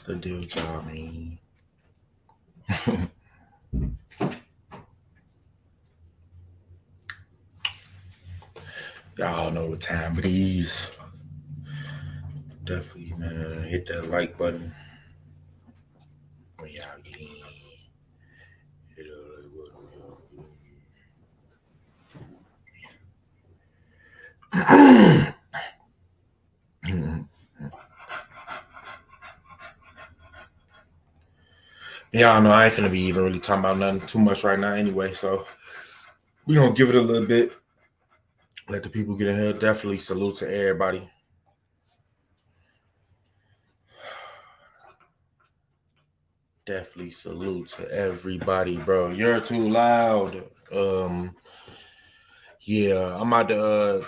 the deal, y'all, man? Y'all know what time it is. Definitely, man. Hit that like button when y'all get in. Hit that like button when y'all get in. Y'all know I ain't finna be even really talking about nothing too much right now anyway, so we gonna give it a little bit. Let the people get in here. Definitely salute to everybody. Definitely salute to everybody, bro. You're too loud. Yeah, I'm about to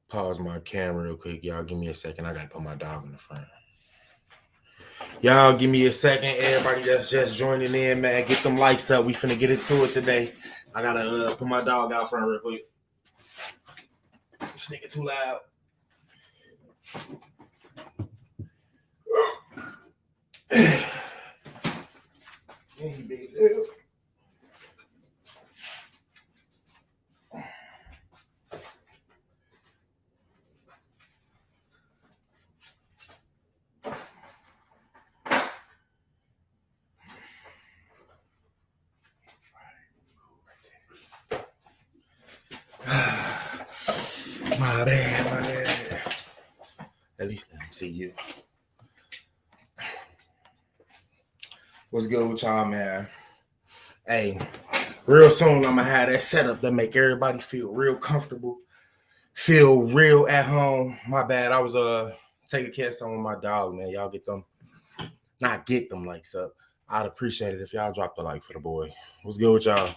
pause my camera real quick. Y'all give me a second. I gotta put my dog in the front. Y'all give me a second. Everybody that's just joining in, man, get them likes up. We finna get into it today. I gotta put my dog out front real quick. This nigga too loud. Yeah, he big as hell. My bad. At least let me see you. What's good with y'all, man? Hey, real soon I'm gonna have that setup that make everybody feel real comfortable, feel real at home. My bad. I was taking care of some of my dog, man. Y'all get them, not get them likes up. I'd appreciate it if y'all dropped a like for the boy. What's good with y'all?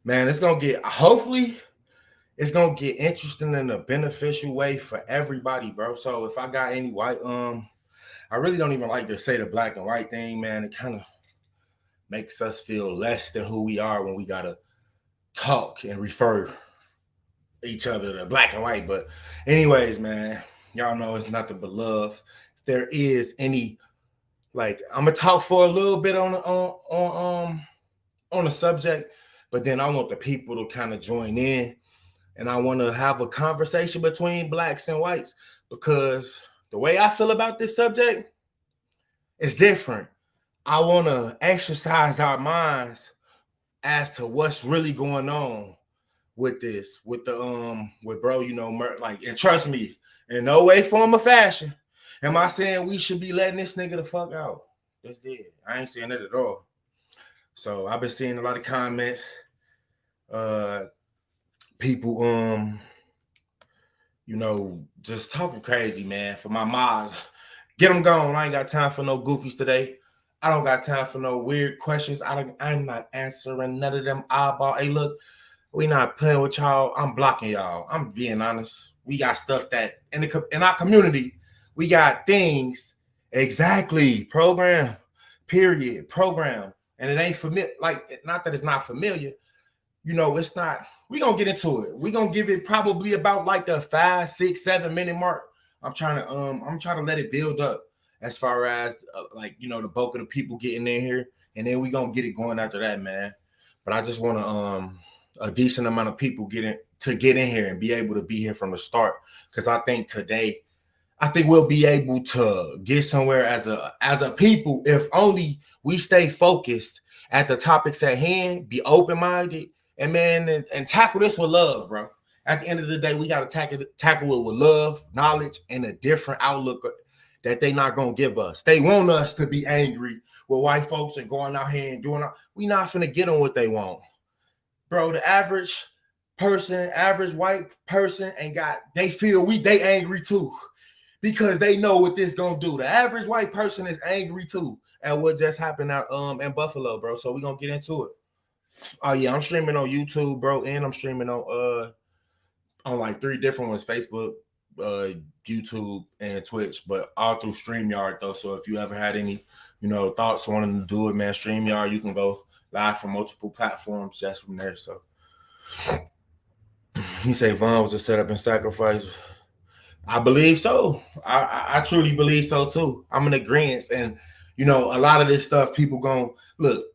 Man, it's gonna get, hopefully it's gonna get interesting in a beneficial way for everybody, bro. So if I got any white, I really don't even like to say the black and white thing, man. It kind of makes us feel less than who we are when we gotta talk and refer each other to black and white. But anyways, man, y'all know it's nothing but love. If there is any, like, I'm gonna talk for a little bit on the subject, but then I want the people to kind of join in, and I want to have a conversation between blacks and whites, because the way I feel about this subject is different. I want to exercise our minds as to what's really going on with this, with bro, like, and trust me, in no way, form, or fashion, am I saying we should be letting this nigga the fuck out. That's dead. I ain't saying that at all. So I've been seeing a lot of comments, people, just talking crazy, man. For my mods, get them gone. I ain't got time for no goofies today. I don't got time for no weird questions. I'm not answering none of them eyeball. Hey, look, we not playing with y'all. I'm blocking y'all. I'm being honest. We got stuff that in our community, we got things exactly program, period, program, and it ain't familiar. Like, not that it's not familiar. It's not. We gonna get into it. We gonna give it probably about like the 5, 6, 7 minute mark. I'm trying to let it build up as far as the bulk of the people getting in here, and then we gonna get it going after that, man. But I just want to a decent amount of people get in here and be able to be here from the start, because I think today, I think we'll be able to get somewhere as a people if only we stay focused at the topics at hand, be open-minded, and man, and tackle this with love, bro. At the end of the day, we got to tackle it with love, knowledge, and a different outlook that they not gonna give us. They want us to be angry with white folks and going out here and doing. We not finna get them what they want, bro. The average person, average white person, they feel they angry too, because they know what this gonna do. The average white person is angry too at what just happened out in Buffalo, bro. So we gonna get into it. Oh yeah, I'm streaming on YouTube, bro, and I'm streaming on like 3 different ones: Facebook, YouTube, and Twitch, but all through StreamYard though. So if you ever had any, thoughts wanting to do it, man, StreamYard, you can go live from multiple platforms just from there. So You say Von was a setup and sacrifice. I believe so. I truly believe so too. I'm in agreement. And a lot of this stuff, people gonna look,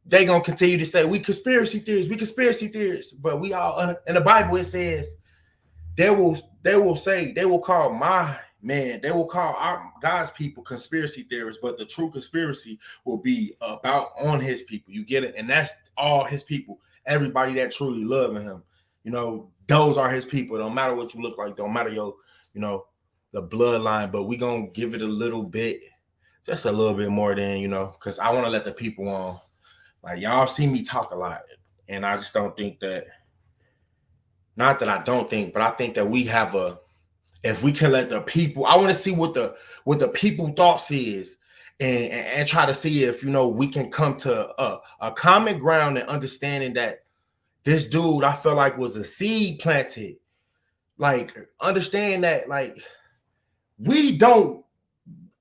they gonna continue to say we conspiracy theorists, but we all in the Bible it says they will call my man, they will call our God's people conspiracy theorists, but the true conspiracy will be about on his people. You get it? And that's all his people, everybody that truly loving him. Those are his people. It don't matter what you look like, don't matter your, the bloodline, but we gonna give it a little bit, just a little bit more than, because I want to let the people on. Like, y'all see me talk a lot, and I just don't think that, not that I don't think, but I think that we have if we can let the people, I want to see what the people thoughts is, and try to see if, we can come to a common ground and understanding that this dude, I feel like, was a seed planted. Like, understand that, like, we don't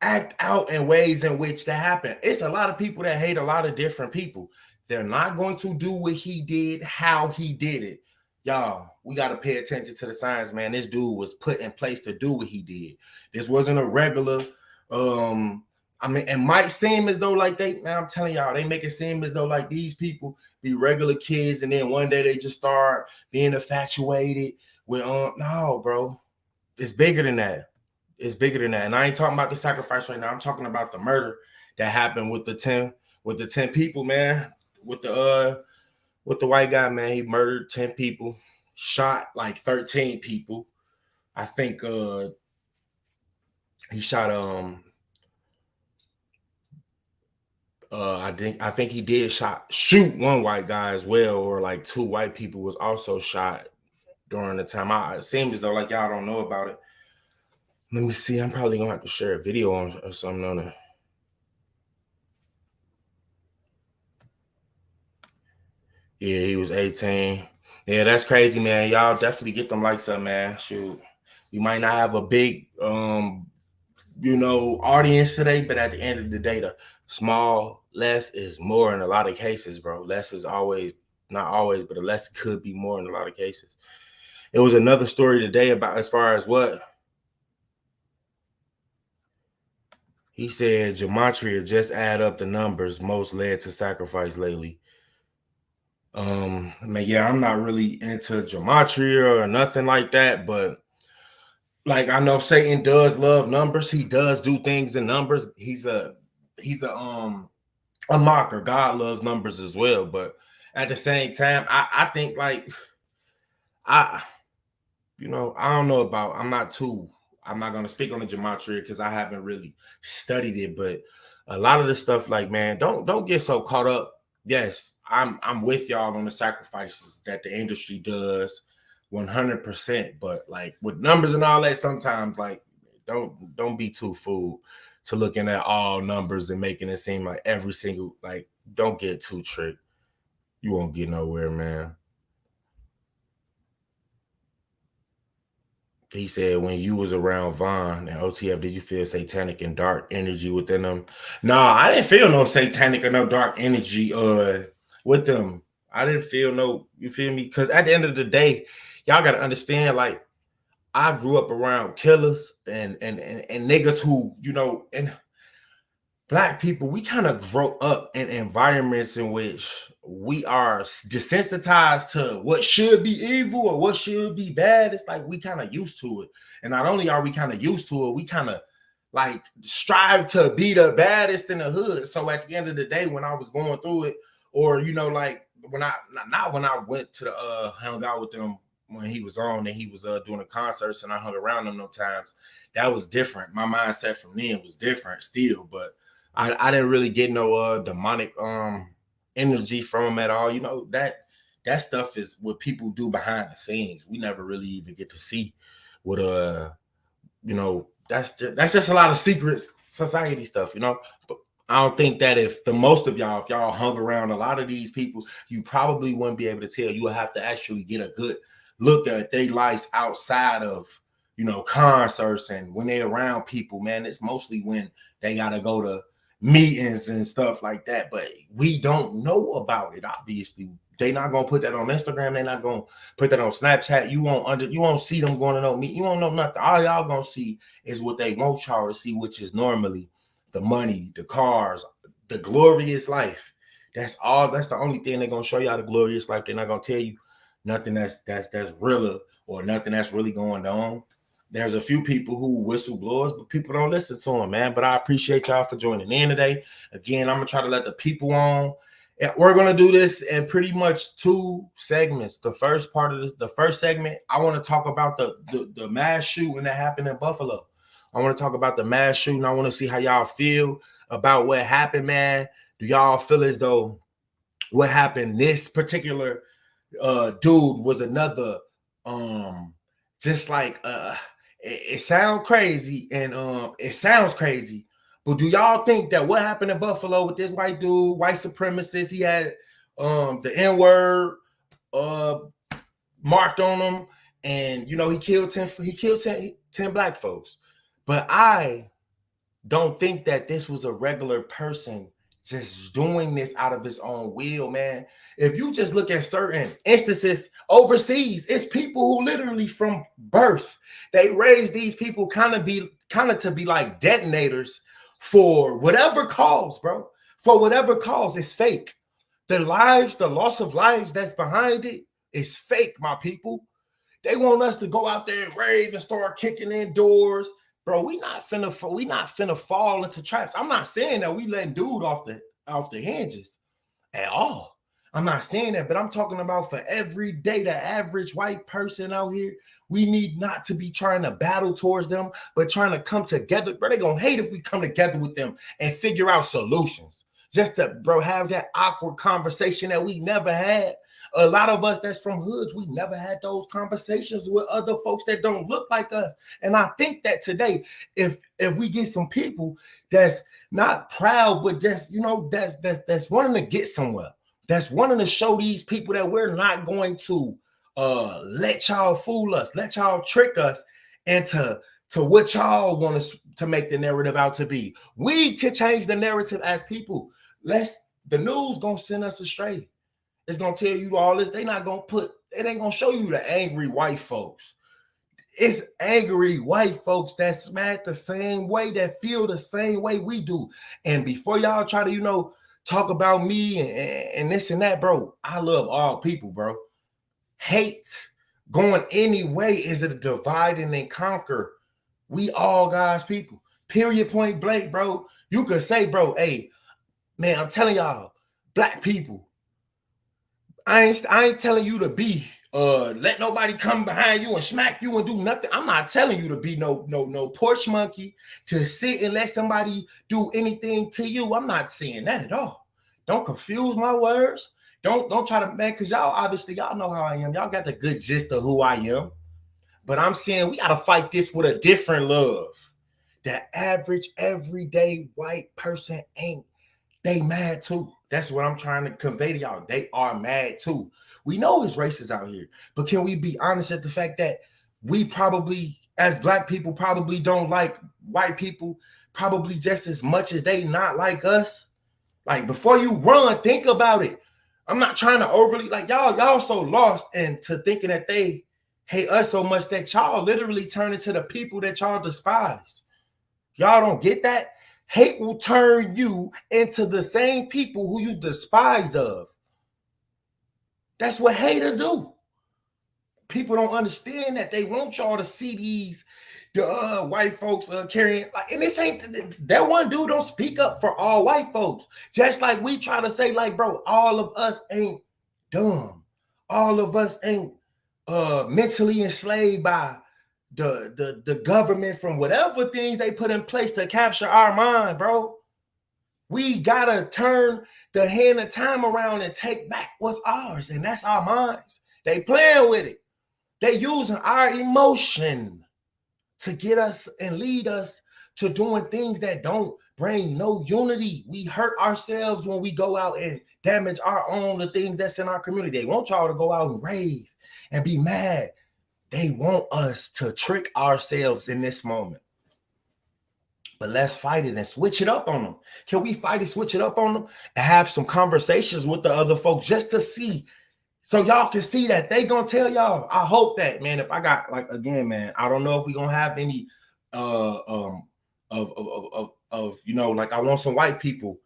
act out in ways in which that happen. It's a lot of people that hate a lot of different people. They're not going to do what he did, how he did it. Y'all, we got to pay attention to the signs, man. This dude was put in place to do what he did. This wasn't a regular, it might seem as though like I'm telling y'all, they make it seem as though like these people be regular kids and then one day they just start being infatuated with, no, bro. It's bigger than that. It's bigger than that. And I ain't talking about the sacrifice right now. I'm talking about the murder that happened with the 10 people, man. With the white guy, man. He murdered 10 people, shot like 13 people. I think he shot I think he did shoot one white guy as well, or like 2 white people was also shot during the time. It seems as though like y'all don't know about it. Let me see. I'm probably gonna have to share a video on or something on it. Yeah, he was 18. Yeah, that's crazy, man. Y'all definitely get them likes up, man. Shoot, you might not have a big, audience today, but at the end of the day, the less is more in a lot of cases, bro. Less is always, not always, but the less could be more in a lot of cases. It was another story today about as far as what he said. Gematria, just add up the numbers most led to sacrifice lately. Yeah, I'm not really into gematria or nothing like that, but like I know Satan does love numbers. He does do things in numbers. He's a mocker. God loves numbers as well, but at the same time, I think like I don't know about. I'm not going to speak on the gematria because I haven't really studied it, but a lot of the stuff, like, man, don't get so caught up. Yes, I'm with y'all on the sacrifices that the industry does 100%, but like with numbers and all that, sometimes like don't be too fooled to looking at all numbers and making it seem like every single, like, don't get too tricked. You won't get nowhere, man. He said, when you was around Von and OTF, did you feel satanic and dark energy within them? Nah, I didn't feel no satanic or no dark energy with them. I didn't feel no, you feel me? Because at the end of the day, y'all got to understand, like, I grew up around killers and niggas who, and Black people, we kind of grow up in environments in which we are desensitized to what should be evil or what should be bad. It's like we kind of used to it. And not only are we kind of used to it, we kind of like strive to be the baddest in the hood. So at the end of the day, when I was going through it, or, like when I went to the hung out with them when he was on and he was doing the concerts and I hung around them times, that was different. My mindset from then was different still, but I didn't really get no demonic energy from him at all. That stuff is what people do behind the scenes. We never really even get to see what that's just a lot of secret society stuff, But I don't think that if y'all hung around a lot of these people, you probably wouldn't be able to tell. You would have to actually get a good look at their lives outside of concerts, and when they're around people, man. It's mostly when they gotta go to meetings and stuff like that, but we don't know about it. Obviously, They not gonna put that on Instagram. They not gonna put that on Snapchat. You won't see them going to no meet. You won't know nothing. All y'all gonna see is what they want y'all to see, which is normally the money, the cars, the glorious life. That's all. That's the only thing they're gonna show y'all, the glorious life. They're not gonna tell you nothing that's realer or nothing that's really going on. There's a few people who whistleblowers, but people don't listen to them, man. But I appreciate y'all for joining in today. Again, I'm gonna try to let the people on. We're gonna do this in pretty much 2 segments. The first part of the first segment, I want to talk about the mass shooting that happened in Buffalo. I want to talk about the mass shooting. I want to see how y'all feel about what happened, man. Do y'all feel as though what happened, this particular dude was another just like it sounds crazy and it sounds crazy, but do y'all think that what happened in Buffalo with this white dude, white supremacist, he had the N-word marked on him, and you know he killed 10 black folks, but I don't think that this was a regular person just doing this out of his own will, man. If you just look at certain instances overseas, it's people who literally from birth, they raise these people kind of to be like detonators for whatever cause, bro. For whatever cause, it's fake. The loss of lives that's behind it is fake, my people. They want us to go out there and rave and start kicking in doors. Bro, we not finna fall into traps. I'm not saying that we letting dude off the hinges at all. I'm not saying that, but I'm talking about for every day, the average white person out here, we need not to be trying to battle towards them, but trying to come together. Bro, they gonna hate if we come together with them and figure out solutions. Just to, bro, have that awkward conversation that we never had. A lot of us that's from hoods, we never had those conversations with other folks that don't look like us. And I think that today, if we get some people that's not proud, but just, you know, that's wanting to get somewhere, that's wanting to show these people that we're not going to let y'all fool us, let y'all trick us into what y'all want us to make the narrative out to be. We could change the narrative as people. The news gonna send us astray. It's gonna tell you all this. It ain't gonna show you the angry white folks. It's angry white folks that's mad the same way, that feel the same way we do. And before y'all try to, you know, talk about me and this and that, bro, I love all people, bro. Hate going any way is a divide and conquer. We all God's people. Period, point blank, bro. You could say, bro, hey, man, I'm telling y'all, black people, I ain't telling you to be let nobody come behind you and smack you and do nothing. I'm not telling you to be no porch monkey, to sit and let somebody do anything to you. I'm not saying that at all. Don't confuse my words. Don't try to, man, because y'all know how I am. Y'all got the good gist of who I am. But I'm saying we gotta fight this with a different love. The average everyday white person they mad too. That's what I'm trying to convey to y'all. They are mad too. We know it's racist out here, but can we be honest at the fact that we probably, as black people, probably don't like white people probably just as much as they not like us? Like, before you run, think about it. I'm not trying to overly, like, y'all so lost into thinking that they hate us so much that y'all literally turn into the people that y'all despise. Y'all don't get that? Hate will turn you into the same people who you despise of. That's what haters do. People don't understand that. They want y'all to see the white folks carrying, like, and this ain't, that one dude don't speak up for all white folks. Just like we try to say, like, bro, all of us ain't dumb. All of us ain't mentally enslaved by the government from whatever things they put in place to capture our mind, bro. We gotta turn the hand of time around and take back what's ours, and that's our minds. They playing with it. They using our emotion to get us and lead us to doing things that don't bring no unity. We hurt ourselves when we go out and damage our own, the things that's in our community. They want y'all to go out and rave and be mad. They want us to trick ourselves in this moment. But let's fight it and switch it up on them. Can we fight and switch it up on them and have some conversations with the other folks just to see, so y'all can see that they gonna tell y'all? I hope that, man. If I got, like, again, man, I don't know if we gonna have any of you know, like, I want some white people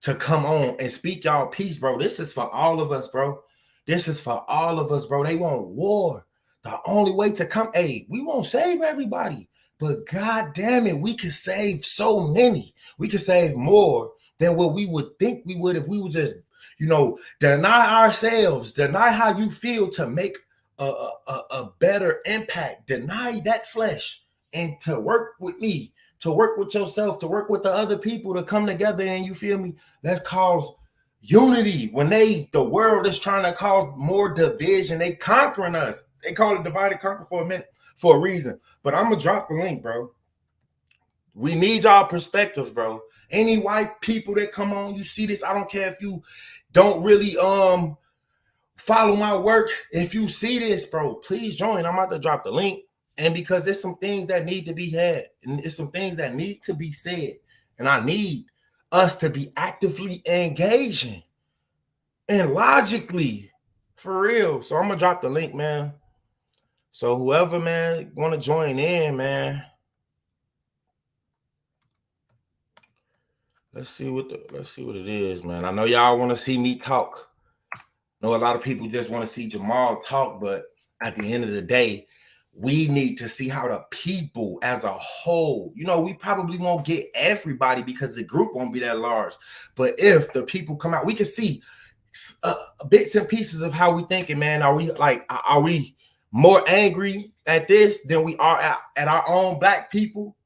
to come on and speak y'all peace, bro. This is for all of us, bro. This is for all of us, bro. They want war. The only way to come, hey, we won't save everybody, but god damn it, we can save so many. We can save more than what we would think we would if we would just, you know, deny ourselves, deny how you feel to make a better impact, deny that flesh, and to work with me, to work with yourself, to work with the other people, to come together and, you feel me, let's cause unity. When the world is trying to cause more division, they conquering us. They call it divide and conquer for a minute, for a reason. But I'm gonna drop the link, bro. We need y'all perspectives, bro. Any white people that come on, you see this, I don't care if you don't really follow my work. If you see this, bro, please join. I'm about to drop the link. And because there's some things that need to be had, and it's some things that need to be said, and I need us to be actively engaging and logically, for real. So I'm gonna drop the link, man. So whoever, man, want to join in, man, let's see what it is, man. I know y'all want to see me talk. I know a lot of people just want to see Jamal talk, but at the end of the day, we need to see how the people as a whole, you know, we probably won't get everybody because the group won't be that large. But if the people come out, we can see bits and pieces of how we thinking, man. Are we more angry at this than we are at our own black people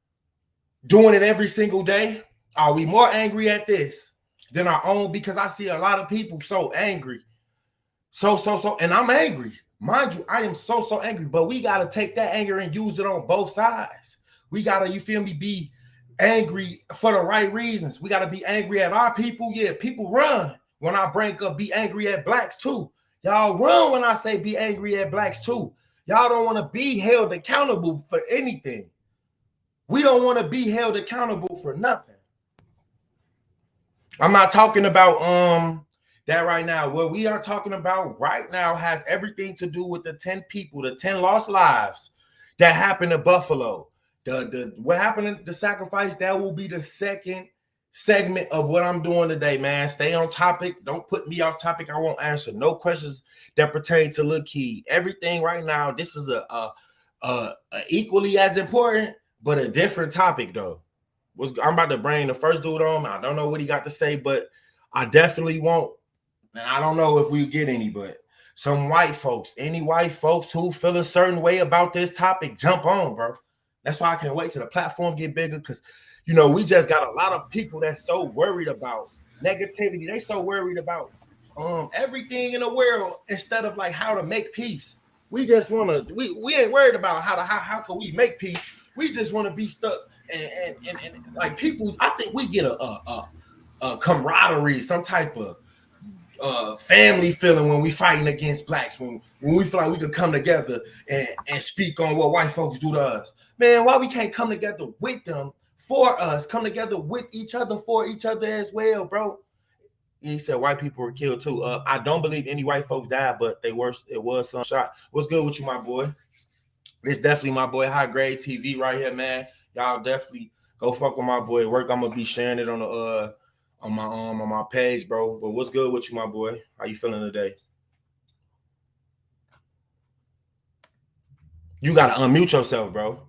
doing it every single day? Are we more angry at this than our own? Because I see a lot of people so angry. So, and I'm angry. Mind you, I am so angry, but we got to take that anger and use it on both sides. We got to, you feel me, be angry for the right reasons. We got to be angry at our people. Yeah, people run when I bring up be angry at blacks too. Y'all run when I say be angry at blacks too. Y'all don't want to be held accountable for anything. We don't want to be held accountable for nothing. I'm not talking about that right now. What we are talking about right now has everything to do with the 10 people, the 10 lost lives that happened in Buffalo. What happened in the sacrifice, that will be the second segment of what I'm doing today, man. Stay on topic. Don't put me off topic. I won't answer no questions that pertain to Lil Keed. Everything right now, this is a equally as important, but a different topic though. I'm about to bring the first dude on. I don't know what he got to say, but I definitely won't. And I don't know if we get any, but some white folks, any white folks who feel a certain way about this topic, jump on, bro. That's why I can't wait till the platform get bigger, because, you know, we just got a lot of people that's so worried about negativity. They so worried about everything in the world instead of like how to make peace. We just want to, we ain't worried about how can we make peace. We just want to be stuck and like people. I think we get a camaraderie, some type of family feeling when we fighting against blacks, when we feel like we could come together and speak on what white folks do to us. Man, why we can't come together with them, for us, come together with each other, for each other as well, bro? He said white people were killed too. I don't believe any white folks died, but it was some shot. What's good with you, my boy? This definitely my boy High Grade TV right here, man. Y'all definitely go fuck with my boy work. I'm gonna be sharing it on the on my page, bro. But what's good with you, my boy? How you feeling today? You gotta unmute yourself, bro.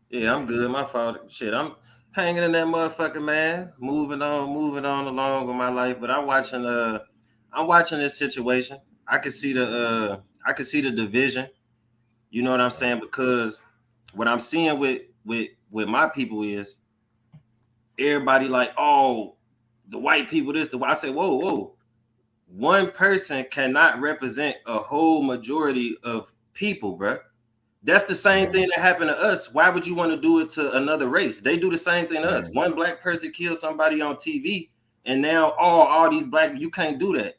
Yeah, I'm good. My fault. Shit, I'm hanging in that motherfucker, man. Moving on along with my life. But I'm watching this situation. I can see the division. You know what I'm saying? Because what I'm seeing with my people is everybody like, oh, the white people this, I say, whoa. One person cannot represent a whole majority of people, bro. That's the same thing that happened to us. Why would you want to do it to another race? They do the same thing to us. One black person kills somebody on TV, and now all these black, you can't do that.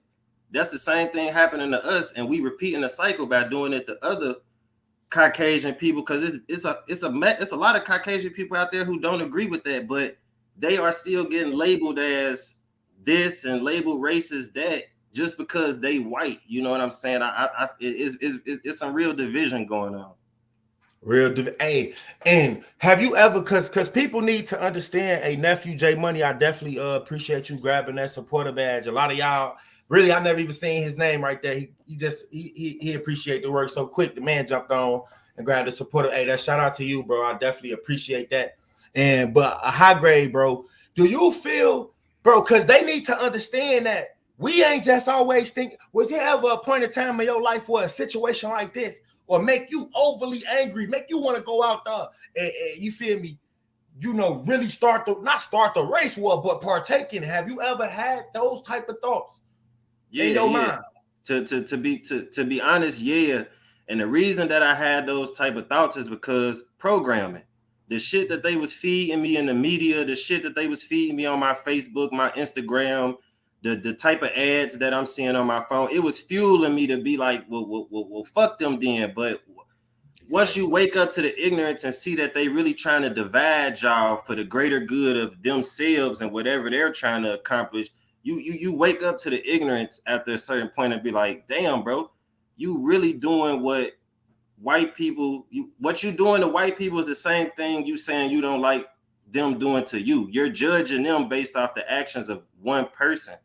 That's the same thing happening to us, and we repeating the cycle by doing it to other Caucasian people, because it's a lot of Caucasian people out there who don't agree with that, but they are still getting labeled as this and labeled racist that just because they white. You know what I'm saying? It's some real division going on. Hey, and have you ever, because people need to understand, a nephew J Money, I definitely appreciate you grabbing that supporter badge. A lot of y'all, really, I never even seen his name right there. He appreciate the work so quick. The man jumped on and grabbed the supporter. Hey, that shout out to you, bro. I definitely appreciate that. But a high grade, bro. Do you feel, bro, because they need to understand that we ain't just always think, was there ever a point in time in your life where a situation like this or make you overly angry, make you want to go out there and you feel me, you know, really not start the race war, but partake in it? Have you ever had those type of thoughts in your mind? To be honest, yeah. And the reason that I had those type of thoughts is because programming, the shit that they was feeding me in the media, the shit that they was feeding me on my Facebook, my Instagram, the type of ads that I'm seeing on my phone, it was fueling me to be like, well, fuck them then. But once you wake up to the ignorance and see that they really trying to divide y'all for the greater good of themselves and whatever they're trying to accomplish, you wake up to the ignorance after a certain point and be like, damn, bro, you really doing what white people, what you doing to white people is the same thing you saying you don't like them doing to you. You're judging them based off the actions of one person.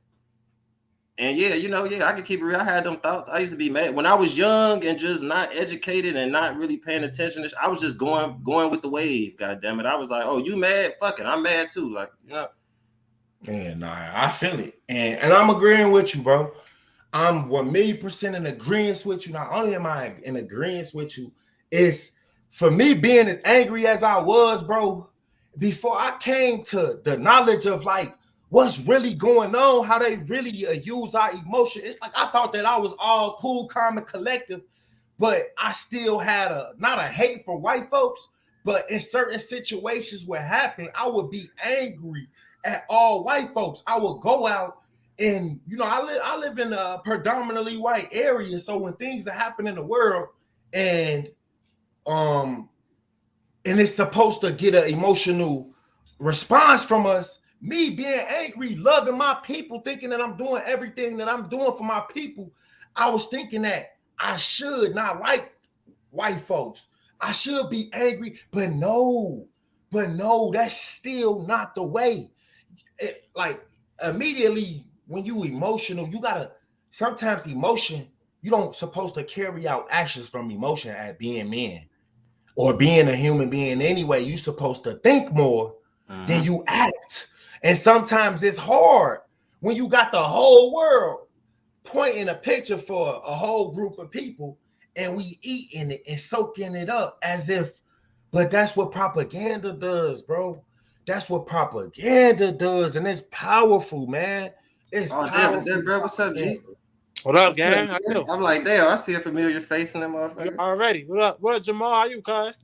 And yeah, I can keep it real. I had them thoughts. I used to be mad when I was young and just not educated and not really paying attention. I was just going with the wave. God damn it. I was like, oh, you mad? Fuck it. I'm mad too. Like, Man, nah, I feel it. And I'm agreeing with you, bro. I'm 1,000,000% in agreement with you. Not only am I in agreement with you, it's for me being as angry as I was, bro, before I came to the knowledge of like what's really going on, how they really use our emotion. It's like I thought that I was all cool, calm, and collective, but I still had not a hate for white folks, but in certain situations what happened, I would be angry at all white folks. I would go out and, I live in a predominantly white area, so when things are happening in the world and it's supposed to get an emotional response from us, me being angry, loving my people, thinking that I'm doing everything that I'm doing for my people, I was thinking that I should not like white folks. I should be angry, but no, that's still not the way. Like immediately when you emotional, you gotta, sometimes emotion, you don't supposed to carry out actions from emotion as being men or being a human being anyway. You supposed to think more than you act. And sometimes it's hard when you got the whole world pointing a picture for a whole group of people and we eating it and soaking it up as if, but that's what propaganda does, bro. That's what propaganda does. And it's powerful, man. It's powerful. Damn, bro. What's up, G? What up, gang? I'm like, damn, I see a familiar face in that motherfucker. Already. What up? What up, Jamal? How you, cuz?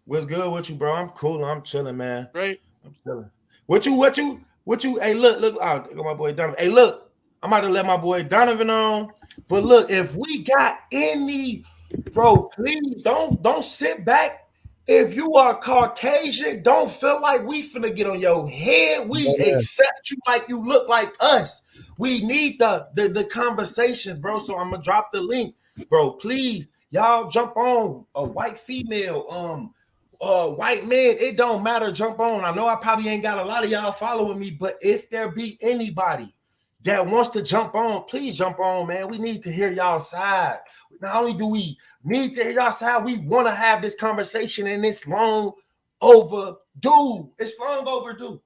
What's good with you, bro? I'm cool. I'm chilling, man. Great. I'm chilling. What you? Hey, look out. My boy Donovan. Hey, look, I'm about to let my boy Donovan on. But look, if we got any, bro, please don't sit back. If you are Caucasian, don't feel like we finna get on your head. We accept you like you look like us. We need the conversations, bro. So I'm gonna drop the link, bro. Please, y'all jump on a white female, white man. It don't matter. Jump on. I know I probably ain't got a lot of y'all following me, but if there be anybody that wants to jump on, please jump on, man. We need to hear y'all side. Not only do we need to hear y'all side, we want to have this conversation, and it's long overdue. It's long overdue.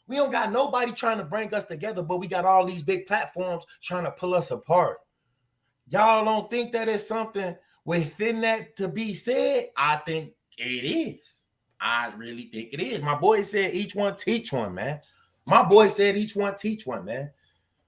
We don't got nobody trying to bring us together, but we got all these big platforms trying to pull us apart. Y'all don't think that is something within that to be said? I think it is. I really think it is. My boy said each one teach one, man. My boy said each one teach one, man.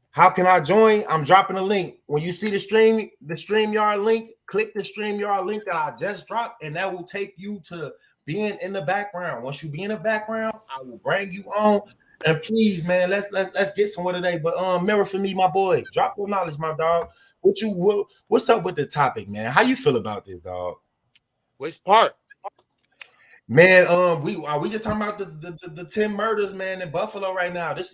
How can I join? I'm dropping a link. When you see the StreamYard link, click the StreamYard link that I just dropped, and that will take you to being in the background. Once you be in the background, I will bring you on. And please, man, let's get somewhere today. But mirror for me, my boy. Drop your knowledge, my dog. What's up with the topic, man? How you feel about this, dog? Which part? Man, we just talking about the 10 murders, man, in Buffalo right now. This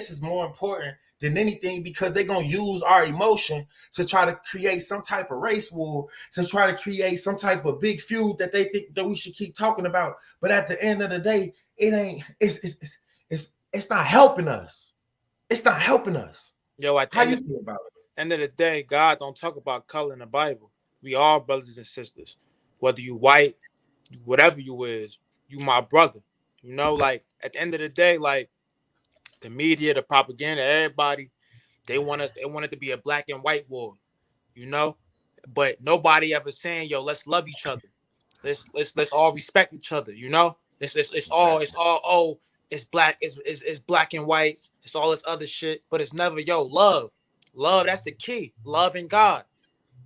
is more important than anything because they're gonna use our emotion to try to create some type of race war, to try to create some type of big feud that they think that we should keep talking about. But at the end of the day, it ain't. It's not helping us. It's not helping us. Yo, at the How end you of, feel about it? end of the day, God don't talk about color in the Bible. We all brothers and sisters. Whether you white, whatever you is, you my brother. You know, like at the end of the day, like the media, the propaganda, everybody, they want it to be a black and white war, you know? But nobody ever saying, yo, let's love each other. Let's all respect each other, you know? It's all oh, it's black, it's black and whites, it's all this other shit, but it's never love. Love, that's the key. Love and God.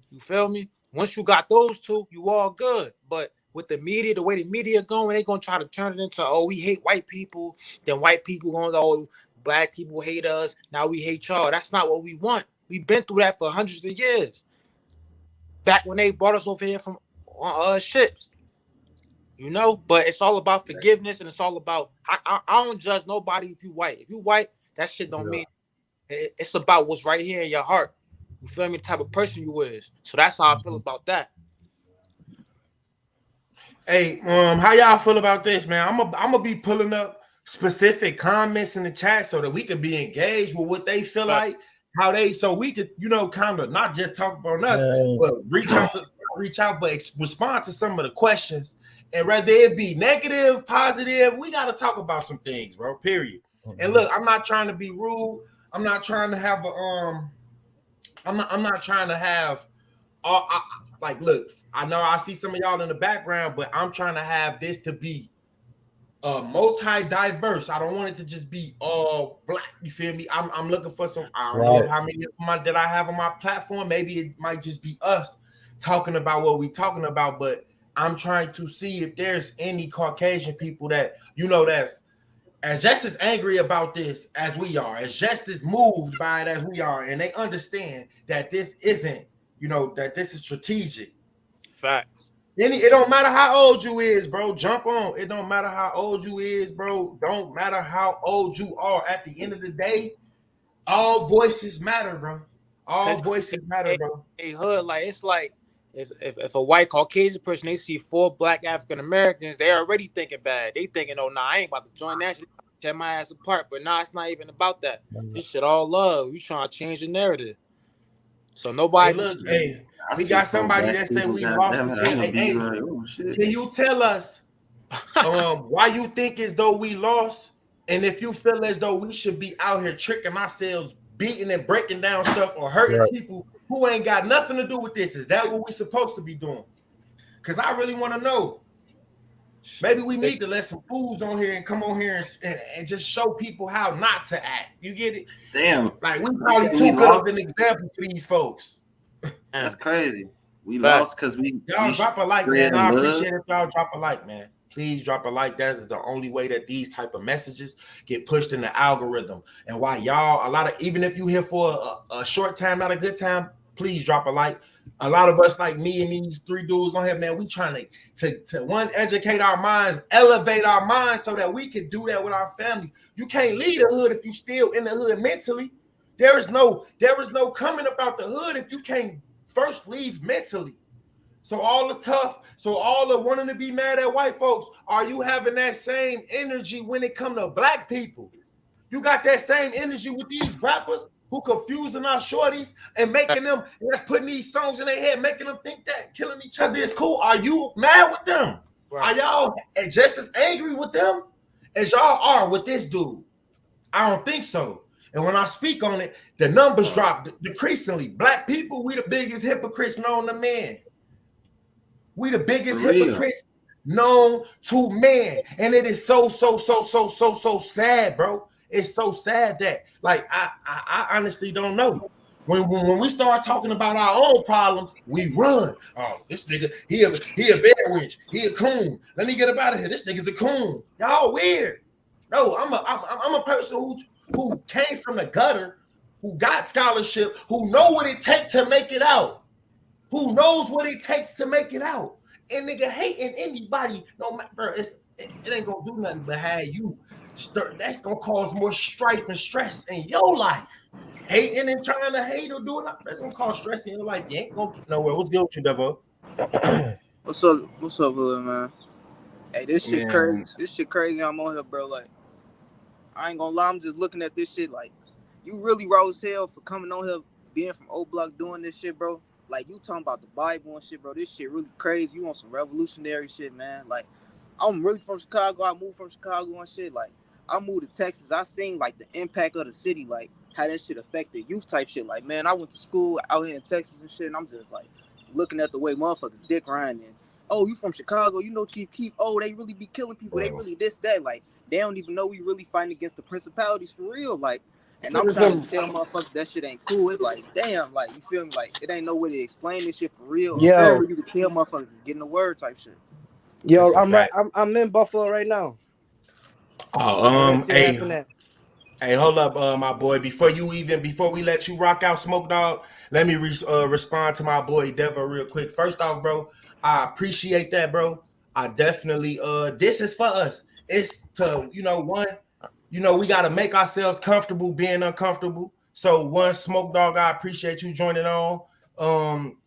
You feel me? Once you got those two, you all good. But with the media, the way the media going, they gonna try to turn it into, oh, we hate white people. Then white people gonna go, oh, black people hate us. Now we hate y'all. That's not what we want. We've been through that for hundreds of years. Back when they brought us over here from ships, you know. But it's all about forgiveness, and it's all about I don't judge nobody if you white. If you white, that shit don't mean. It's about what's right here in your heart. You feel me? The type of person you is. So that's how I feel about that. Hey, how y'all feel about this, man? I'm gonna be pulling up specific comments in the chat so that we could be engaged with what they feel like, how they, so we could, kind of not just talk about us, but reach out, but respond to some of the questions. And whether it be negative, positive, we got to talk about some things, bro. Period. And look, I'm not trying to be rude. I'm not trying to have I'm not trying to have look, I know I see some of y'all in the background, but I'm trying to have this to be multi-diverse. I don't want it to just be all black. You feel me? I'm looking for some. I don't know how many that I have on my platform. Maybe it might just be us talking about what we talking about, but I'm trying to see if there's any Caucasian people that that's as just as angry about this as we are, as just as moved by it as we are, and they understand that this isn't, that this is strategic. Facts. It don't matter how old you is, bro. Jump on. It don't matter how old you is, bro. Don't matter how old you are. At the end of the day, all voices matter, bro. All voices matter, bro. Hey, hood, like it's like if a white Caucasian person, they see 4 black African Americans, they already thinking bad. They thinking, oh, nah, I ain't about to join that shit. Tear my ass apart. But nah, it's not even about that. This shit all love. You trying to change the narrative. So nobody. Hey, look, we got somebody that said we lost the city. Hey, can you tell us why you think as though we lost, and if you feel as though we should be out here tricking ourselves, beating and breaking down stuff, or hurting people who ain't got nothing to do with this? Is that what we supposed to be doing? Because I really want to know. Maybe we need to let some fools on here and come on here and just show people how not to act. You get it? Damn. Like we probably too good of an example for these folks. That's crazy. We lost because y'all drop a like, man. I appreciate it. Y'all drop a like, man. Please drop a like. That is the only way that these type of messages get pushed in the algorithm. And why y'all, even if you here for a short time, not a good time, please drop a like. A lot of us, like me and these 3 dudes on here, man, we trying to one, educate our minds, elevate our minds so that we can do that with our families. You can't leave the hood if you still in the hood mentally. There is no coming about the hood if you can't first leave mentally. So all the wanting to be mad at white folks, are you having that same energy when it comes to black people? You got that same energy with these rappers who confusing our shorties and making them, that's putting these songs in their head, making them think that killing each other is cool. Are you mad with them? Right. Are y'all just as angry with them as y'all are with this dude? I don't think so. And when I speak on it, the numbers drop decreasingly. Black people, we the biggest hypocrites known to man. We the biggest hypocrites known to man. And it is so sad, bro. It's so sad that, like, I honestly don't know. When we start talking about our own problems, we run. Oh, this nigga, he a bad witch. He a coon. Let me get up out of here. This nigga's a coon. Y'all weird. No, I'm a person who came from the gutter, who got scholarship, who know what it takes to make it out, who knows what it takes to make it out. And nigga hating anybody, no matter, bro, it ain't gonna do nothing but have you start. That's gonna cause more strife and stress in your life. Hating and trying to hate or doing that's gonna cause stress in your life. You ain't gonna get nowhere. What's good with you, Devo? What's up? What's up, Lil man? Hey, this shit crazy. This shit crazy. I'm on here, bro. Like, I ain't gonna lie. I'm just looking at this shit. Like, you really raw as hell for coming on here, being from O Block, doing this shit, bro. Like, you talking about the Bible and shit, bro. This shit really crazy. You want some revolutionary shit, man. Like, I'm really from Chicago. I moved from Chicago and shit. Like, I moved to Texas. I seen, like, the impact of the city, like, how that shit affected youth type shit. Like, man, I went to school out here in Texas and shit, and I'm just, like, looking at the way motherfuckers dick riding and, oh, you from Chicago, you know Chief Keef. Oh, they really be killing people. They really this, that. Like, they don't even know we really fighting against the principalities for real. Like, and I'm trying to tell motherfuckers that shit ain't cool. It's like, damn, like, you feel me? Like, it ain't no way to explain this shit for real. Yo, you can tell motherfuckers is getting the word type shit. Yo, I'm in Buffalo right now. Oh, hey, hold up, my boy. Before we let you rock out, Smoke Dog, let me respond to my boy Devo real quick. First off, bro, I appreciate that, bro. I definitely this is for us. It's to, we gotta make ourselves comfortable being uncomfortable. So one, Smoke Dog, I appreciate you joining on.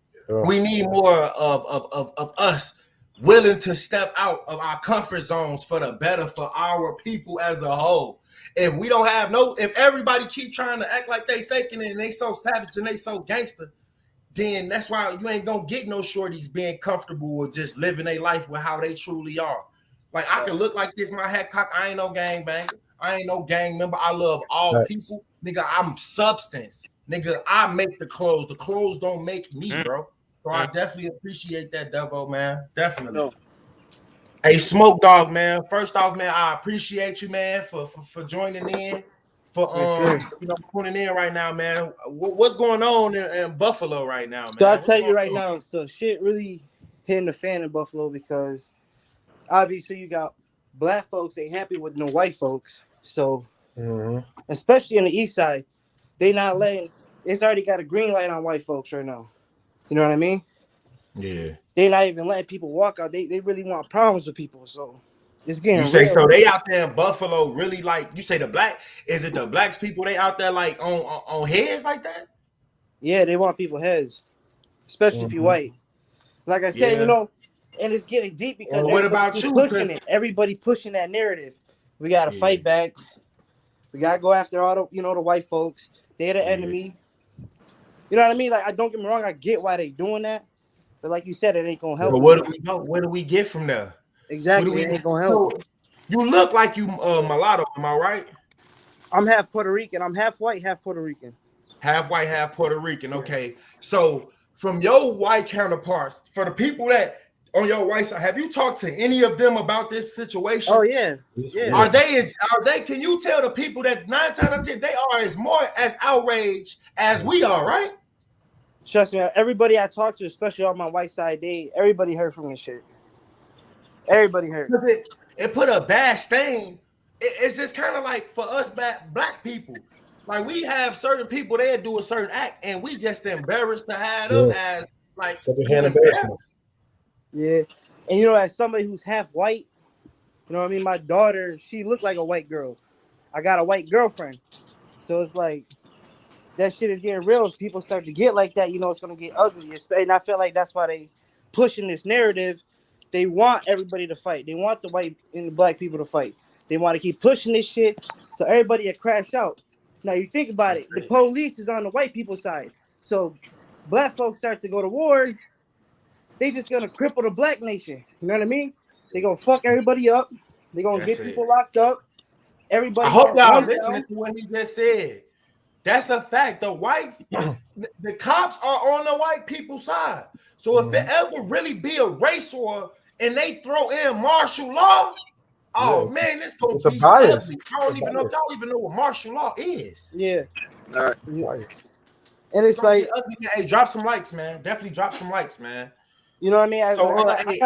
We need more of us willing to step out of our comfort zones for the better for our people as a whole. If we don't have if everybody keep trying to act like they faking it and they so savage and they so gangster, then that's why you ain't gonna get no shorties being comfortable or just living their life with how they truly are. Like, I can look like this, my hat cock. I ain't no gang banger. I ain't no gang member. I love all people. Nigga, I'm substance. Nigga, I make the clothes. The clothes don't make me, bro. So I definitely appreciate that, Devo, man. Definitely. No. Hey, Smoke Dog, man. First off, man, I appreciate you, man, for joining in, for tuning in right now, man. What's going on in Buffalo right now, man? So I'll tell you right now, so shit really hitting the fan in Buffalo because obviously you got black folks ain't happy with no white folks. So especially on the east side, they not letting. It's already got a green light on white folks right now. You know what I mean? Yeah. They're not even letting people walk out. They really want problems with people. So it's getting. You say real. So they out there in Buffalo really like you say the black? Is it the black people they out there like on heads like that? Yeah, they want people heads, especially if you're white. Like I said, and it's getting deep because what about you? Pushing it. Everybody pushing that narrative. We gotta fight back. We gotta go after all the the white folks. They're the enemy. You know what I mean? Like, I don't get me wrong, I get why they doing that, but like you said, it ain't gonna help. But where do we go? Where do we get from there? Exactly, it ain't gonna help. So, you look like you mulatto, am I right? I'm half Puerto Rican. I'm half white, half Puerto Rican. Half white, half Puerto Rican. Okay, so from your white counterparts, for the people that on your white side, have you talked to any of them about this situation? Oh yeah. Are they? Can you tell the people that 9 times out of 10 they are as outraged as we are, right? Trust me, everybody I talk to, especially on my white side, everybody heard from this shit. Everybody heard. It put a bad stain. It's just kind of like for us black people. Like, we have certain people that do a certain act, and we just embarrassed to have them as like secondhand embarrassment. Yeah, and as somebody who's half white, you know what I mean? My daughter, she looked like a white girl. I got a white girlfriend, so it's like that shit is getting real. As people start to get like that, it's gonna get ugly. And I feel like that's why they pushing this narrative. They want everybody to fight. They want the white and the black people to fight. They want to keep pushing this shit so everybody will crash out. Now you think about it, the police is on the white people's side. So black folks start to go to war. They just gonna cripple the black nation. You know what I mean? They gonna fuck everybody up. They gonna get people locked up. Everybody. I hope y'all listening to what he just said. That's a fact. The cops are on the white people's side. So if it ever really be a race war and they throw in martial law, man, it's gonna be ugly. I don't even know if y'all even know what martial law is. Yeah. All right. And it's like, ugly. Hey, drop some likes, man. Definitely drop some likes, man. You know what I mean?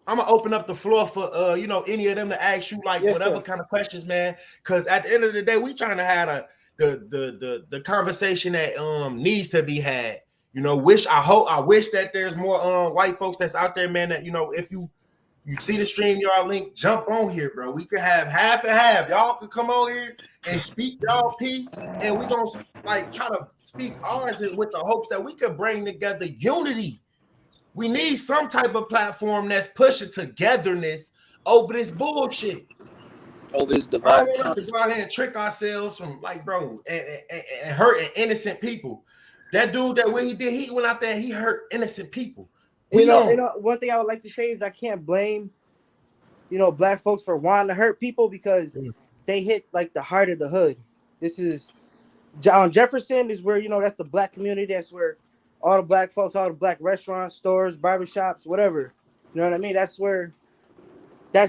I'm gonna open up the floor for any of them to ask you whatever kind of questions, man. Because at the end of the day, we trying to have the conversation that needs to be had. You know, I wish that there's more white folks that's out there, man. That, you know, if you see the StreamYard link, jump on here, bro. We could have half and half. Y'all could come on here and speak y'all piece, and we gonna like try to speak ours with the hopes that we could bring together unity. We need some type of platform that's pushing togetherness over this bullshit. Over this I divide. don't want us to go out here and trick ourselves from, like, bro, and hurting innocent people. That dude, that what he did, he went out there, he hurt innocent people. You know, one thing I would like to say is I can't blame, black folks for wanting to hurt people because they hit like the heart of the hood. This is John Jefferson is where, that's the black community. That's where all the black folks, all the black restaurants, stores, barbershops, whatever. You know what I mean? That's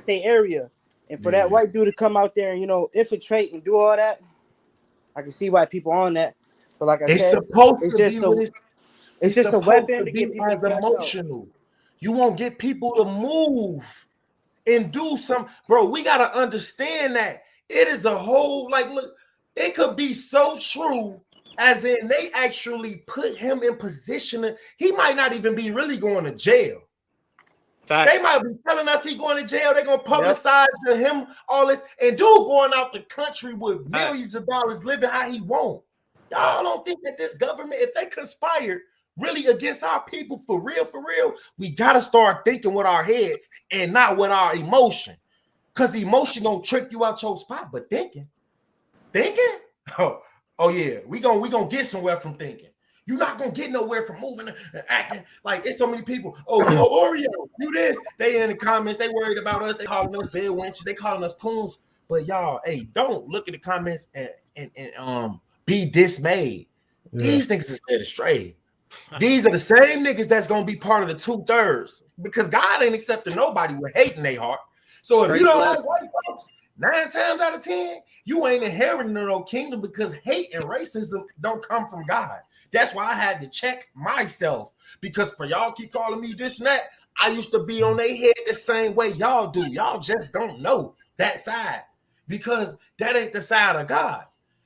their area. And for that white dude to come out there and, infiltrate and do all that, I can see why people on that. But like I said, it's just a weapon to get people emotional. You won't get people to move and do some, bro. We gotta understand that it is a whole, like, look, it could be so true, as in they actually put him in position. He might not even be really going to jail. Fact. They might be telling us he going to jail. They're gonna publicize to him all this, and dude going out the country with millions of dollars, living how he want. Y'all don't think that this government, if they conspired really against our people for real, we gotta start thinking with our heads and not with our emotion. Cause emotion gonna trick you out your spot, but thinking, oh yeah, we gonna get somewhere from thinking. You're not gonna get nowhere from moving and acting like it's so many people. Oh, Oreo, do this. They in the comments, they worried about us. They calling us bed wenches. They calling us coons. But y'all, hey, don't look at the comments and be dismayed. Yeah. These niggas is led astray. These are the same niggas that's gonna be part of the 2/3 because God ain't accepting nobody with hate in their heart. So if you don't like white folks, 9 times out of 10, you ain't inheriting no kingdom because hate and racism don't come from God. That's why I had to check myself, because for y'all keep calling me this and that, I used to be on their head the same way y'all do. Y'all just don't know that side because that ain't the side of God.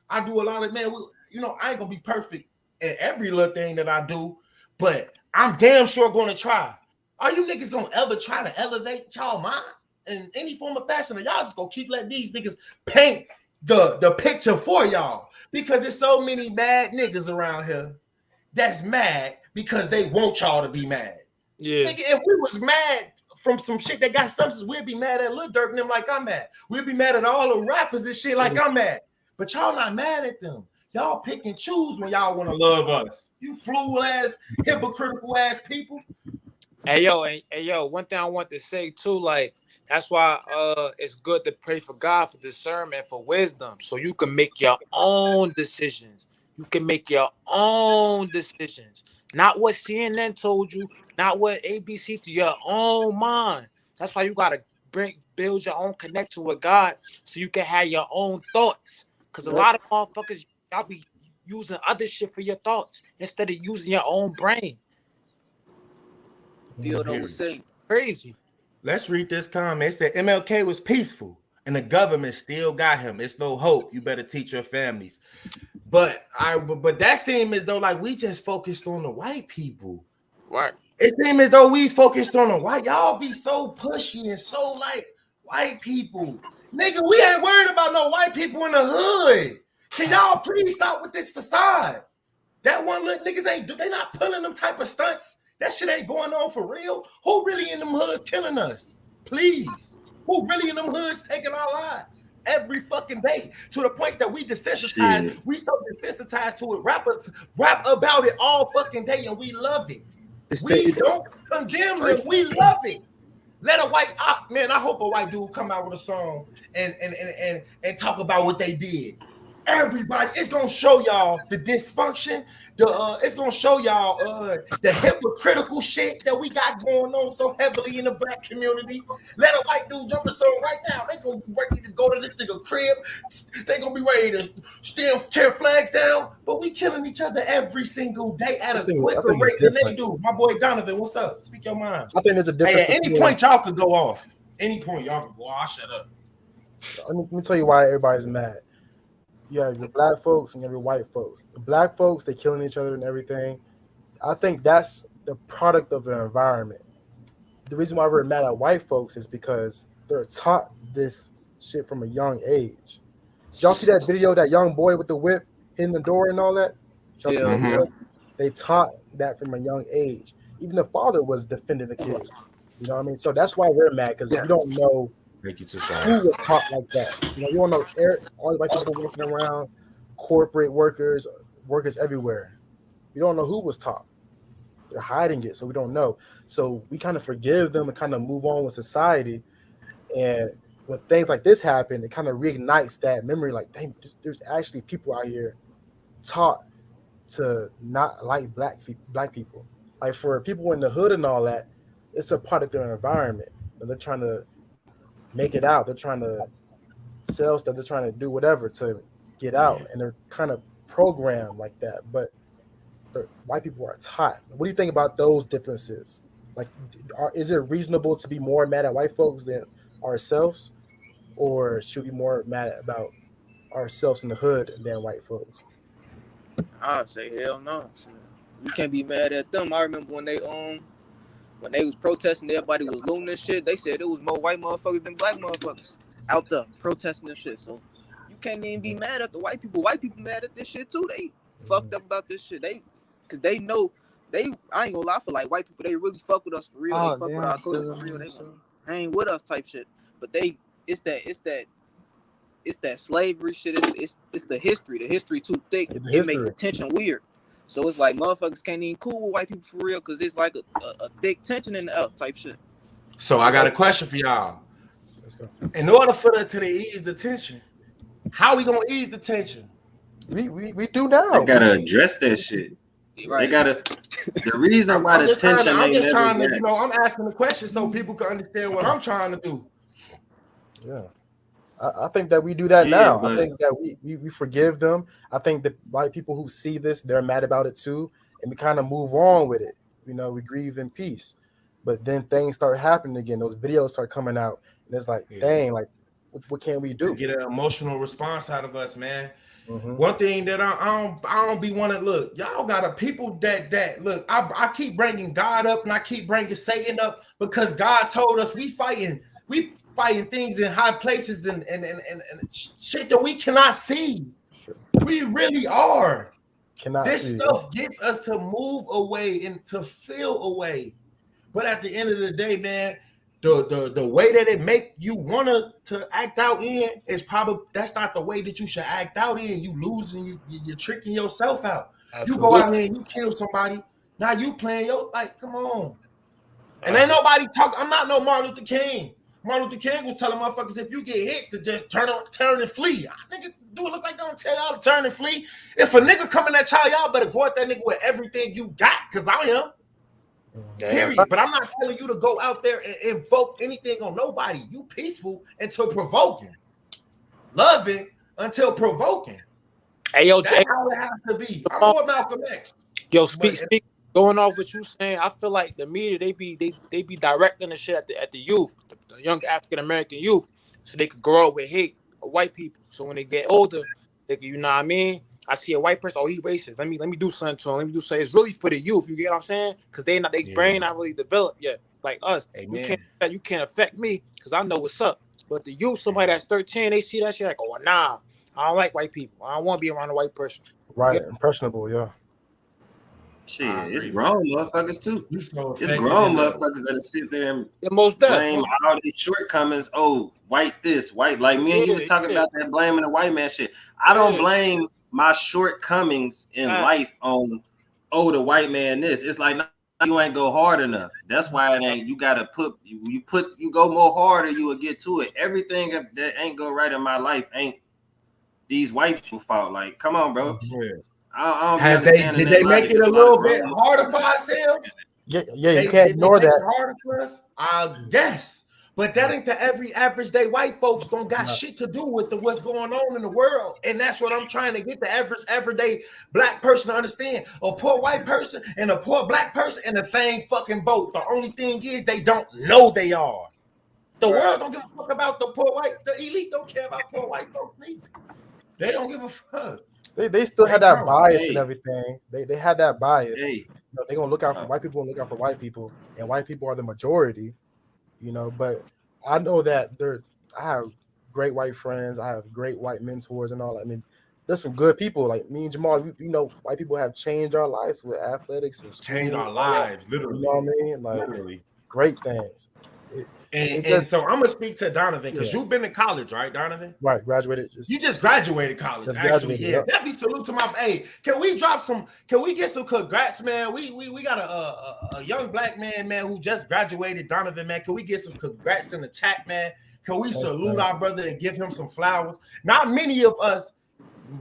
I do a lot of, man, I ain't gonna be perfect in every little thing that I do, but I'm damn sure gonna try. Are you niggas gonna ever try to elevate y'all mind in any form of fashion, or y'all just gonna keep letting these niggas paint the picture for y'all? Because there's so many mad niggas around here that's mad because they want y'all to be mad. Yeah. Nigga, if we was mad from some shit that got substance, we'd be mad at Lil Durk and them like I'm mad. We'd be mad at all the rappers and shit like I'm mad. But y'all not mad at them. Y'all pick and choose when y'all want to love us. You fool ass, hypocritical ass people. Hey yo, one thing I want to say too, like, that's why it's good to pray for God for discernment, for wisdom, so you can make your own decisions. You can make your own decisions. Not what CNN told you, not what ABC, to your own mind. That's why you gotta build your own connection with God so you can have your own thoughts. Because a lot of motherfuckers, y'all be using other shit for your thoughts instead of using your own brain. Crazy. Let's read this comment. It said MLK was peaceful and the government still got him. It's no hope. You better teach your families. But that seemed as though like we just focused on the white people. Right. It seemed as though we focused on the white. Y'all be so pushy and so like white people. Nigga, we ain't worried about no white people in the hood. Can y'all please stop with this facade? That one little niggas they not pulling them type of stunts. That shit ain't going on for real. Who really in them hoods killing us? Please. Who really in them hoods taking our lives every fucking day to the point that we desensitized? Shit. We so desensitized to it. Rappers rap about it all fucking day and we love it. We don't condemn them. We love it. Let a white man. I hope a white dude come out with a song and talk about what they did. Everybody, it's gonna show y'all the dysfunction. It's gonna show y'all the hypocritical shit that we got going on so heavily in the black community. Let a white dude jump a song right now. They gonna be ready to go to this nigga crib. They gonna be ready to tear flags down. But we killing each other every single day at a quicker rate than they do. My boy Donovan, what's up? Speak your mind. I think there's a difference. Hey, at any point y'all could go off. Any point y'all could go. I'll shut up. Let me tell you why everybody's mad. You have your black folks and you have your white folks. The black folks, they killing each other and everything. I think that's the product of the environment. The reason why we're mad at white folks is because they're taught this shit from a young age. Did y'all see that video, that young boy with the whip hitting the door and all that? Y'all see that Yeah. video? They taught that from a young age. Even the father was defending the kid. You know what I mean? So that's why we're mad, because we don't know Thank you to who was taught like that. You know, you don't know all the white people working around, corporate workers everywhere. You don't know who was taught. They're hiding it, so we don't know. So we kind of forgive them and kind of move on with society. And when things like this happen, it kind of reignites that memory. Like, dang, there's actually people out here taught to not like black people. Like for people in the hood and all that, it's a part of their environment. And they're trying to make it out. They're trying to sell stuff. They're trying to do whatever to get out, and they're kind of programmed like that. But white people are taught. What do you think about those differences? Like, is it reasonable to be more mad at white folks than ourselves, or should we be more mad about ourselves in the hood than white folks? I'd say hell no. You can't be mad at them. I remember when they was protesting, everybody was looting and shit. They said it was more white motherfuckers than black motherfuckers out there protesting and shit. So you can't even be mad at the white people. White people mad at this shit too. They fucked up about this shit. Cause they know I ain't gonna lie, for like white people, they really fuck with us for real. They fuck with our culture for real. They hang with us type shit. But it's that slavery shit. It's the history. The history too thick. It make the tension weird. So it's like motherfuckers can't even cool with white people for real, because it's like a thick tension in the up type shit. So I got a question for y'all. In order for them to ease the tension, how we gonna ease the tension? We do now. They gotta address that shit. Right. They gotta. The reason why the tension. I'm just trying to, I'm asking the question so people can understand what I'm trying to do. Yeah. I think that we do that now. I think that we forgive them. I think that white people who see this, they're mad about it too, and we kind of move on with it. You know, we grieve in peace. But then things start happening again. Those videos start coming out, and it's like, dang, like, what can we do? To get an emotional response out of us, man. Mm-hmm. One thing that I don't be wanting. Look, y'all got a people that look. I keep bringing God up and I keep bringing Satan up because God told us we fighting things in high places and shit that we cannot see. Sure. We really are. This stuff gets us to move away and to feel away. But at the end of the day, man, the way that it make you want to act out in is probably, that's not the way that you should act out in. You losing, you're tricking yourself out. Absolutely. You go out here and you kill somebody. Now you playing your, like, come on. And ain't nobody talk. I'm not no Martin Luther King. Martin Luther King was telling motherfuckers, if you get hit, to just turn and flee. Nigga, do it look like I'm tell y'all to turn and flee? If a nigga coming at y'all better go at that nigga with everything you got, because I am. Period. But I'm not telling you to go out there and invoke anything on nobody. You peaceful until provoking. Loving until provoking. Hey, yo, that's how it has to be. I'm more Malcolm X. Yo, speak. Going off what you saying, I feel like the media they be directing the shit at the youth, the young African American youth, so they could grow up with hate of white people. So when they get older, they can, you know what I mean? I see a white person, oh, he racist. Let me do something to him. Let me do something. It's really for the youth. You get what I'm saying? Because they brain not really developed yet. Like us, you can't affect me because I know what's up. But the youth, somebody that's 13, they see that shit like, oh nah, I don't like white people. I don't want to be around a white person. Right, impressionable, yeah. Shit, it's grown motherfuckers too. It's grown motherfuckers that sit there and blame all these shortcomings. Oh, white this, white, like me and you was talking about that blaming the white man shit. I don't blame my shortcomings in life on, oh, the white man this. It's like, no, you ain't go hard enough. That's why it ain't. You gotta you go more harder, you will get to it. Everything that ain't go right in my life ain't these white people fault. Like, come on, bro. Yeah. Did they make it a little bit harder for ourselves? Yeah, you can't ignore that. Harder for us? Yes, but that ain't the every average day white folks don't got shit to do with what's going on in the world, and that's what I'm trying to get the average everyday black person to understand. A poor white person and a poor black person in the same fucking boat. The only thing is they don't know they are. The world don't give a fuck about the poor white. The elite don't care about poor white folks neither. They don't give a fuck. They still had that bias Hey. and everything. They had that bias. Hey, You know, they're gonna look out for white people and look out for white people, and white people are the majority. You know, but I know that I have great white friends. I have great white mentors and all that. I mean, there's some good people like me and Jamal. You know, white people have changed our lives with athletics and Changed school, our lives, literally. You know what I mean? Like Literally. great things. And so I'm gonna speak to Donovan because Yeah. you've been to college, right, Donovan? Right, graduated. You just graduated college, Just actually. graduated, Yeah, yep. definitely salute to my. Hey, can we get some congrats, man? We got a young black man, who just graduated, Donovan, man. Can we get some congrats in the chat, man? Can we salute our brother and give him some flowers? Not many of us,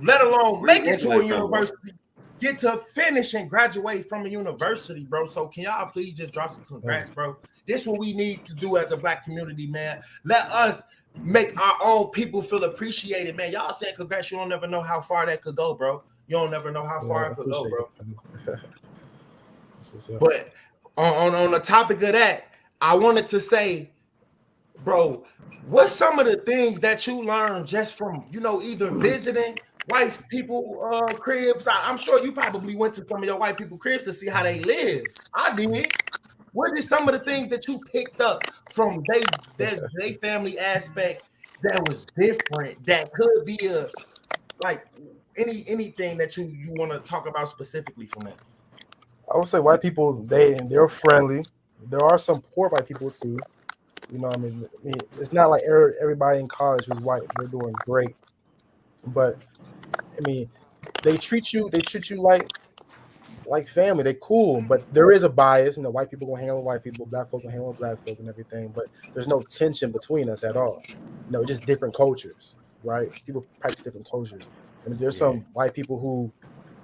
let alone make it to a university, get to finish and graduate from a university, bro. So can y'all please just drop some congrats, bro? This is what we need to do as a black community, man. Let us make our own people feel appreciated, man. Y'all saying congrats, you don't never know how far that could go, bro. You don't never know how far it could go, bro. But on the topic of that, I wanted to say, bro, what's some of the things that you learned just from, either visiting white people cribs? I'm sure you probably went to some of your white people cribs to see how they live. I did. What are some of the things that you picked up from their family aspect that was different, that could be anything that you want to talk about specifically from that? I would say white people, they're friendly. There are some poor white people too. You know what I mean? It's not like everybody in college who's white, they're doing great. But I mean, they treat you like family. They cool, but there is a bias. White people gonna hang out with white people, black folk gonna hang out with black folk and everything. But there's no tension between us at all. Just different cultures, right? People practice different cultures. And there's some white people who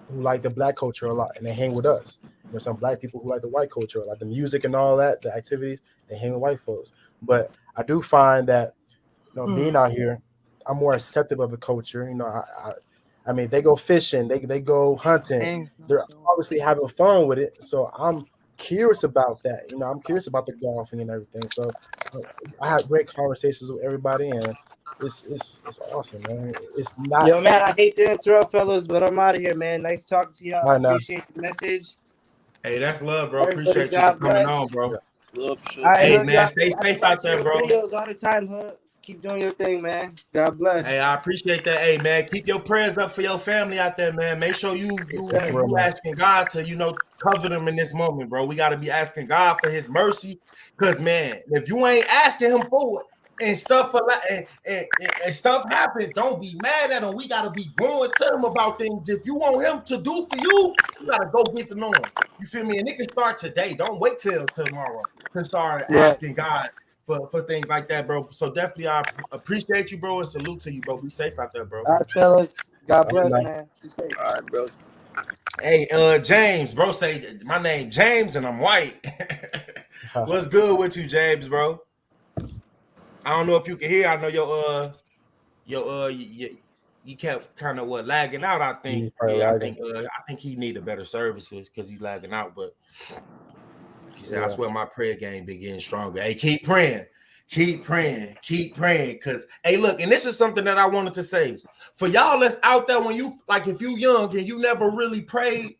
like the black culture a lot and they hang with us. There's some black people who like the white culture, like the music and all that, the activities, they hang with white folks. But I do find that, being out here, I'm more accepting of the culture. I mean, they go fishing, they go hunting. They're obviously having fun with it. So I'm curious about that. I'm curious about the golfing and everything. So I have great conversations with everybody, and it's awesome, man. It's not. Yo, man, I hate to interrupt, fellas, but I'm out of here, man. Nice talking to y'all. Appreciate the message. Hey, that's love, bro. Appreciate you for coming on, bro. Love, hey, man, stay safe out there, bro. Videos all the time, huh? Keep doing your thing, man. God bless. Hey, I appreciate that. Hey, man, keep your prayers up for your family out there, man. Make sure you asking God to, cover them in this moment, bro. We got to be asking God for his mercy. Because, man, if you ain't asking him for it and stuff and stuff happens, don't be mad at him. We got to be going to him about things. If you want him to do for you, you got to go get to know him. You feel me? And it can start today. Don't wait till tomorrow to start asking God for things like that, bro. So definitely I appreciate you, bro, and salute to you, bro. Be safe out there, bro. All right, fellas. God bless, man. Be safe. All right, bro. Hey, James, bro, say my name James and I'm white. What's good with you, James, bro? I don't know if you can hear. I know you kept kind of lagging out. I think. I think he need a better services because he's lagging out. But he said, "I swear my prayer game been getting stronger." Hey, keep praying. Because hey, look, and this is something that I wanted to say for y'all that's out there. When you if you young and you never really prayed,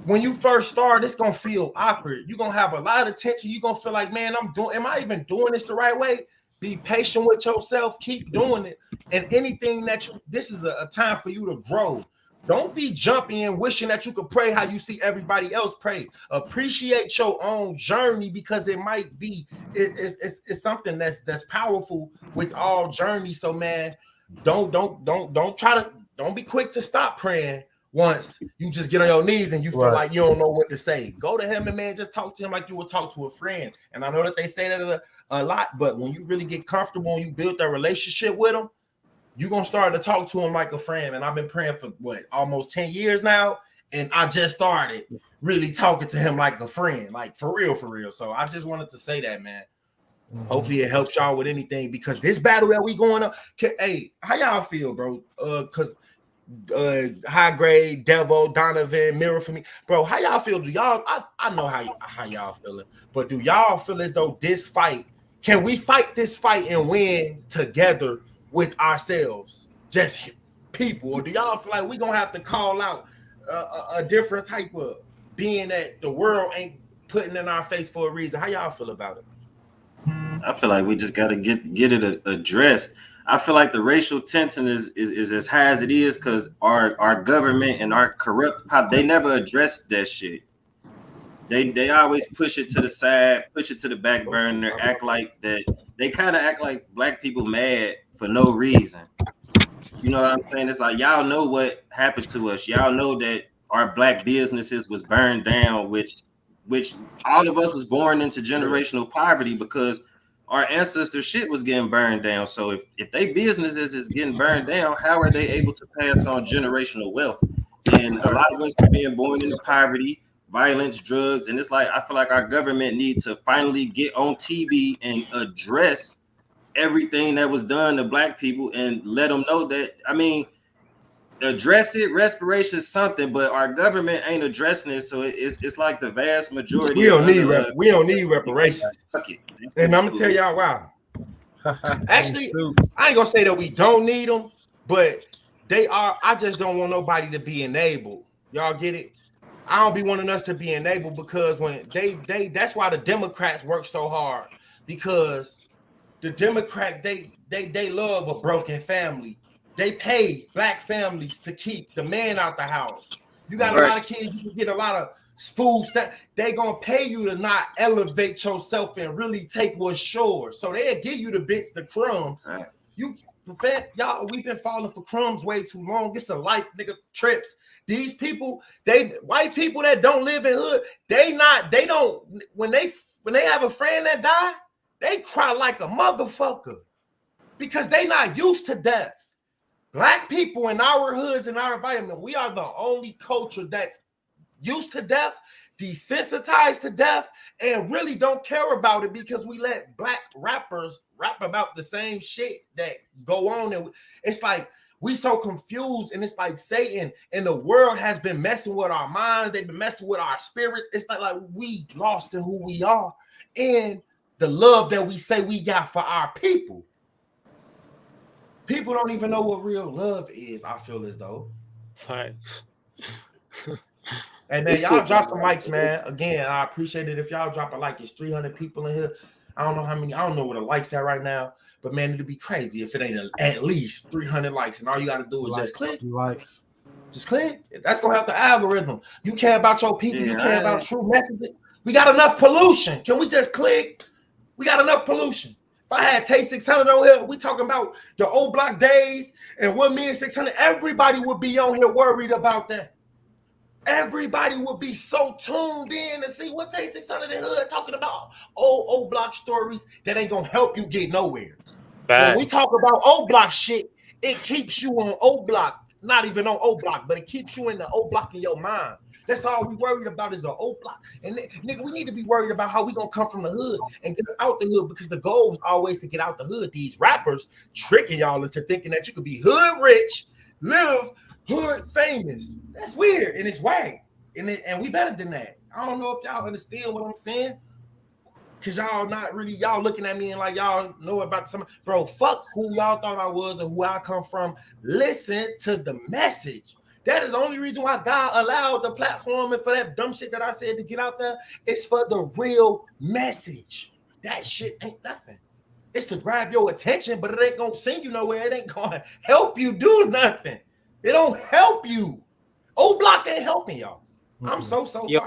when you first start, it's gonna feel awkward. You're gonna have a lot of tension. You're gonna feel like, man, am I even doing this the right way? Be patient with yourself. Keep doing it. And anything this is a time for you to grow. Don't be jumping and wishing that you could pray how you see everybody else pray. Appreciate your own journey because it might be it's something that's powerful with all journeys. So man, don't be quick to stop praying once you just get on your knees and you feel like you don't know what to say. Go to him and man, just talk to him like you would talk to a friend. And I know that they say that a lot, but when you really get comfortable and you build that relationship with him, you're going to start to talk to him like a friend. And I've been praying for almost 10 years now. And I just started really talking to him like a friend, like for real. So I just wanted to say that, man. Hopefully it helps y'all with anything because this battle that we going up. Hey, how y'all feel, bro? Because High Grade, Devo, Donovan, Mirror for me, bro. How y'all feel? Do y'all? I know how y'all feeling, but do y'all feel as though this fight? Can we fight this fight and win together with ourselves? Just people, or do y'all feel like we gonna have to call out a different type of being that the world ain't putting in our face for a reason? How y'all feel about it? I feel like we just got to get it addressed. I feel like the racial tension is as high as it is because our government and our corrupt they never address that shit. They always push it to the side, push it to the back burner, act like that. They kind of act like black people mad for no reason. You know what I'm saying? It's like y'all know what happened to us. Y'all know that our black businesses was burned down, which all of us was born into generational poverty because our ancestor shit was getting burned down. So if they businesses is getting burned down, how are they able to pass on generational wealth? And a lot of us are being born into poverty, violence, drugs, and it's like I feel like our government needs to finally get on TV and address everything that was done to black people and let them know that, I mean, address it. Respiration is something, but our government ain't addressing it. So it's like the vast majority. We don't need reparations. And I'm gonna tell y'all why. Actually, I ain't gonna say that we don't need them, but they are. I just don't want nobody to be enabled. Y'all get it? I don't be wanting us to be enabled because when that's why the Democrats work so hard, because the Democrat they love a broken family. They pay black families to keep the man out the house. You got a lot of kids, you can get a lot of food stuff. They gonna pay you to not elevate yourself and really take what's yours. So they'll give you the bits, the crumbs. Y'all, we've been falling for crumbs way too long. It's a life, nigga, trips. These people, white people that don't live in hood, when they have a friend that die, they cry like a motherfucker because they not used to death. Black people in our hoods and our environment, we are the only culture that's used to death, desensitized to death, and really don't care about it because we let black rappers rap about the same shit that go on. And it's like we so confused, and it's like Satan and the world has been messing with our minds. They've been messing with our spirits. It's like we lost in who we are and the love that we say we got for our people. People don't even know what real love is, I feel as though. Thanks. Hey, man, y'all drop some likes, man. Again, I appreciate it if y'all drop a like. It's 300 people in here. I don't know how many. I don't know where the likes at right now. But, man, it'd be crazy if it ain't at least 300 likes. And all you got to do is just click. Likes. Just click. That's going to help the algorithm. You care about your people. You care about true messages. We got enough pollution. Can we just click? We got enough pollution. If I had Tay 600 on here, we talking about the old block days and 1,600,000. Everybody would be on here worried about that. Everybody would be so tuned in to see what Tay 600 in hood talking about old block stories that ain't gonna help you get nowhere. When we talk about old block shit, it keeps you on old block, not even on old block, but it keeps you in the old block in your mind. That's all we worried about is an old block. And nigga, we need to be worried about how we gonna come from the hood and get out the hood, because the goal is always to get out the hood. These rappers tricking y'all into thinking that you could be hood rich, live hood famous. That's weird and it's whack. And we better than that. I don't know if y'all understand what I'm saying. Cause y'all not really, y'all looking at me and like y'all know about something. Bro, fuck who y'all thought I was and who I come from. Listen to the message. That is the only reason why God allowed the platform and for that dumb shit that I said to get out there. It's for the real message. That shit ain't nothing. It's to grab your attention, but it ain't gonna send you nowhere. It ain't gonna help you do nothing. It don't help you. Old block ain't helping y'all. I'm so sorry.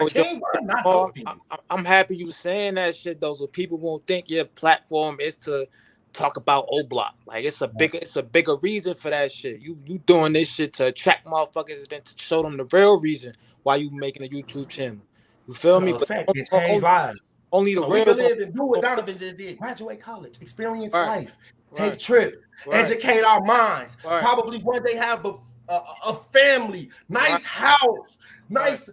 I'm happy you saying that shit though, so people won't think your platform is to talk about old block. Like it's a bigger reason for that shit. You doing this shit to attract motherfuckers than to show them the real reason why you making a YouTube channel. You feel me? But it change lives. Only the real we can live and do what Donovan just did. Graduate college, experience life, take trip, educate our minds. Probably one day have a family, nice house, nice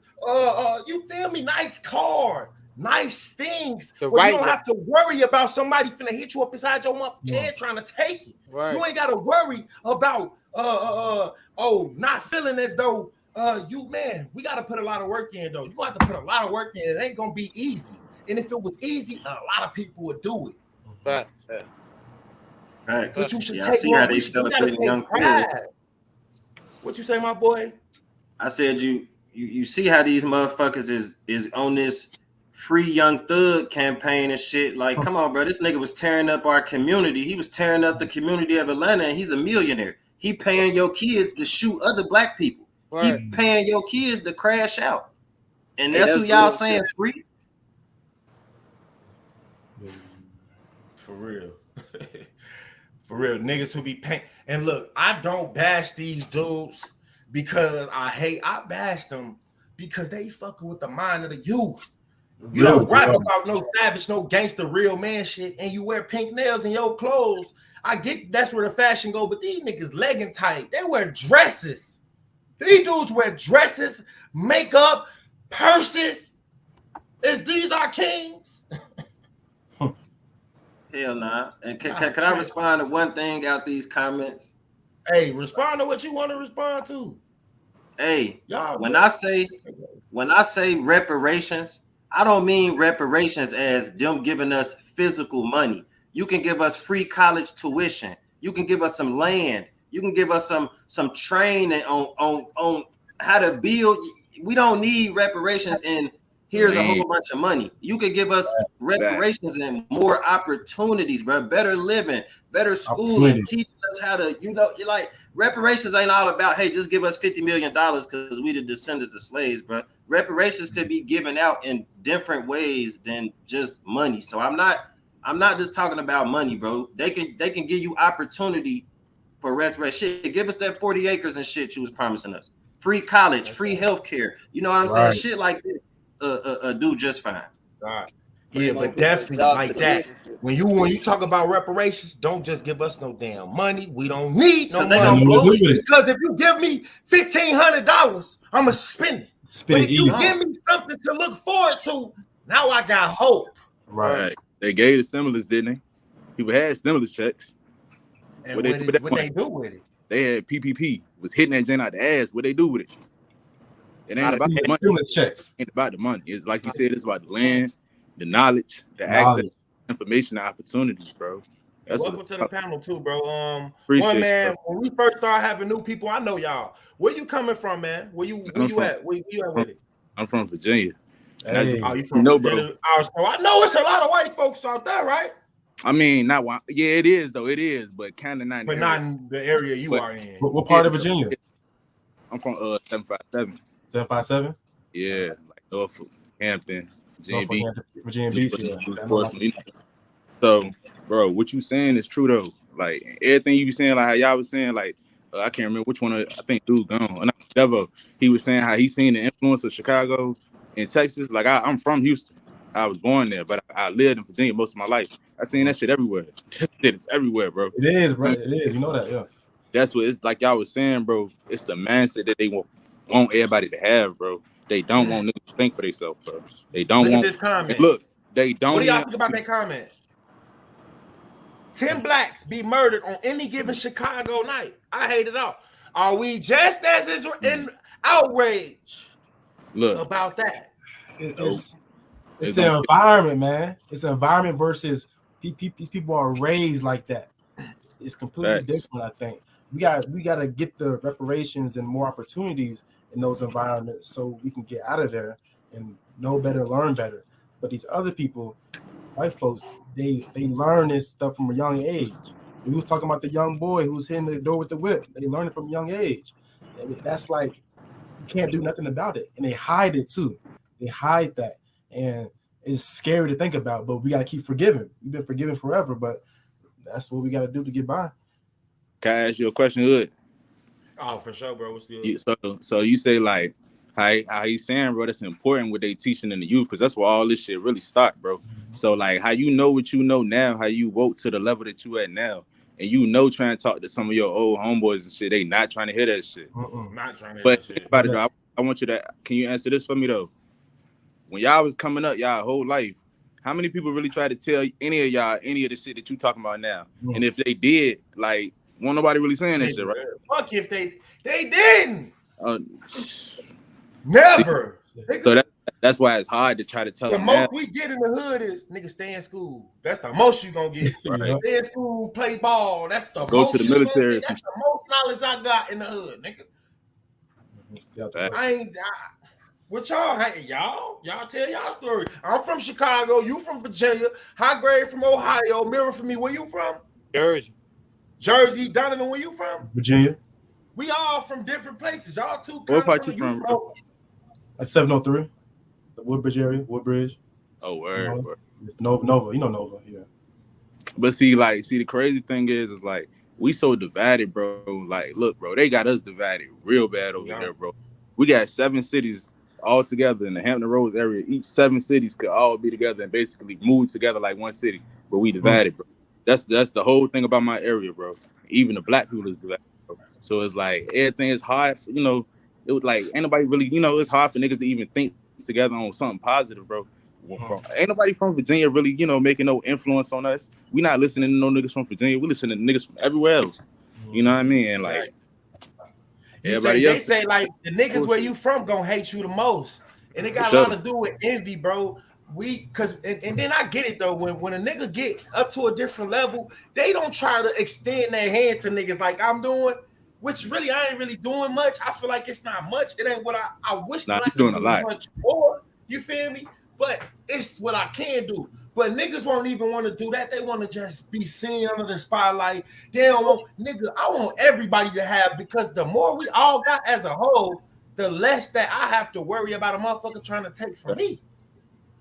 you feel me? Nice car. Nice things where you don't have to worry about somebody finna hit you up inside your motherfucking head trying to take it. You ain't gotta worry about not feeling as though we gotta put a lot of work in though. You have to put a lot of work in. It ain't gonna be easy. And if it was easy, a lot of people would do it. Right. But you should take more. They celebrating young kids. What you say, my boy? I said you see how these motherfuckers is on this free Young Thug campaign and shit. Like, come on, bro. This nigga was tearing up our community. He was tearing up the community of Atlanta, and he's a millionaire. He paying your kids to shoot other black people. Right. He paying your kids to crash out. And Hey, that's that's who y'all real saying shit. free? For real. For real. Niggas who be paying. And look, I don't bash these dudes because I bash them because they fucking with the mind of the youth. You don't rap about no savage, no gangster, real man shit, and you wear pink nails in your clothes. I get that's where the fashion go, but these niggas legging tight. They wear dresses. These dudes wear dresses, makeup, purses. Is these our kings? Hell nah. And can I respond to one thing out these comments? Hey, respond to what you want to respond to. Hey, Y'all, when I say reparations, I don't mean reparations as them giving us physical money. You can give us free college tuition. You can give us some land. You can give us some training on how to build. We don't need reparations and here's a whole bunch of money. You could give us reparations and more opportunities, bro. Better living, better schooling, teaching us how to, like reparations ain't all about, hey, just give us $50 million because we the descendants of slaves, bro. Reparations could be given out in different ways than just money. So I'm not just talking about money, bro. They can give you opportunity for reparation. Shit, give us that 40 acres and shit you was promising us. Free college, free healthcare. You know what I'm saying? Shit like this. Do just fine. Right. Yeah, but definitely like that. When you talk about reparations, don't just give us no damn money. We don't need no money. Because if you give me $1,500, I'ma spend it. But if you give me something to look forward to, now I got hope. Right. They gave the stimulus, didn't they? People had stimulus checks. And what they do with it? They had PPP. Was hitting that gen out the ass. What they do with it? It ain't about the money. Stimulus checks. It ain't about the money. It's like you said, it's about the land, the knowledge, the access, information, the opportunities, bro. That's welcome to the panel too, bro. Appreciate one man, bro. when we first started having new people, I know y'all. Where you coming from, man? Where you at? Where you at with it? I'm from Virginia. Hey. Oh, you from Virginia? Bro. I know it's a lot of white folks out there, right? I mean, not one. Yeah, it is though. It is, but kind of not. But not in the area you are in. What part of Virginia? I'm from 757. 757. Yeah, like Norfolk, Hampton, Virginia Beach. Virginia Beach. So, bro, what you saying is true though. Like everything you be saying, like how y'all was saying, like I can't remember which one. I think dude gone. Devo. He was saying how he seen the influence of Chicago and Texas. Like I'm from Houston. I was born there, but I lived in Virginia most of my life. I seen that shit everywhere. It's everywhere, bro. It is, bro. It is. You know that, yeah. That's what it's like. Y'all was saying, bro. It's the mindset that they want everybody to have, bro. They don't want niggas to think for themselves, bro. They don't look want at this comment. Look, they don't. What do y'all think about that comment? 10 blacks be murdered on any given Chicago night. I hate it all. Are we just as in outrage about that? It's the environment, man. It's the environment versus these people are raised like that. It's completely different, I think. We got to get the reparations and more opportunities in those environments so we can get out of there and know better, learn better. But these other people, white folks, they learn this stuff from a young age. We was talking about the young boy who's hitting the door with the whip. They learn it from a young age. And that's like, you can't do nothing about it. And they hide it too. They hide that. And it's scary to think about, but we got to keep forgiving. We've been forgiven forever, but that's what we got to do to get by. Can I ask you a question, Hood? Oh, for sure, bro. What's the so you say like how he's saying, bro, that's important what they teaching in the youth, because that's where all this shit really start, bro. So like how you know what you know now, how you woke to the level that you at now, and you know trying to talk to some of your old homeboys and shit, they not trying to hear that shit. Not trying to hear but that shit. About it, bro, I want you to, can you answer this for me though? When y'all was coming up, y'all whole life, how many people really tried to tell any of y'all any of the shit that you talking about now? And if they did, like, won't nobody really saying that shit, right? Fuck if they didn't. Never. So that's why it's hard to try to tell the them. most now. we get in the hood is nigga stay in school. That's the most you gonna get. Right. Stay in school, play ball. That's the go most to the military. That's the most knowledge I got in the hood, nigga. What y'all? Hey, y'all tell y'all story. I'm from Chicago. You from Virginia. High grade from Ohio. Mirror for me. Where you from? Jersey. Donovan, where you from? Virginia. We all from different places. Y'all two. What part you from? At 703, the Woodbridge area. Woodbridge. Oh, word. It's Nova. You know Nova. Yeah. But see, the crazy thing is like we so divided, bro. Like, look, bro, they got us divided real bad over there, bro. We got 7 cities all together in the Hampton Roads area. Each 7 cities could all be together and basically move together like one city, but we divided, bro. That's the whole thing about my area, bro. Even the black people is divided, bro. So it's like everything is hard, it was like ain't nobody really, it's hard for niggas to even think together on something positive, bro. Ain't nobody from Virginia really, making no influence on us. We not listening to no niggas from Virginia. We listening to niggas from everywhere else. You know what I mean? And like they say like the niggas where you from gonna hate you the most, and it got a lot to do with envy, bro. And then I get it though. When a nigga get up to a different level, they don't try to extend their hand to niggas like I'm doing. Which really I ain't really doing much. I feel like it's not much. It ain't what I wish that I could do much more. You feel me? But it's what I can do. But niggas won't even want to do that. They want to just be seen under the spotlight. They don't want, nigga, I want everybody to have, because the more we all got as a whole, the less that I have to worry about a motherfucker trying to take from me.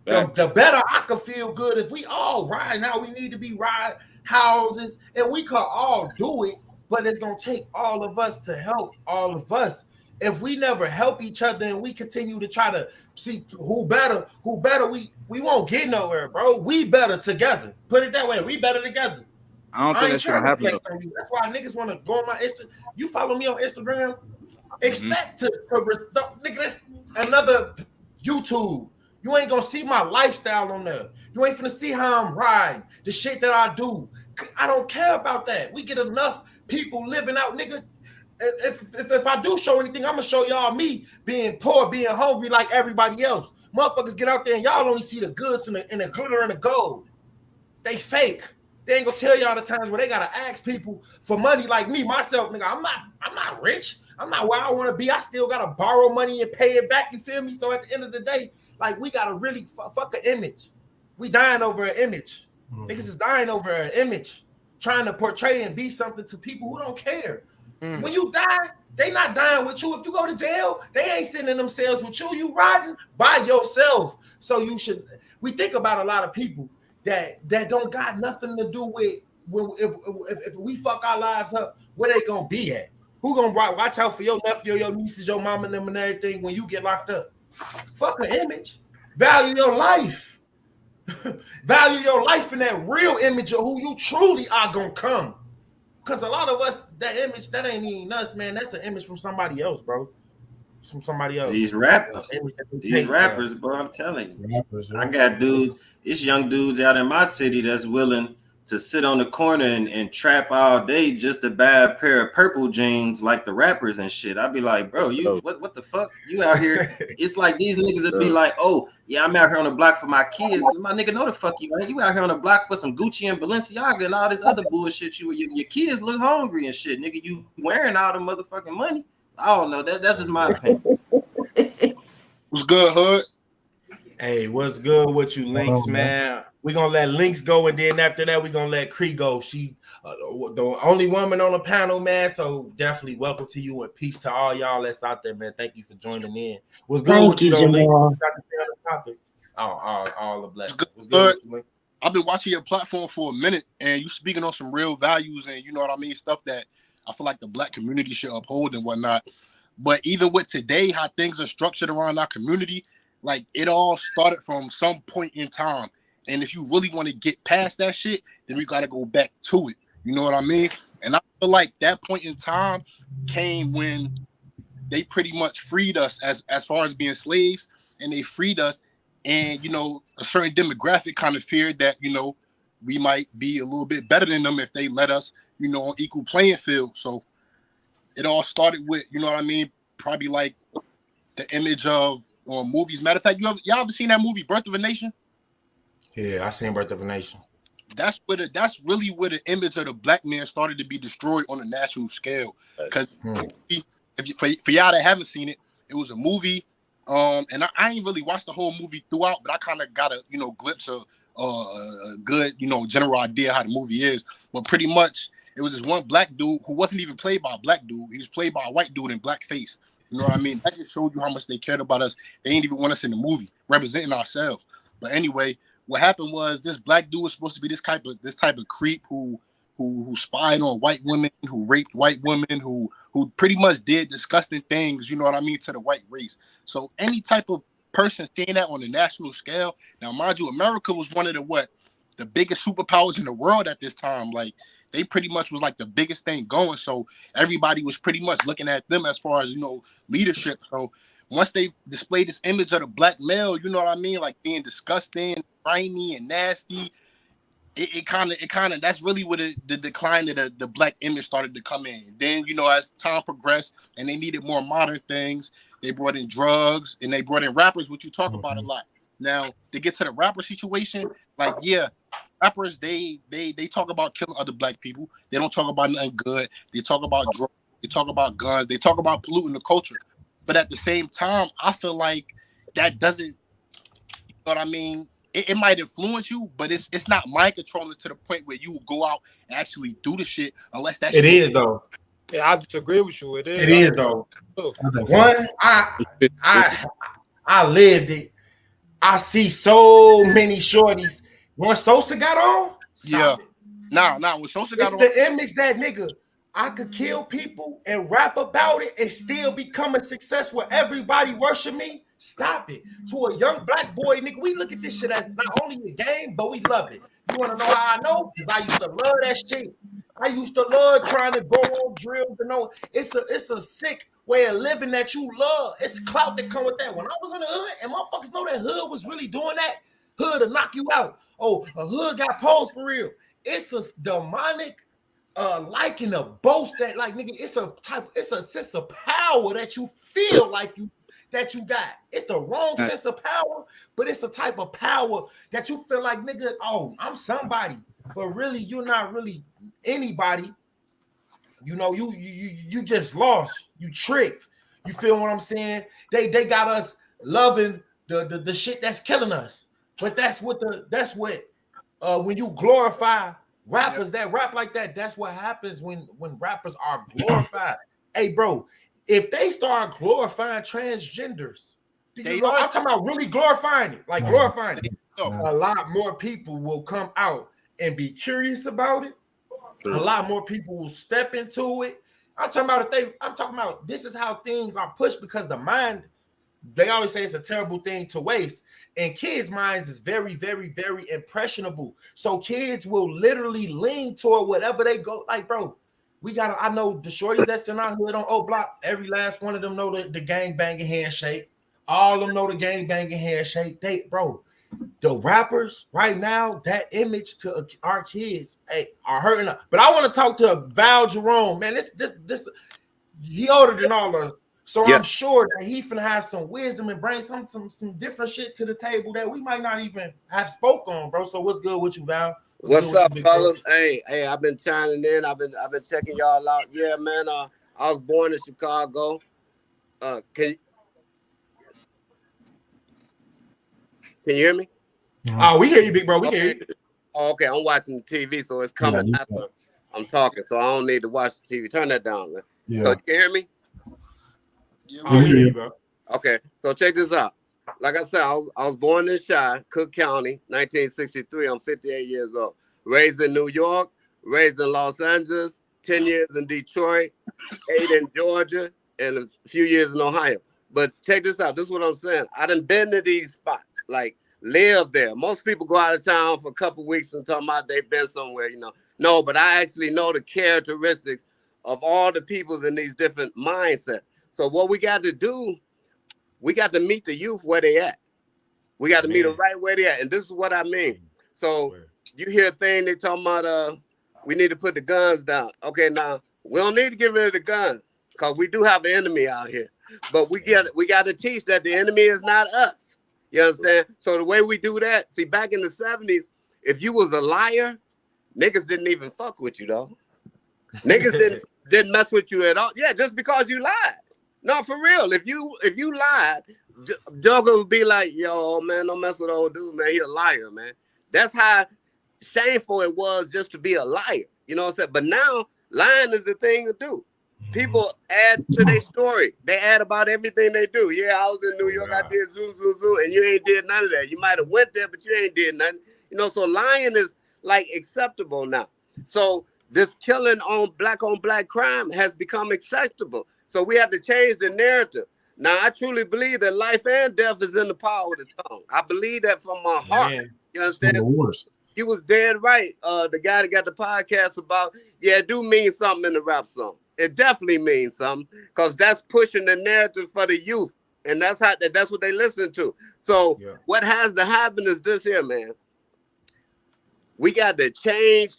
The better I could feel good if we all ride. Now we need to be ride houses, and we could all do it, but it's going to take all of us to help all of us. If we never help each other and we continue to try to see who better, we won't get nowhere, bro. We better together. Put it that way. We better together. I don't think that's gonna happen. That's why niggas want to go on my Instagram. You follow me on Instagram, expect to nigga, that's another YouTube. You ain't gonna see my lifestyle on there. You ain't finna see how I'm riding, the shit that I do. I don't care about that. We get enough people living out, nigga. If I do show anything, I'm gonna show y'all me being poor, being hungry like everybody else. Motherfuckers get out there and y'all only see the goods and the glitter and the gold. They fake. They ain't gonna tell y'all the times where they gotta ask people for money like me, myself, nigga. I'm not rich. I'm not where I want to be. I still gotta borrow money and pay it back. You feel me? So at the end of the day, like, we gotta really fuck an image. We dying over an image. Niggas is dying over an image, trying to portray and be something to people who don't care. When you die, they not dying with you. If you go to jail, they ain't sitting in themselves with you. You riding by yourself. So we think about a lot of people that don't got nothing to do with if we fuck our lives up, where they gonna be at? Who gonna watch out for your nephew, your nieces, your mom and them and everything when you get locked up? Fuck an image. Value your life. Value your life in that real image of who you truly are gonna come. Because a lot of us, that image, that ain't even us, man. That's an image from somebody else, bro. From somebody else. These rappers, bro, I'm telling you. I got dudes, it's young dudes out in my city that's willing to sit on the corner and trap all day just to buy a pair of purple jeans like the rappers and shit. I'd be like, bro, you what the fuck? You out here? It's like these niggas would be like, oh, yeah, I'm out here on the block for my kids. My nigga, know the fuck you, man. You out here on the block for some Gucci and Balenciaga and all this other bullshit. Your kids look hungry and shit, nigga. You wearing all the motherfucking money. I don't know. That's just my opinion. What's good, Hood? Hey, what's good with you, Links, man? We're going to let Links go, and then after that, we're going to let Cree go. She the only woman on the panel, man, so definitely welcome to you, and peace to all y'all that's out there, man. Thank you for joining in. What's good Thank with you, Jamal. Links? Got to stay on the topic. All the blessings. What's good with you, Links? I've been watching your platform for a minute, and you speaking on some real values and, you know what I mean, stuff that I feel like the black community should uphold and whatnot. But even with today, how things are structured around our community, like, it all started from some point in time. And if you really want to get past that shit, then we got to go back to it. You know what I mean? And I feel like that point in time came when they pretty much freed us as far as being slaves, and they freed us. And, you know, a certain demographic kind of feared that, you know, we might be a little bit better than them if they let us, you know, on equal playing field. So it all started with, you know what I mean, probably like the image of movies. Matter of fact, y'all ever seen that movie Birth of a Nation? Yeah, I seen Birth of a Nation. That's really where the image of the black man started to be destroyed on a national scale. Because for y'all that haven't seen it, It was a movie, and I ain't really watched the whole movie throughout, but I kind of got a glimpse of a good general idea how the movie is. But pretty much, it was this one black dude who wasn't even played by a black dude. He was played by a white dude in blackface. You know what I mean? That just showed you how much they cared about us. They didn't even want us in the movie, representing ourselves. But anyway, what happened was this black dude was supposed to be this type of creep who spied on white women, who raped white women, who pretty much did disgusting things, you know what I mean, to the white race. So any type of person seeing that on a national scale, now mind you, America was one of the biggest superpowers in the world at this time. Like they pretty much was like the biggest thing going. So everybody was pretty much looking at them as far as, leadership. So once they displayed this image of the black male, you know what I mean, like being disgusting, grimy, and nasty, it kind of that's really where the decline of the black image started to come in. Then, as time progressed and they needed more modern things, they brought in drugs and they brought in rappers, which you talk about a lot. Now, to get to the rapper situation, like, yeah, rappers, they talk about killing other black people. They don't talk about nothing good. They talk about drugs. They talk about guns. They talk about polluting the culture. But at the same time, I feel like that doesn't, you know what I mean? It might influence you, but it's not mind controlling to the point where you will go out and actually do the shit unless that's it is though. Yeah, I disagree with you. It is. It is though. One, I lived it. I see so many shorties. Once Sosa got on, stop it. Nah, when Sosa got on, it's the image that nigga. I could kill people and rap about it and still become a success where everybody worship me. Stop it. To a young black boy, nigga, we look at this shit as not only a game, but we love it. You want to know how I know? Because I used to love that shit. I used to love trying to go on drills. It's a sick way of living that you love. It's clout that come with that. When I was in the hood, and motherfuckers know that hood was really doing that, hood to knock you out. Oh, a hood got posed for real. It's a demonic liking a boast that, like, nigga, it's a sense of power that you feel like that you got. It's the wrong sense of power, but it's a type of power that you feel like, nigga, oh, I'm somebody, but really you're not really anybody. You just lost. You tricked. You feel what I'm saying? They got us loving the shit that's killing us. But that's what when you glorify rappers that rap like that, that's what happens when rappers are glorified. Hey, bro, if they start glorifying transgenders, I'm talking about really glorifying it, like glorifying it. A lot more people will come out and be curious about it. A lot more people will step into it. I'm talking about this is how things are pushed, because the mind, they always say it's a terrible thing to waste. And kids' minds is very, very, very impressionable. So kids will literally lean toward whatever they go. Like, bro, I know the shorties that's in our hood on O Block, every last one of them know the gang banging handshake. All of them know the gang banging handshake. The rappers right now, that image to our kids, are hurting us. But I want to talk to Val Jerome, man. This he older than all of us. So I'm sure that he finna have some wisdom and bring some different shit to the table that we might not even have spoke on, bro. So what's good with you, Val? What's up, fellas? Hey, I've been chiming in. I've been checking y'all out. Yeah, man. I was born in Chicago. Can you hear me? Oh, we hear you, big bro. We hear you. Oh, okay, I'm watching the TV, so it's coming after I'm talking, so I don't need to watch the TV. Turn that down, man. Yeah. So you can hear me? I hear you, bro. Okay, so check this out. Like I said, I was born in Chi, Cook County, 1963. I'm 58 years old. Raised in New York, raised in Los Angeles, 10 years in Detroit, 8 in Georgia, and a few years in Ohio. But check this out. This is what I'm saying. I done been to these spots, like live there. Most people go out of town for a couple of weeks and talk about they've been somewhere, No, but I actually know the characteristics of all the people in these different mindsets. So what we got to do, we got to meet the youth where they at. We got to meet them right where they at. And this is what I mean. So you hear a thing they talking about, we need to put the guns down. Okay, now, we don't need to get rid of the guns because we do have an enemy out here. But we got to teach that the enemy is not us. You understand? So the way we do that, see, back in the 70s, if you was a liar, niggas didn't even fuck with you, though. Niggas didn't mess with you at all. Yeah, just because you lied. No, for real. If you lied, Joker would be like, yo, man, don't mess with old dude, man. He a liar, man. That's how shameful it was just to be a liar. You know what I'm saying? But now lying is the thing to do. People add to their story. They add about everything they do. Yeah, I was in New York. I did zoo, and you ain't did none of that. You might have went there, but you ain't did nothing. You know, so lying is like acceptable now. So this killing on black crime has become acceptable. So we have to change the narrative. Now, I truly believe that life and death is in the power of the tongue. I believe that from my heart. Man. You understand? He was dead right. The guy that got the podcast about, yeah, it do mean something in the rap song. It definitely means something because that's pushing the narrative for the youth. And that's what they listen to. So what has to happen is this here, man. We got to change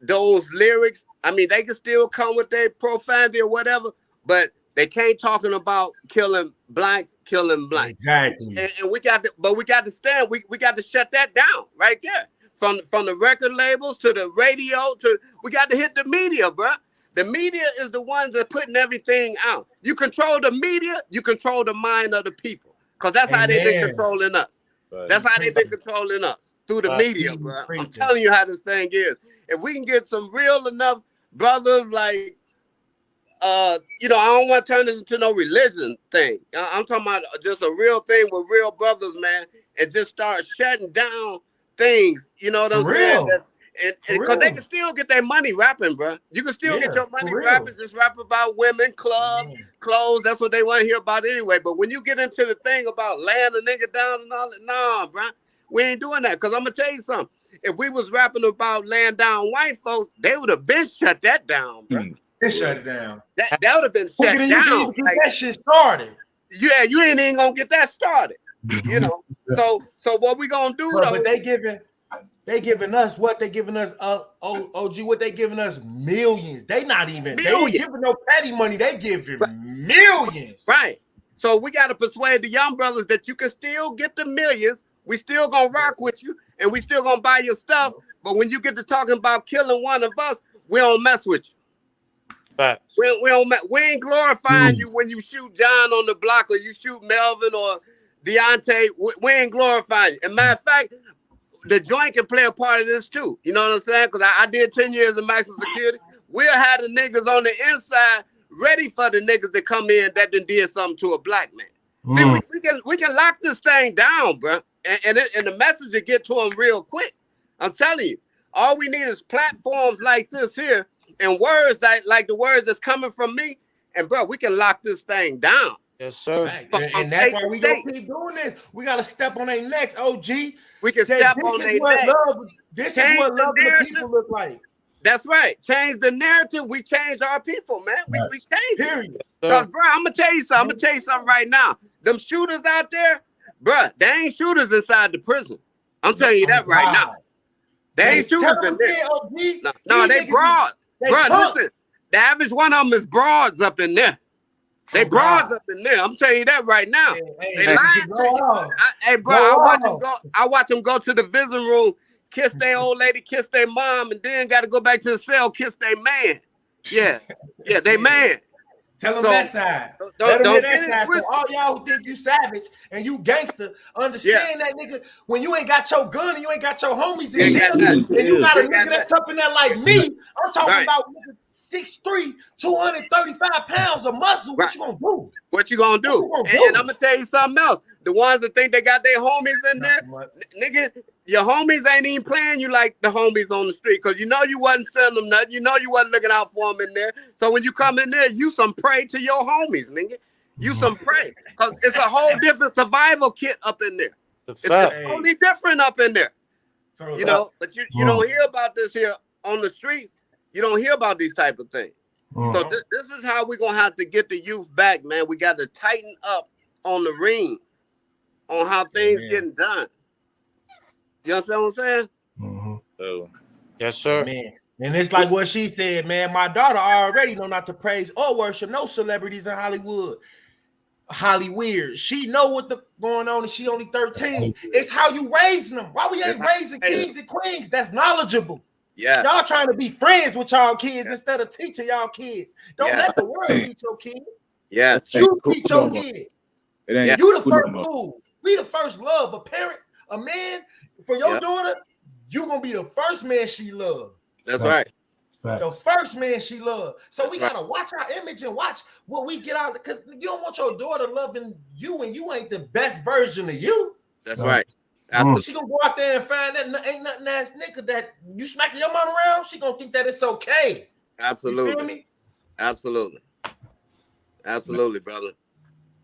those lyrics. I mean, they can still come with their profanity or whatever, but they can't talking about killing blanks. Exactly. And we got to stand. We got to shut that down right there. From the record labels to the radio we got to hit the media, bro. The media is the ones that putting everything out. You control the media, you control the mind of the people. Because that's how they've been controlling us. Right. That's how they've been controlling us. Through the media, bro. I'm telling you how this thing is. If we can get some real enough brothers like, I don't want to turn this into no religion thing. I'm talking about just a real thing with real brothers, man, and just start shutting down things. You know what I'm saying? And because they can still get their money rapping, bro. You can still get your money rapping, just rap about women, clubs, clothes. That's what they want to hear about anyway. But when you get into the thing about laying a nigga down and all that, nah, bro, we ain't doing that. Because I'm going to tell you something. If we was rapping about laying down white folks, they would have been shut that down, bro. They shut it down. That would have been shut down. Like, that shit started. Yeah, you ain't even going to get that started. You know? So what we going to do, though? But they giving us what they giving us, OG, what they giving us millions. They not even they ain't giving no petty money. They giving millions. Right. So we got to persuade the young brothers that you can still get the millions. We still gonna rock with you, and we still gonna buy your stuff. But when you get to talking about killing one of us, we don't mess with you. Facts. We ain't glorifying you when you shoot John on the block or you shoot Melvin or Deontay. We ain't glorifying you. And matter of fact, the joint can play a part of this too. You know what I'm saying? Because I did 10 years of maximum security. We'll have the niggas on the inside ready for the niggas that come in that done did something to a black man. See, we can lock this thing down, bro. And the message will get to them real quick. I'm telling you. All we need is platforms like this here and words like the words that's coming from me. And, bro, we can lock this thing down. Yes, sir. Right. And that's why we gonna keep doing this. We gotta step on their necks, OG. We can step on their necks. This is what love the people look like. That's right. Change the narrative. We change our people, man. We change. Period. Because, bro, I'm gonna tell you something right now. Them shooters out there, bro, they ain't shooters inside the prison. I'm telling you that right now. They ain't shooters in there. No, they broads. Bro, listen. The average one of them is broads up in there. They broads up in there. I'm telling you that right now. They lying to you. Hey, bro, I watch them go to the visiting room, kiss their old lady, kiss their mom, and then got to go back to the cell, kiss their man. Yeah, they man. Tell them that side. Don't hear that side. So all y'all who think you savage and you gangster, understand that nigga. When you ain't got your gun and you ain't got your homies in jail, and you got a nigga that's up in there like me, I'm talking about 6'3", 235 pounds of muscle. What you gonna do? What you gonna do? And I'm gonna tell you something else. The ones that think they got their homies in there, nigga, your homies ain't even playing you like the homies on the street because you know you wasn't sending them nothing. You know you wasn't looking out for them in there. So when you come in there, you some prey to your homies, nigga. You some prey because it's a whole different survival kit up in there. It's totally different up in there. You know, but you don't hear about this here on the streets. You don't hear about these type of things. So this is how we're going to have to get the youth back, man. We got to tighten up on the rings, on how things getting done. You understand what I'm saying? Oh. Yes, sir. Man. And it's like what she said, man. My daughter already know not to praise or worship no celebrities in Hollywood. Hollyweird. She know what the going on and she only 13. It's how you raising them. Why we ain't raising kings and queens that's knowledgeable? Yeah, y'all trying to be friends with y'all kids instead of teaching y'all kids. Don't let the world teach your kids. Yes. You Cool teach no your more. kid. It ain't You the cool no first more. school. We the first love. A parent, a man, for your Yep. daughter, you gonna be the first man she love. That's Facts. right. The Facts. first man she loved. So That's we right. gotta watch our image and watch what we get out, because you don't want your daughter loving you and you ain't the best version of you. That's No. right. Absolutely. She gonna go out there and find that ain't nothing ass nigga that you smacking your mom around. She gonna think that it's okay. You Absolutely. feel me? Absolutely. Absolutely, brother.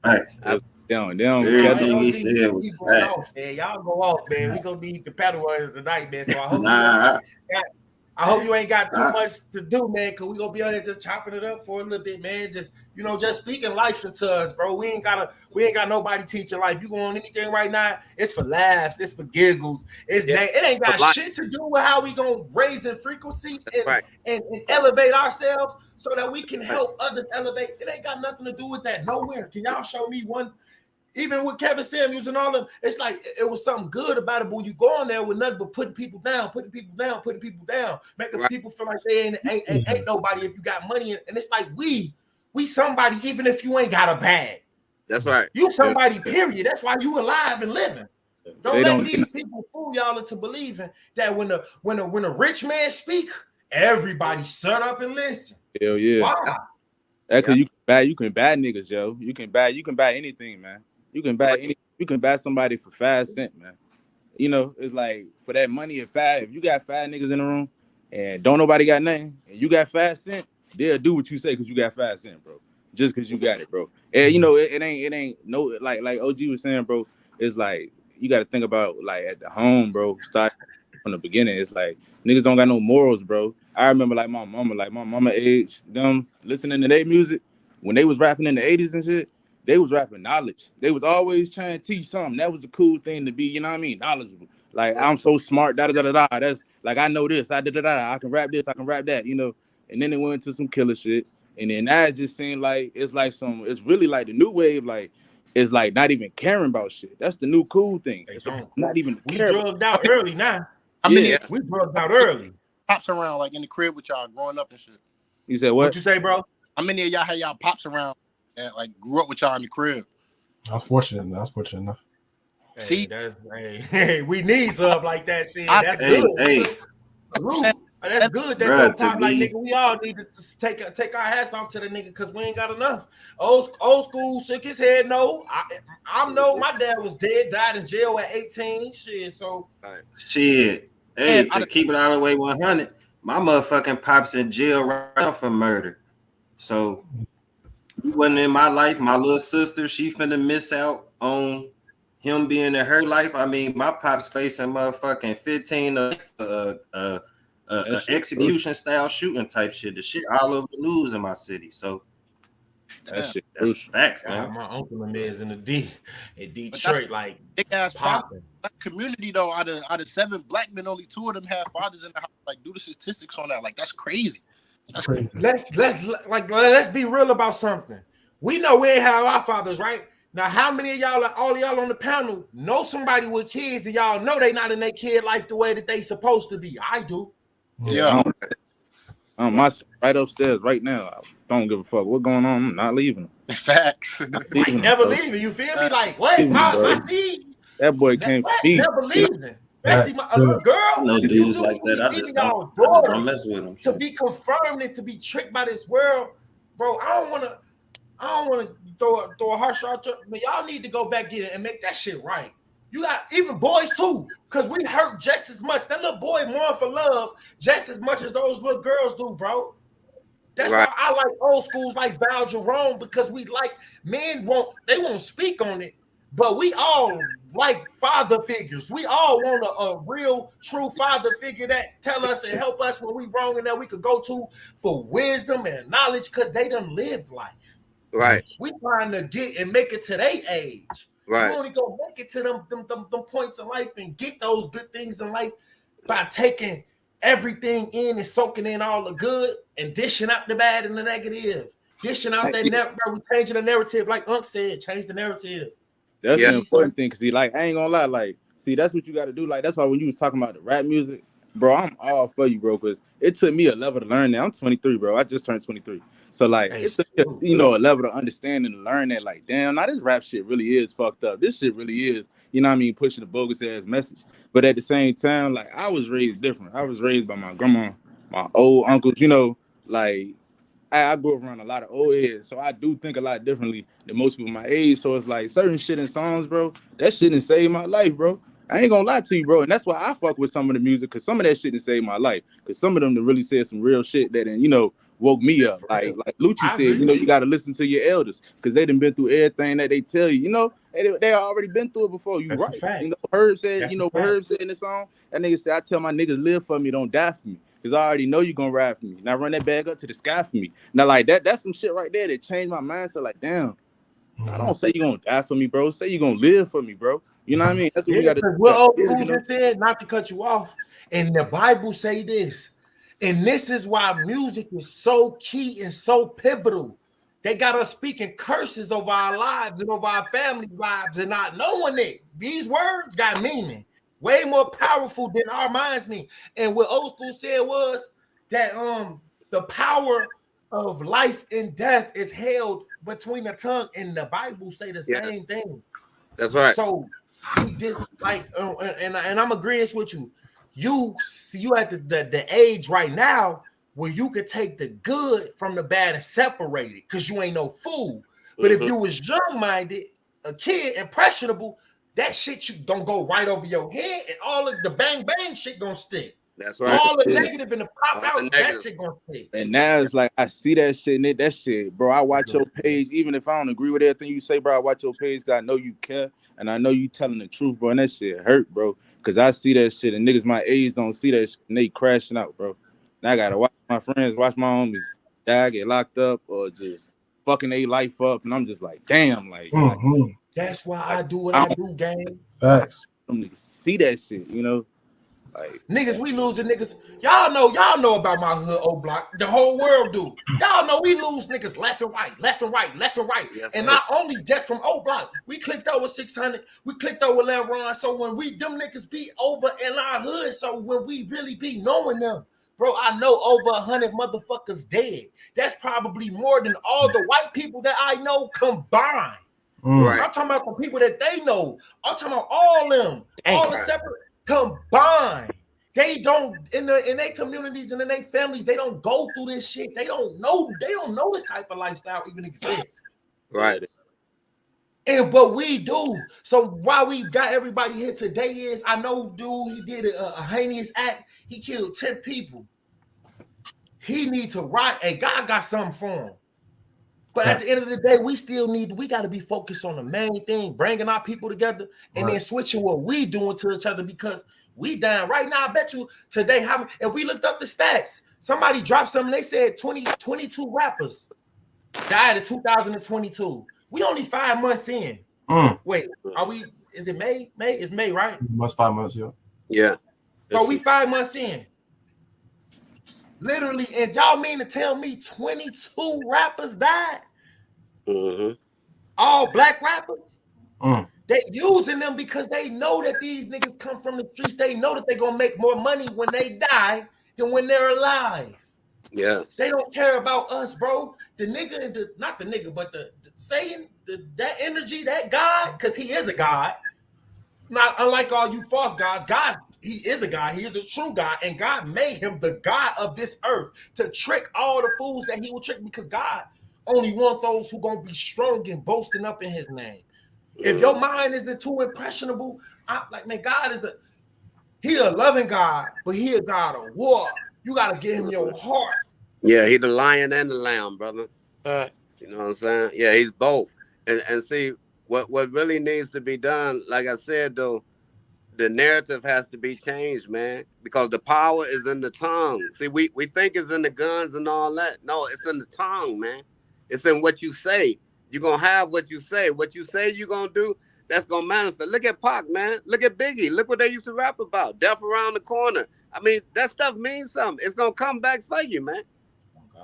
Right. They don't catch Everything Y'all he need said to was keep going facts. off, man. Y'all go off, man. We gonna need the paddle tonight, man. So I hope Nah, I hope you ain't got too I- much to do, man, because we gonna be out here just chopping it up for a little bit, man. Just just speaking life into us, bro. We ain't got nobody teaching life. You going on anything right now? It's for laughs, it's for giggles. It ain't got shit to do with how we gonna raise in frequency and elevate ourselves so that we can help others elevate. It ain't got nothing to do with that. Nowhere. Can y'all show me one? Even with Kevin Samuels and all of them, it's like it was something good about it, but when you go on there with nothing but putting people down, making people feel like they ain't nobody if you got money, and it's like we somebody even if you ain't got a bag. That's right. You somebody, period. That's why you alive and living. Don't let these people fool y'all into believing that when a rich man speak, everybody shut up and listen. Hell yeah. Why? Because you can buy niggas, yo. You can buy anything, man. You can buy somebody for 5 cents, man. It's like for that money at 5, if you got 5 niggas in the room and don't nobody got nothing, and you got 5 cents, they'll do what you say because you got 5 cents, bro. Just because you got it, bro. And it ain't no like OG was saying, bro. It's like you got to think about like at the home, bro. Start from the beginning. It's like niggas don't got no morals, bro. I remember like my mama age, them listening to their music when they was rapping in the 80s and shit. They was rapping knowledge. They was always trying to teach something. That was a cool thing to be, you know what I mean? Knowledgeable. Like, I'm so smart, da-da-da-da-da. That's like, I know this, I can rap this, I can rap that, And then they went into some killer shit. And then now it just seemed like, it's really like the new wave, like, it's like not even caring about shit. That's the new cool thing. It's not even We drugged out early now. We drugged out early. Pops around like in the crib with y'all growing up and shit. You said what? What you say, bro? How many of y'all had y'all pops around and like grew up with y'all in the crib? I was fortunate enough. See, We need stuff like that shit. That's good. That's good. That pop like nigga. We all need to take our hats off to the nigga because we ain't got enough. Old school shook his head. No, I know my dad was dead, died in jail at 18. Shit. So shit. Hey, to keep it all the way 100, my motherfucking pops in jail right now for murder. So he wasn't in my life. My little sister, she finna miss out on him being in her life. I mean, my pop's facing motherfucking 15 execution style shooting type shit. The shit all over the news in my city. So that's facts, man. My uncle is in Detroit, like big ass popping. Black community though, out of 7 black men, only 2 of them have fathers in the house. Like, do the statistics on that. Like, that's crazy. That's crazy. Let's be real about something. We know we ain't have our fathers, right? Now, how many of y'all, all of y'all on the panel, know somebody with kids and y'all know they not in their kid life the way that they supposed to be? I do. Yeah. My son right upstairs right now. I don't give a fuck what's going on. I'm not leaving him. Facts. Never leaving. You feel me? Like what? My seed. That boy can't be. Never leaving. Especially a little girl. No dudes like that. I just don't mess with them. To be confirmed and to be tricked by this world, bro. I don't want to throw a harsh shot. But y'all need to go back in and make that shit right. You got even boys too, because we hurt just as much. That little boy mourn for love just as much as those little girls do, bro. That's why I like old schools like Val Jerome, because we like men won't speak on it, but we all like father figures. We all want a real, true father figure that tell us and help us when we wrong and that we could go to for wisdom and knowledge because they done lived life. Right. We trying to get and make it to their age. Right. You only go make it to them points in life and get those good things in life by taking everything in and soaking in all the good and dishing out the bad and the negative. Dishing out that we changing the narrative, like Unc said, change the narrative. That's the important thing, because I ain't gonna lie, like, see, that's what you got to do. Like, that's why when you was talking about the rap music, bro, I'm all for you, bro, because it took me a level to learn that. I'm 23, bro. I just turned 23. So, like, Hey, it took, a level to understand and learn that, like, damn, now this rap shit really is fucked up. This shit really is, you know what I mean, pushing a bogus ass message. But at the same time, like, I was raised different. I was raised by my grandma, my old uncles, you know, like, I grew up around a lot of old heads, so I do think a lot differently than most people my age. So it's like certain shit in songs, bro, that shit done saved my life, bro. I ain't gonna lie to you, bro. And that's why I fuck with some of the music, because some of that shit done saved my life. Because some of them done really said some real shit that, you know, woke me up. Like Lucci said, you know, you got to listen to your elders, because they done been through everything that they tell you. You know, they already been through it before. You That's right. a fact. You know, Herb said, That's you a know, fact. Herb said in the song, that nigga said, I tell my niggas live for me, don't die for me. Because I already know you're going to ride for me. Now run that bag up to the sky for me. Now, like, that's some shit right there that changed my mindset. Like, damn, I don't say you're going to die for me, bro. Say you're going to live for me, bro. You know what I mean? That's what we got to do. What old school just said, not to cut you off, and the Bible say this. And this is why music is so key and so pivotal. They got us speaking curses over our lives and over our family lives and not knowing it. These words got meaning. Way more powerful than our minds mean. And what old school said was that the power of life and death is held between the tongue, and the Bible say the same thing. That's right. So you just like and I'm agreeing with you. You at the age right now where you could take the good from the bad and separate it, because you ain't no fool. But if you was young-minded, a kid, impressionable, that shit you gonna go right over your head, and all of the bang bang shit gonna stick. That's right. All the negative and the pop All out, that shit gonna stick. And now it's like I see that shit, and that shit, bro. I watch your page, even if I don't agree with everything you say, bro. I watch your page, cause I know you care, and I know you telling the truth, bro. And that shit hurt, bro. Cause I see that shit, and niggas my age don't see that shit, and they crashing out, bro. Now I gotta watch my friends, watch my homies die, get locked up, or just fucking their life up, and I'm just like, damn, like, that's why I do what I do, gang. Facts. Some niggas see that shit, you know. Like, niggas, we losing niggas. Y'all know about my hood, O Block. The whole world do. Y'all know we lose niggas left and right. Yes, and sir. not only just from O Block. We clicked over 600. We clicked over Leron. So when them niggas be over in our hood, so when we really be knowing them, bro, I know over 100 motherfuckers dead. That's probably more than all the white people that I know combined. Right. I'm talking about the people that they know. I'm talking about all them, all the separate combined. They don't in their communities and in their families, they don't go through this shit. They don't know this type of lifestyle even exists. Right. But we do. So why we got everybody here today is, I know dude, he did a heinous act. He killed 10 people. He need to write. Hey, God got something for him. But at the end of the day, we got to be focused on the main thing, bringing our people together, and then switching what we doing to each other, because we down right now. I bet you today, if we looked up the stats, somebody dropped something, they said 22 rappers died in 2022. We only 5 months in. Wait, is it May? It's May, right? Must 5 months, yeah. Yeah. Bro, we 5 months in. Literally, and y'all mean to tell me 22 rappers died? All black rappers? They using them because they know that these niggas come from the streets. They know that they're gonna make more money when they die than when they're alive. Yes. They don't care about us, bro. The nigga, not the nigga, but the saying that energy, that God, because he is a God. Not unlike all you false gods. God, he is a God. He is a true God, and God made him the God of this earth to trick all the fools that he will trick, because God only want those who gonna be strong and boasting up in his name. If your mind isn't too impressionable, man, God is he a loving God, but he a God of war. You gotta give him your heart. Yeah, he the lion and the lamb, brother. You know what I'm saying? Yeah, he's both. And see, what really needs to be done, like I said, though, the narrative has to be changed, man, because the power is in the tongue. See, we think it's in the guns and all that. No, it's in the tongue, man. It's in what you say. You're going to have what you say. What you say you're going to do, that's going to manifest. Look at Pac, man. Look at Biggie. Look what they used to rap about. Death around the corner. I mean, that stuff means something. It's going to come back for you, man.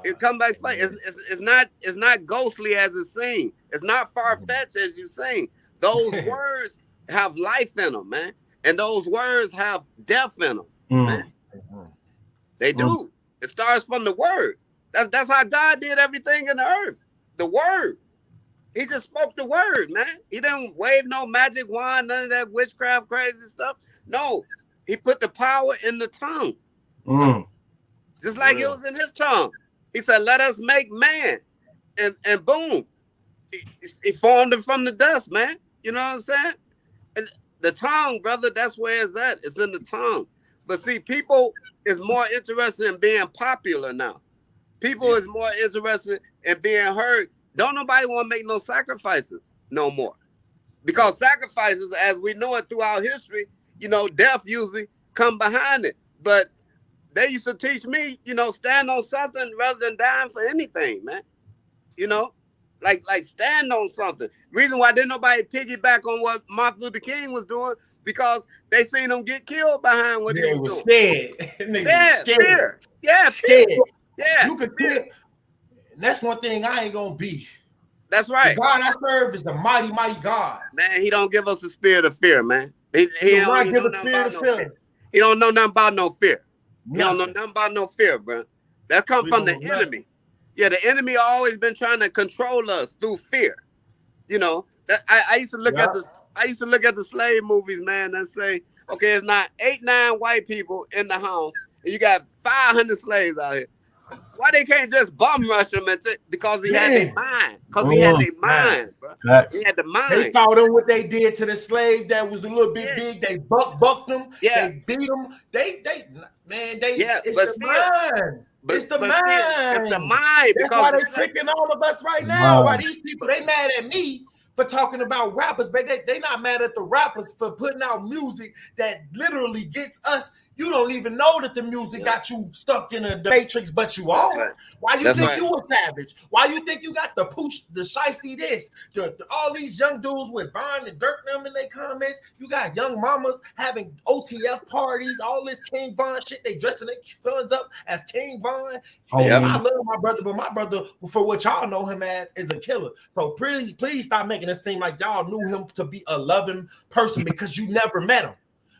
It come back for you. It's not ghostly as it seems. It's not far-fetched as you sing. Those words have life in them, man. And those words have death in them, man. They do. It starts from the word. That's how God did everything in the earth. The word. He just spoke the word, man. He didn't wave no magic wand, none of that witchcraft crazy stuff. No, he put the power in the tongue. Just like it was in his tongue. He said, let us make man. And boom. He formed him from the dust, man. You know what I'm saying? And the tongue, brother, that's where it's at. It's in the tongue. But see, people is more interested in being popular now. People is more interested in being heard. Don't nobody want to make no sacrifices no more. Because sacrifices, as we know it throughout history, you know, death usually come behind it. But they used to teach me, you know, stand on something rather than dying for anything, man. You know, like stand on something. Reason why didn't nobody piggyback on what Martin Luther King was doing, because they seen him get killed behind what he was doing. Scared. Fear. Yeah, scared. Yeah, you could fear. That's one thing I ain't gonna be. That's right. The God I serve is the mighty, mighty God. Man, he don't give us a spirit of fear, man. He don't give a spirit of fear. He don't know nothing about no fear. He don't know nothing about no fear, bro. That comes from the enemy. Yeah, the enemy always been trying to control us through fear. You know, that I used to look at the slave movies, man, and say, okay, it's not 8-9 white people in the house, and you got 500 slaves out here. Why they can't just bum rush them because he had their mind? Because he had their mind, bro. He had the mind. They saw them what they did to the slave that was a little bit big. They bucked them. Yeah. They beat them. It's the mind. It's the mind. It's the mind. That's why they're tricking all of us right now. Why these people, they mad at me for talking about rappers, but they not mad at the rappers for putting out music that literally gets us. You don't even know that the music got you stuck in the matrix, but you are. Right. Why you think you a savage? Why you think you got the push, the shiesty this? All these young dudes with Von and Dirk them in their comments. You got young mamas having OTF parties, all this King Von shit. They dressing their sons up as King Von. I love my brother, but my brother, for what y'all know him as, is a killer. So please stop making it seem like y'all knew him to be a loving person because you never met him.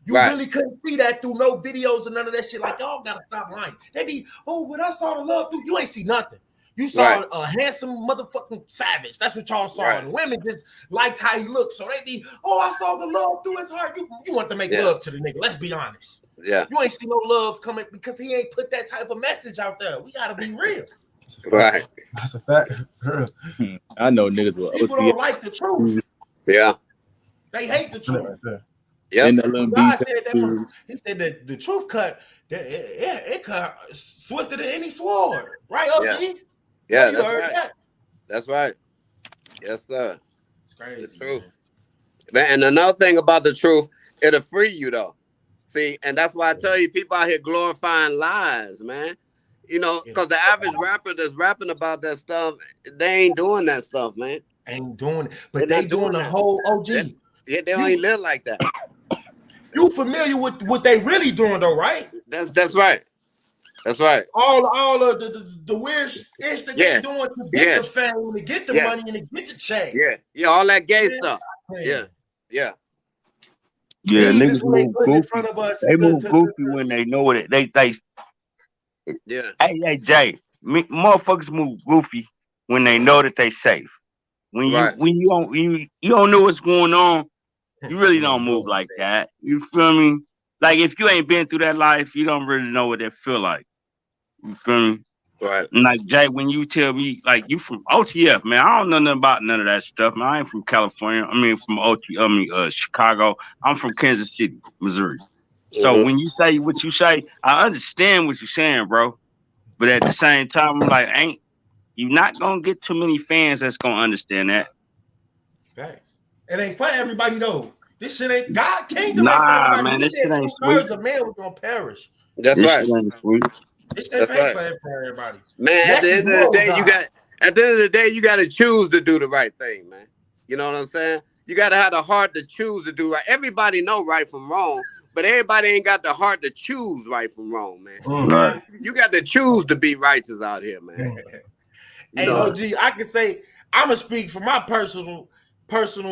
You really couldn't see that through no videos and none of that shit. Like, y'all gotta stop lying. They be, but I saw the love through. You ain't see nothing. You saw a handsome motherfucking savage. That's what y'all saw. And women just liked how he looked. So they be, I saw the love through his heart. You want to make love to the nigga. Let's be honest. Yeah. You ain't see no love coming because he ain't put that type of message out there. We gotta be real. Right. That's a fact. I know niggas will. People don't like the truth. Yeah. They hate the truth. Yeah, God said that. He said that the truth cut. It cut swifter than any sword, right? OG? Yeah, that's right. That? That's right. Yes, sir. It's crazy. The truth, man. And another thing about the truth, it'll free you though. See, and that's why I tell you, people out here glorifying lies, man. You know, because the average rapper that's rapping about that stuff, they ain't doing that stuff, man. Ain't doing it, but they doing the whole OG. They don't even live like that. You familiar with what they really doing though, right? That's right. That's right. All of the weird ish that they doing to get the fame, to get the money, and to get the check. Yeah, all that gay stuff. Yeah. Yeah, niggas move goofy. They move goofy when they know it. They Hey, Jay, motherfuckers move goofy when they know that they safe. When you don't know what's going on, you really don't move like that. You feel me? Like if you ain't been through that life, you don't really know what it feel like. You feel me? Right. And like Jay, when you tell me like you from OTF, man, I don't know nothing about none of that stuff, man. I ain't from California. I mean from Chicago. I'm from Kansas City, Missouri. So when you say what you say, I understand what you're saying, bro. But at the same time, I'm like, you're not gonna get too many fans that's gonna understand that. Right. It ain't for everybody though. This shit ain't God kingdom. Nah, man, this shit ain't sweet. A man was gonna perish. That's right. This shit ain't for everybody. Man, at the end of the day, you got to choose to do the right thing, man. You know what I'm saying? You got to have the heart to choose to do right. Everybody know right from wrong, but everybody ain't got the heart to choose right from wrong, man. Right. You got to choose to be righteous out here, man. Hey, OG, I can say I'm gonna speak for my personal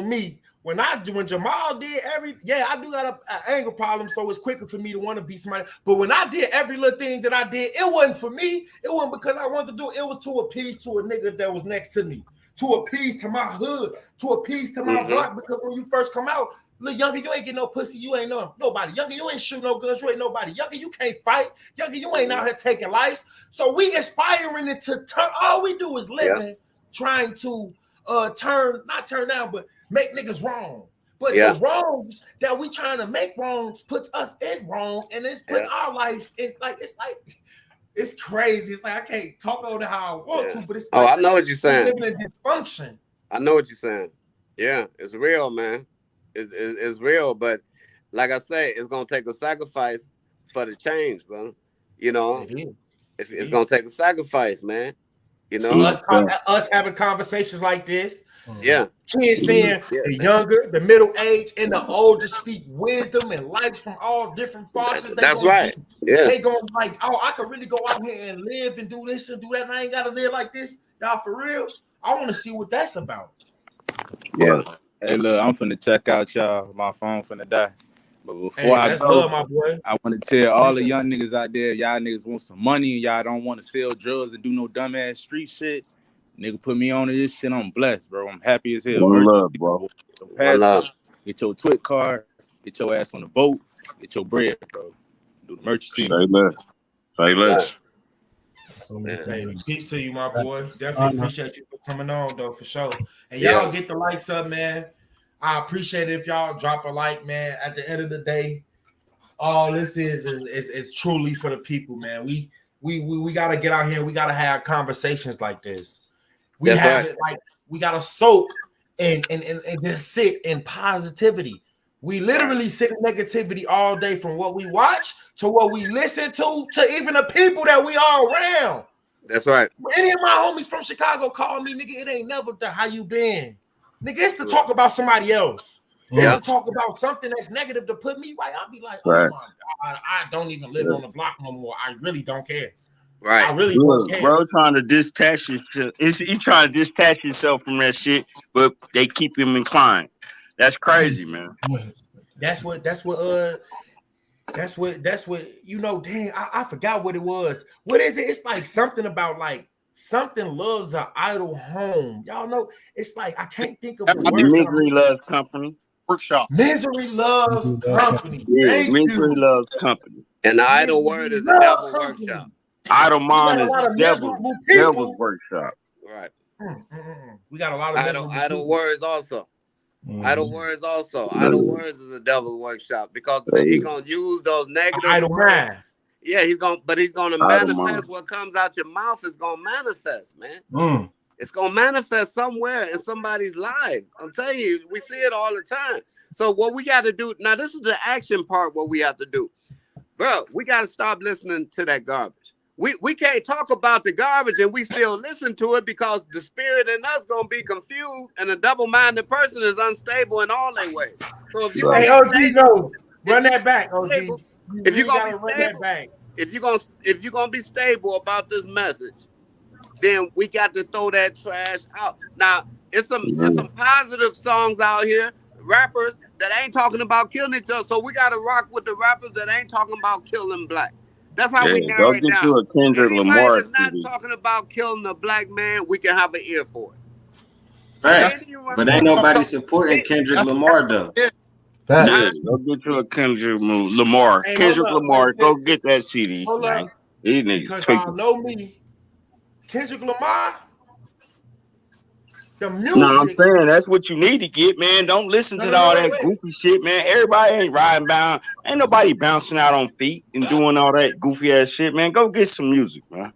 me. when Jamal did I do got an anger problem, so it's quicker for me to want to be somebody. But when I did every little thing that I did, it wasn't for me. It wasn't because I wanted to do it. It was to appease to a nigga that was next to me, to appease to my hood, to appease to my block. Because when you first come out, look, younger, you ain't get no pussy. You ain't nobody. Younger, you ain't shoot no guns. You ain't nobody. Younger, you can't fight. Younger, you ain't out here taking lives. So we aspiring to turn. All we do is living, trying to not turn down, but make niggas wrong. But the wrongs that we trying to make wrongs puts us in wrong, and it's put our life in it's crazy. It's like I can't talk over how I want to, but it's I know what you're saying. Living in dysfunction. I know what you're saying. Yeah, it's real, man. It's real, but like I say, it's gonna take a sacrifice for the change, bro. You know, it's gonna take a sacrifice, man. You know, us having conversations like this. Yeah, kids saying the younger, the middle age, and the older speak wisdom and life from all different facets. That's right. They going like, oh, I could really go out here and live and do this and do that, and I ain't gotta live like this. Y'all for real? I want to see what that's about. Yeah. Hey, look, I'm finna check out, y'all. My phone finna die. But before I go, my boy. I want to tell all the young niggas out there, y'all niggas want some money and y'all don't want to sell drugs and do no dumbass street shit. Nigga, put me on to this shit. I'm blessed, bro. I'm happy as hell. One love, bro. One love. Get your Twit card. Get your ass on the boat. Get your bread, bro. Do the merch. Say less. Say less. Hey, peace to you, my boy. Definitely appreciate you for coming on, though, for sure. And y'all get the likes up, man. I appreciate it if y'all drop a like, man. At the end of the day, all this is truly for the people, man. We gotta get out here. We gotta have conversations like this. We gotta soak and just sit in positivity. We literally sit in negativity all day, from what we watch to what we listen to even the people that we are around. That's right. Any of my homies from Chicago call me, nigga, it ain't never the how you been. Nigga, it's to talk about somebody else. It's to talk about something that's negative to put me right. I'll be like, oh my God, I don't even live on the block no more. I really don't care. Right. I really don't care. Bro trying to detach himself. He trying to detach himself from that shit, but they keep him inclined. That's crazy, man. That's what you know. Dang, I forgot what it was. What is it? It's like something about like something loves an idle home. Y'all know it's like I can't think of the word. Misery loves company. Workshop. Misery loves company. Yeah, misery loves company. And the idle word is the devil workshop. Idle mind is the devil's workshop. Right. We got a lot of idle words also. Idle words also. Idle words is a devil's workshop because he's gonna use those negative idle words. Mind. Yeah, he's gonna manifest what comes out your mouth is gonna manifest, man. It's gonna manifest somewhere in somebody's life. I'm telling you, we see it all the time. So what we got to do now, this is the action part. What we have to do, bro, we got to stop listening to that garbage. We can't talk about the garbage and we still listen to it because the spirit in us gonna be confused, and a double-minded person is unstable in all their ways. So if you run that back, OG. If you're gonna be stable, if you're gonna be stable about this message, then we got to throw that trash out. Now, it's some positive songs out here, rappers that ain't talking about killing each other. So we gotta rock with the rappers that ain't talking about killing black. That's how we narrow it down. Anybody that's not talking about killing a black man, we can have an ear for it. Right. But ain't nobody supporting Kendrick Lamar though. Yeah, go get you a Kendrick Lamar. Hey, Kendrick Lamar, go get that CD. These niggas because y'all know me. Kendrick Lamar. The music. No, I'm saying that's what you need to get, man. Don't listen to all that goofy shit, man. Everybody ain't riding bound. Ain't nobody bouncing out on feet and doing all that goofy ass shit, man. Go get some music, man.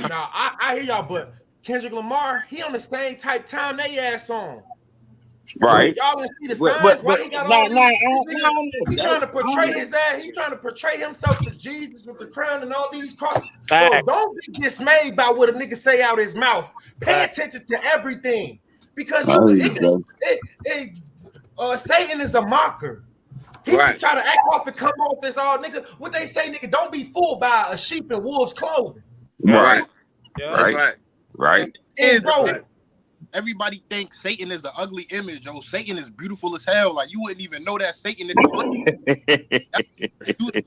Now I hear y'all, but Kendrick Lamar, he on the same type time they ass on. Right. Y'all didn't see the signs. Why he got all these? He trying to portray his ass. He trying to portray himself as Jesus with the crown and all these crosses. So don't be dismayed by what a nigga say out his mouth. Pay attention to everything, because Satan is a mocker. He can try to act off and come off as all nigga. What they say, nigga, don't be fooled by a sheep in wolf's clothing. Right. Right. Right. And bro, everybody thinks Satan is an ugly image. Oh, Satan is beautiful as hell. Like you wouldn't even know that Satan if you look.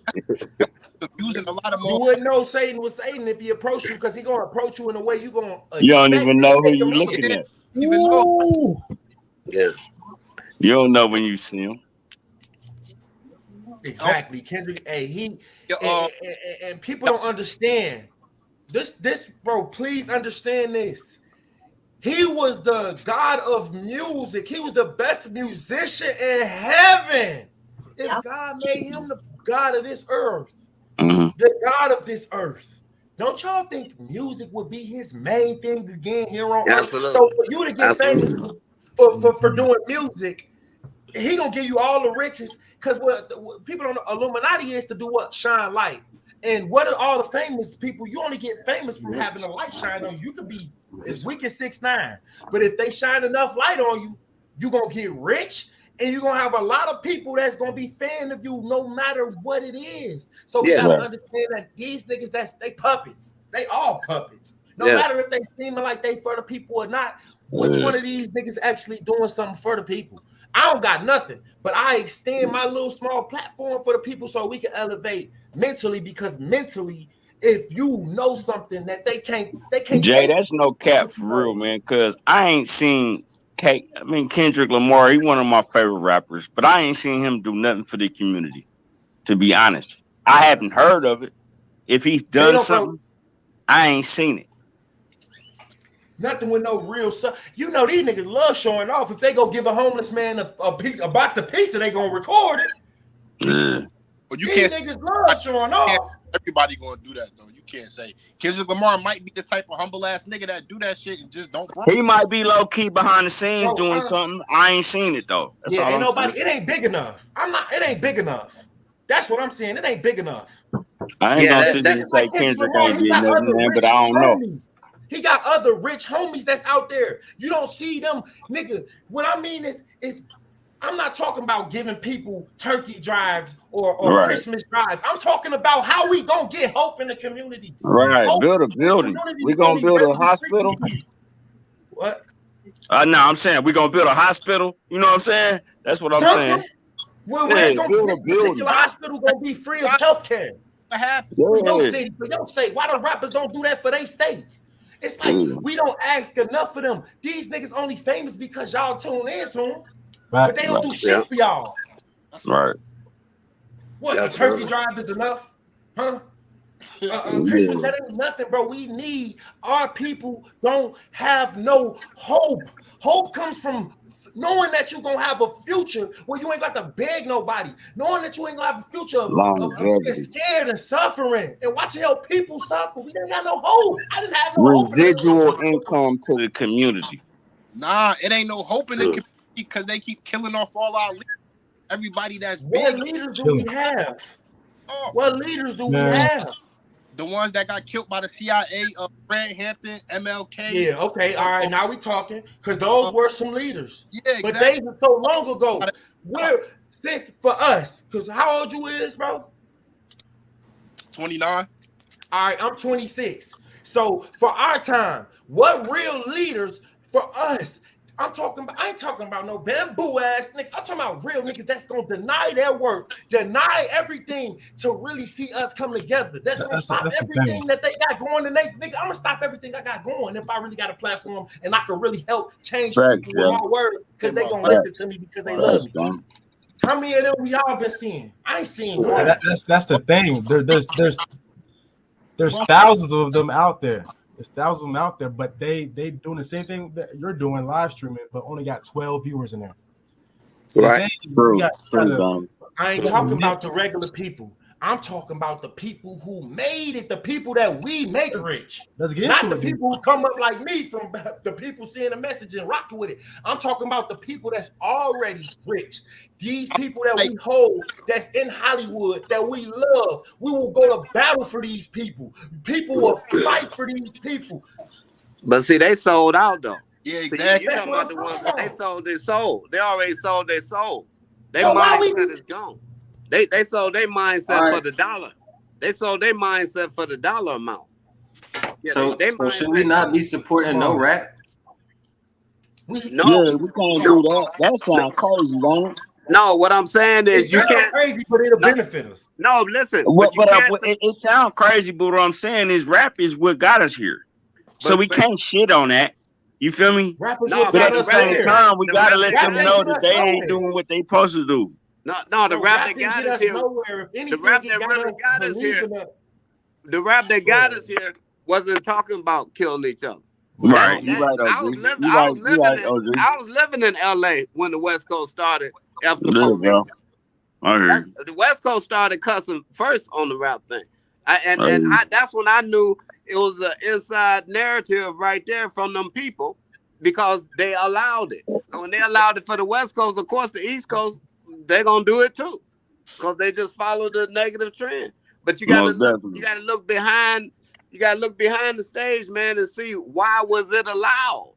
Using a lot of You more. wouldn't know Satan was Satan if he approached you, because he gonna approach you in a way you gonna. You don't even know who you're looking at. Even know. Yeah. You don't know when you see him. Exactly, Kendrick. Hey, Yeah, and people don't understand this, bro. Please understand this. He was the God of music. He was the best musician in heaven. If God made him the God of this earth, the God of this earth, don't y'all think music would be his main thing again here on earth? Absolutely. So for you to get famous for doing music, he gonna give you all the riches, because what people don't know, Illuminati is to do what? Shine light. And what are all the famous people? You only get famous from having a light shine on you. You could be as weak as 6ix9ine, but if they shine enough light on you, you're gonna get rich, and you're gonna have a lot of people that's gonna be fan of you no matter what it is. So we gotta understand that these niggas, they puppets. They all puppets. No matter if they seeming like they for the people or not, which one of these niggas actually doing something for the people? I don't got nothing, but I extend my little small platform for the people so we can elevate mentally, because mentally, if you know something that they can't Jay, that's no cap for real, man, because I ain't seen Kendrick Lamar, he one of my favorite rappers, but I ain't seen him do nothing for the community, to be honest. I haven't heard of it. If he's done something, I ain't seen it. Nothing with no real stuff. You know, these niggas love showing off. If they go give a homeless man a box of pizza, they gonna record it. But you these can't. Niggas love showing off. Everybody gonna do that though. You can't say Kendrick Lamar might be the type of humble ass nigga that do that shit and just don't. He might be low key behind the scenes doing something. I ain't seen it though. That's all ain't I'm nobody. saying. It ain't big enough. It ain't big enough. That's what I'm saying. It ain't big enough. I ain't gonna sit there and say Kendrick ain't did nothing, man, but I don't know. He got other rich homies that's out there. You don't see them, nigga. What I mean is I'm not talking about giving people turkey drives or Christmas drives. I'm talking about how we gonna get hope in the communities. Right, build a building. We gonna build a hospital. What? No, I'm saying we gonna build a hospital. You know what I'm saying? That's what I'm saying. Well, this particular hospital gonna be free of healthcare. For your city, for your state. Why the rappers don't do that for their states? It's like we don't ask enough of them. These niggas only famous because y'all tune in to them, but they don't do shit for y'all. Right. What, a turkey drive is enough? Huh? Christmas, that ain't nothing, bro. We need, our people don't have no hope. Hope comes from knowing that you're gonna have a future where you ain't got to beg nobody, knowing that you ain't gonna have a future of being scared and suffering and watching your people suffer. We didn't have no hope. I didn't have no residual income to the community. Nah, it ain't no hope in the community because they keep killing off all our leaders. Everybody that's big. What leaders do we have? What leaders do we have? The ones that got killed by the CIA, Fred Hampton, MLK. Yeah, okay, all right. Now we talking, because those were some leaders. Yeah, exactly. But they were so long ago. Since for us, because how old you is, bro? 29. All right, I'm 26. So for our time, what real leaders for us? I ain't talking about no bamboo ass nigga. I'm talking about real niggas that's gonna deny their work, deny everything to really see us come together. That's gonna stop everything that they got going. And nigga, I'm gonna stop everything I got going if I really got a platform and I can really help change people with my word, because they gonna listen to me because they love me. How many of them we all been seeing? I ain't seen one. That's the thing. There's thousands of them out there. There's thousands of them out there, but they doing the same thing that you're doing, live streaming, but only got 12 viewers in there. So right. I ain't talking about the regular people. I'm talking about the people who made it, the people that we make rich. Let's get Not the people who come up like me from the people seeing the message and rocking with it. I'm talking about the people that's already rich. These people that we hold, that's in Hollywood, that we love. We will go to battle for these people. People will fight for these people. But see, they sold out though. Yeah, exactly. You're talking about the ones that they sold their soul. They already sold their soul. Their mindset is gone. They sold their mindset for the dollar. They sold their mindset for the dollar amount. Yeah, so should we not be supporting no rap? No, Yeah, we can't do that. That sounds crazy, don't it? no. What I'm saying is It's you not can't. crazy, but it'll No, benefit us. no. Listen, Well, but you but can't. it sounds crazy, but what I'm saying is rap is what got us here. So we But can't shit on that. You feel me? Rap is no, what But got at the us same here. time, we the gotta rap let that Rap them got didn't know us get that us they ain't nowhere. doing what they supposed to do. no. The No, rap rap that didn't got get us us here. nowhere. If The anything, rap it that got really us got us here. believing that. The rap that got Go us here wasn't talking about killing each other. Right. You That right, I was OG. living. You I right. was You right, living in. OG. I was living in L.A. when the West Coast started after the Good, bro. police. I hear you. The West Coast started cussing first on the rap thing, I that's when I knew it was an inside narrative right there from them people because they allowed it. So when they allowed it for the West Coast, of course the East Coast they're gonna do it too because they just follow the negative trend. But you gotta most look. definitely. You gotta look behind. You gotta look behind the stage, man, and see why was it allowed.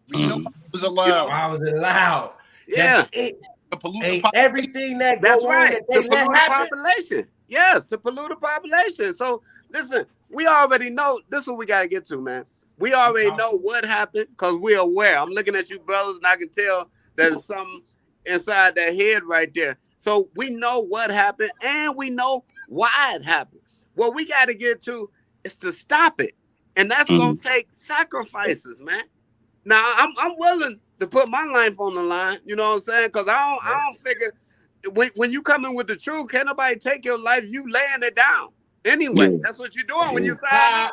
We know it was You allowed. know, Why was it allowed? yeah. To pollute the Ain't population. everything that That's go on right. that To they pollute let the happen. population. Yes, to pollute the population. So listen, we already know this is what we gotta get to, man. We already know what happened because we're aware. I'm looking at you, brothers, and I can tell there's something inside that head right there. So we know what happened and we know why it happened. What we got to get to is to stop it. And that's gonna take sacrifices, man. Now I'm willing to put my life on the line, you know what I'm saying? Because I don't figure when you come in with the truth, can't nobody take your life, you laying it down. Anyway, Yeah. that's what you're doing when you sign up.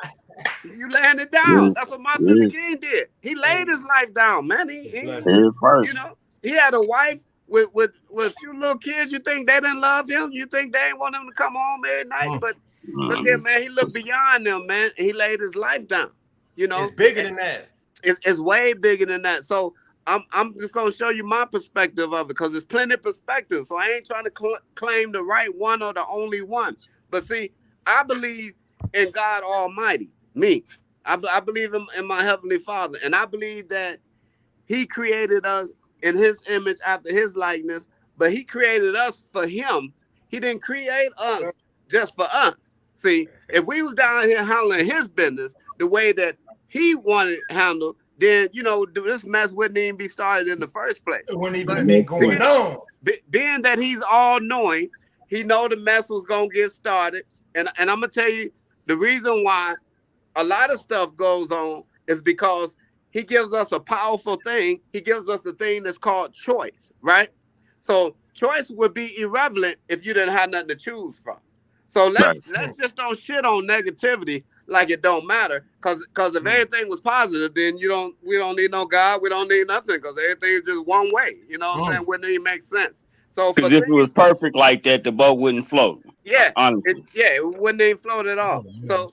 You laying it down. That's what Martin Luther King did. He laid his life down, man. Head You first. know, he had a wife with a few little kids. You think they didn't love him? You think they didn't want him to come home every night? But look at man, he looked beyond them, man. He laid his life down. You know, It's bigger than that. It's way bigger than that. So I'm just gonna show you my perspective of it because there's plenty of perspectives. So I ain't trying to claim the right one or the only one. But see, I believe in God Almighty. Me, I believe in my Heavenly Father, and I believe that He created us in His image after His likeness. But He created us for Him. He didn't create us just for us. See, if we was down here handling His business the way that He wanted it handled, then you know this mess wouldn't even be started in the first place. It wouldn't even been going on. Being that He's all knowing, He know the mess was gonna get started, and I'm gonna tell you the reason why a lot of stuff goes on is because He gives us a powerful thing. He gives us a thing that's called choice, right? So choice would be irrelevant if you didn't have nothing to choose from. So let's just don't shit on negativity like it don't matter. Cause if everything was positive, then we don't need no God, we don't need nothing because everything is just one way. You know what I'm saying? Wouldn't even make sense. So Because if it was perfect like that, the boat wouldn't float. Yeah, honestly. it wouldn't even float at all. So,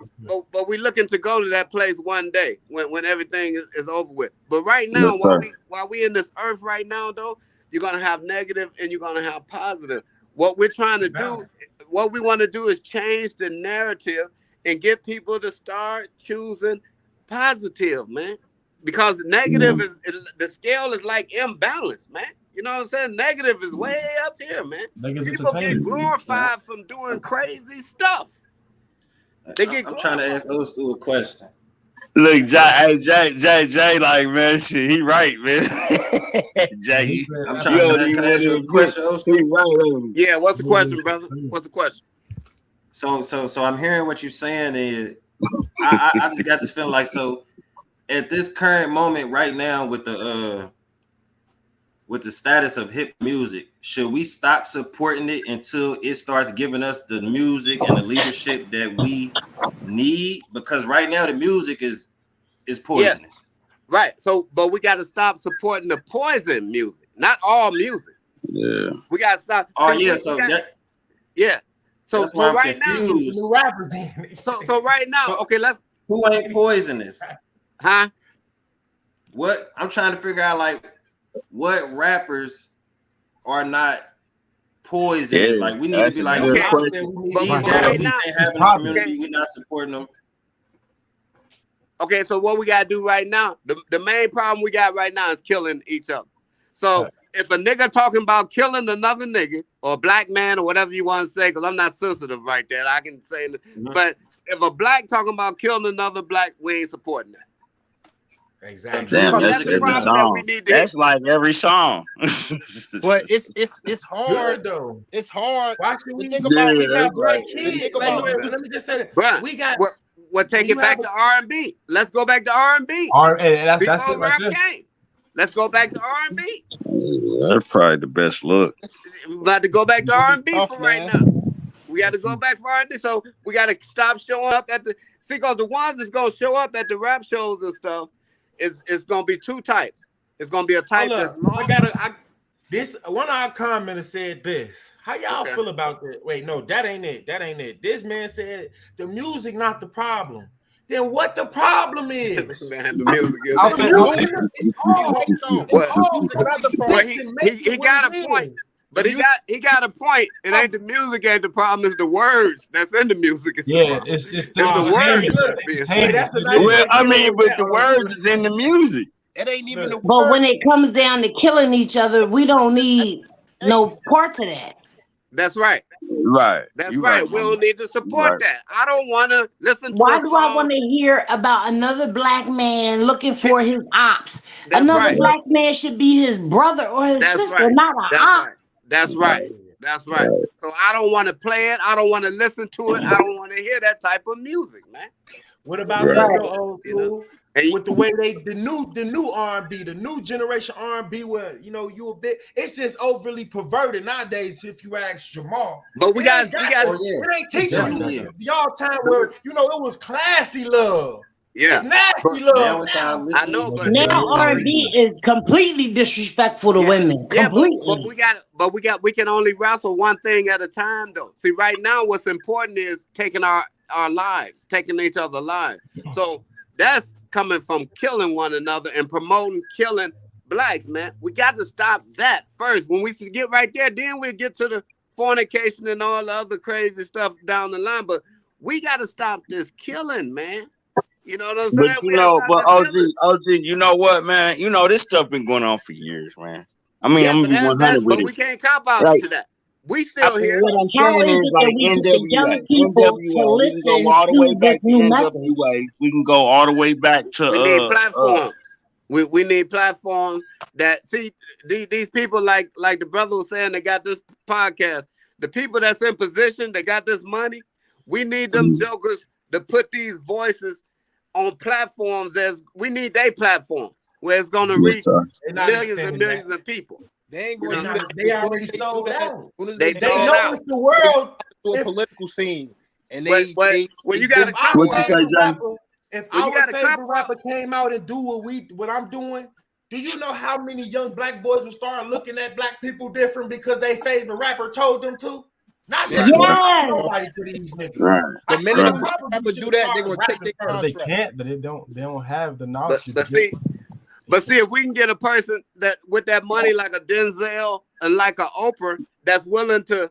but we're looking to go to that place one day when everything is over with. But right now, while we in this earth right now, though, you're gonna have negative and you're gonna have positive. What we're trying to do, what we want to do, is change the narrative and get people to start choosing positive, man. Because negative is the scale is like imbalance, man. You know what I'm saying? Negative is way up here, man. People get glorified from doing crazy stuff. I'm trying to ask old school a question. Look, Jay, like, man, shit, he right, man. Jay, I'm trying to ask you a question, old school. He right, yeah, what's the question, brother? What's the question? So I'm hearing what you're saying, and I just got this feeling like, so at this current moment right now with the status of hip music, should we stop supporting it until it starts giving us the music and the leadership that we need? Because right now the music is poisonous. Yeah. Right. So, but we got to stop supporting the poison music, not all music. Yeah. We got to stop. Oh yeah. So yeah. So right confused. now. So right now, okay, who ain't poisonous? Huh? What I'm trying to figure out, like, what rappers are not poisonous? Yeah, like, we need to be like, okay. These guys we can't have in the community. We're not supporting them. Okay, so what we gotta do right now, the main problem we got right now is killing each other. So if a nigga talking about killing another nigga or a black man or whatever you want to say, because I'm not sensitive right there, I can say, but if a black talking about killing another black, we ain't supporting that. Exactly. Damn, So that's that's the every problem that we song. need to That's like every song. But it's hard. Good though. It's hard Why should to we? think Yeah, about. We got that's black like To kids. think Like, about. let me just say that Bruh, we got. we'll take when it you back have to R&B. Let's go back to R&B. And that's Before it right rap there. came. Let's go back to R&B. That's probably the best look. We got to go back to R&B Tough, for right man. now. We got to go back for R&B. So we got to stop showing up at the. See, because the ones that's gonna show up at the rap shows and stuff is gonna be two types. It's gonna be a type Hold that's up. lost. This one of our commenters said this. How y'all Okay. feel about that? Wait, no, that ain't it. That ain't it. This man said the music not the problem. Then what the problem is? Man, the music is. I'll The say- music is all. Right, though. It's all Music not the But problem. he got a point. But he got a point. It ain't the music ain't the problem. It's the words that's in the music. It's the Yeah, problem. it's It's the the words words. that's being Hey, that's the nice Well, way I to mean, deal but with the that, words is in the music. It ain't even the But word. when it comes down to killing each other, we don't need no parts of that. That's right. Right. That's You right. right, We mama. don't need to support Right. that. I don't want to listen to Why a do I song. want to hear about another black man looking for his ops? That's Another right. black man should be his brother or his That's sister, right. not an That's op. right. That's right. That's right. So I don't want to play it. I don't want to listen to it. I don't want to hear that type of music, man. What about Right. this though, old You know? school? And With the way the new R&B, the new generation R&B, where you a bit, it's just overly perverted nowadays. If you ask Jamal, but we It got ain't we it ain't teaching Yeah. you y'all time where it was classy love. yeah. It's nasty But Now love. it's all I know, but Now R&B is completely disrespectful to women. yeah, Completely. but we can only wrestle one thing at a time though. See, right now what's important is taking our lives, taking each other's lives. So that's coming from killing one another and promoting killing blacks, man. We got to stop that first. When we get right there, then we'll get to the fornication and all the other crazy stuff down the line. But we got to stop this killing, man. You know what I'm saying? But We gotta stop this killing. OG, you know what, man? You know this stuff been going on for years, man. I mean, Yeah, I'm gonna be 100 with but it. we can't cop out Like, to that. We still here. What I'm How saying is is it that like we get the young NWA? people to We can listen go all the way to back this to new message. NWA. We can go all the way back to We need platforms. We need platforms that see these people like the brother was saying that got this podcast. The people that's in position that got this money, we need them jokers to put these voices on platforms as we need their platforms where it's gonna reach millions and millions of people. They ain't You gonna know, do that. They already sold out. They They sold know out. it's the world. To a If- political scene, and But when you got a If our couple What you say, favorite Johnny? rapper, if When you our got a favorite couple- rapper came out and do what I'm doing, do you know how many young black boys will start looking at black people different because their favorite rapper told them to? Not just Yes. nobody to these niggas. Right. the minute Right. the rapper do that, they're gonna take their But they contract. can't. They don't have the knowledge. But see, if we can get a person that with that money like a Denzel and like a Oprah that's willing to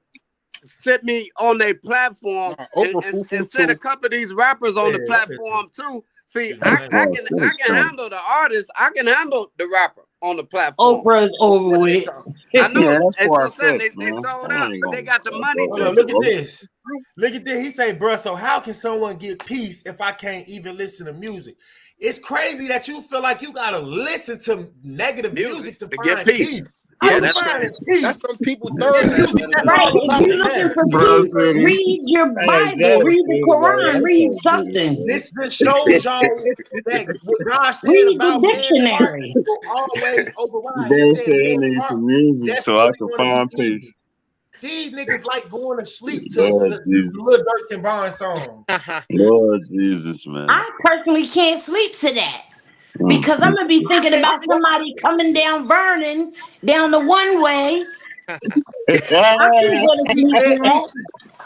sit me on their platform and set a couple of these rappers on the platform too. See, I can handle the artist. I can handle the rapper on the platform. Oprah's over with. I know. Yeah, that's And far so saying fetched, they man. sold I out, ain't but they gonna- got the money Hold to on, look at this. Look at this. He say, bruh, so how can someone get peace if I can't even listen to music? It's crazy that you feel like you gotta listen to negative music to get find peace. peace. Yeah, I'm that's finding right. peace. That's some people third. Music that's Right. all about If you're the looking mess. for Bro, peace, city. read your Bible, Exactly. read the Quran, read something. This just shows y'all that what God said Read about the man's heart dictionary. will always override. Bro He said said he man's needs heart some music so I can find desperately peace. these niggas like going to sleep to Lord Jesus. Lil Durk and Von songs. Lord Jesus, man. I personally can't sleep to that because I'm gonna be thinking about somebody coming down Vernon down the one way. I can't go to He sleep said to that.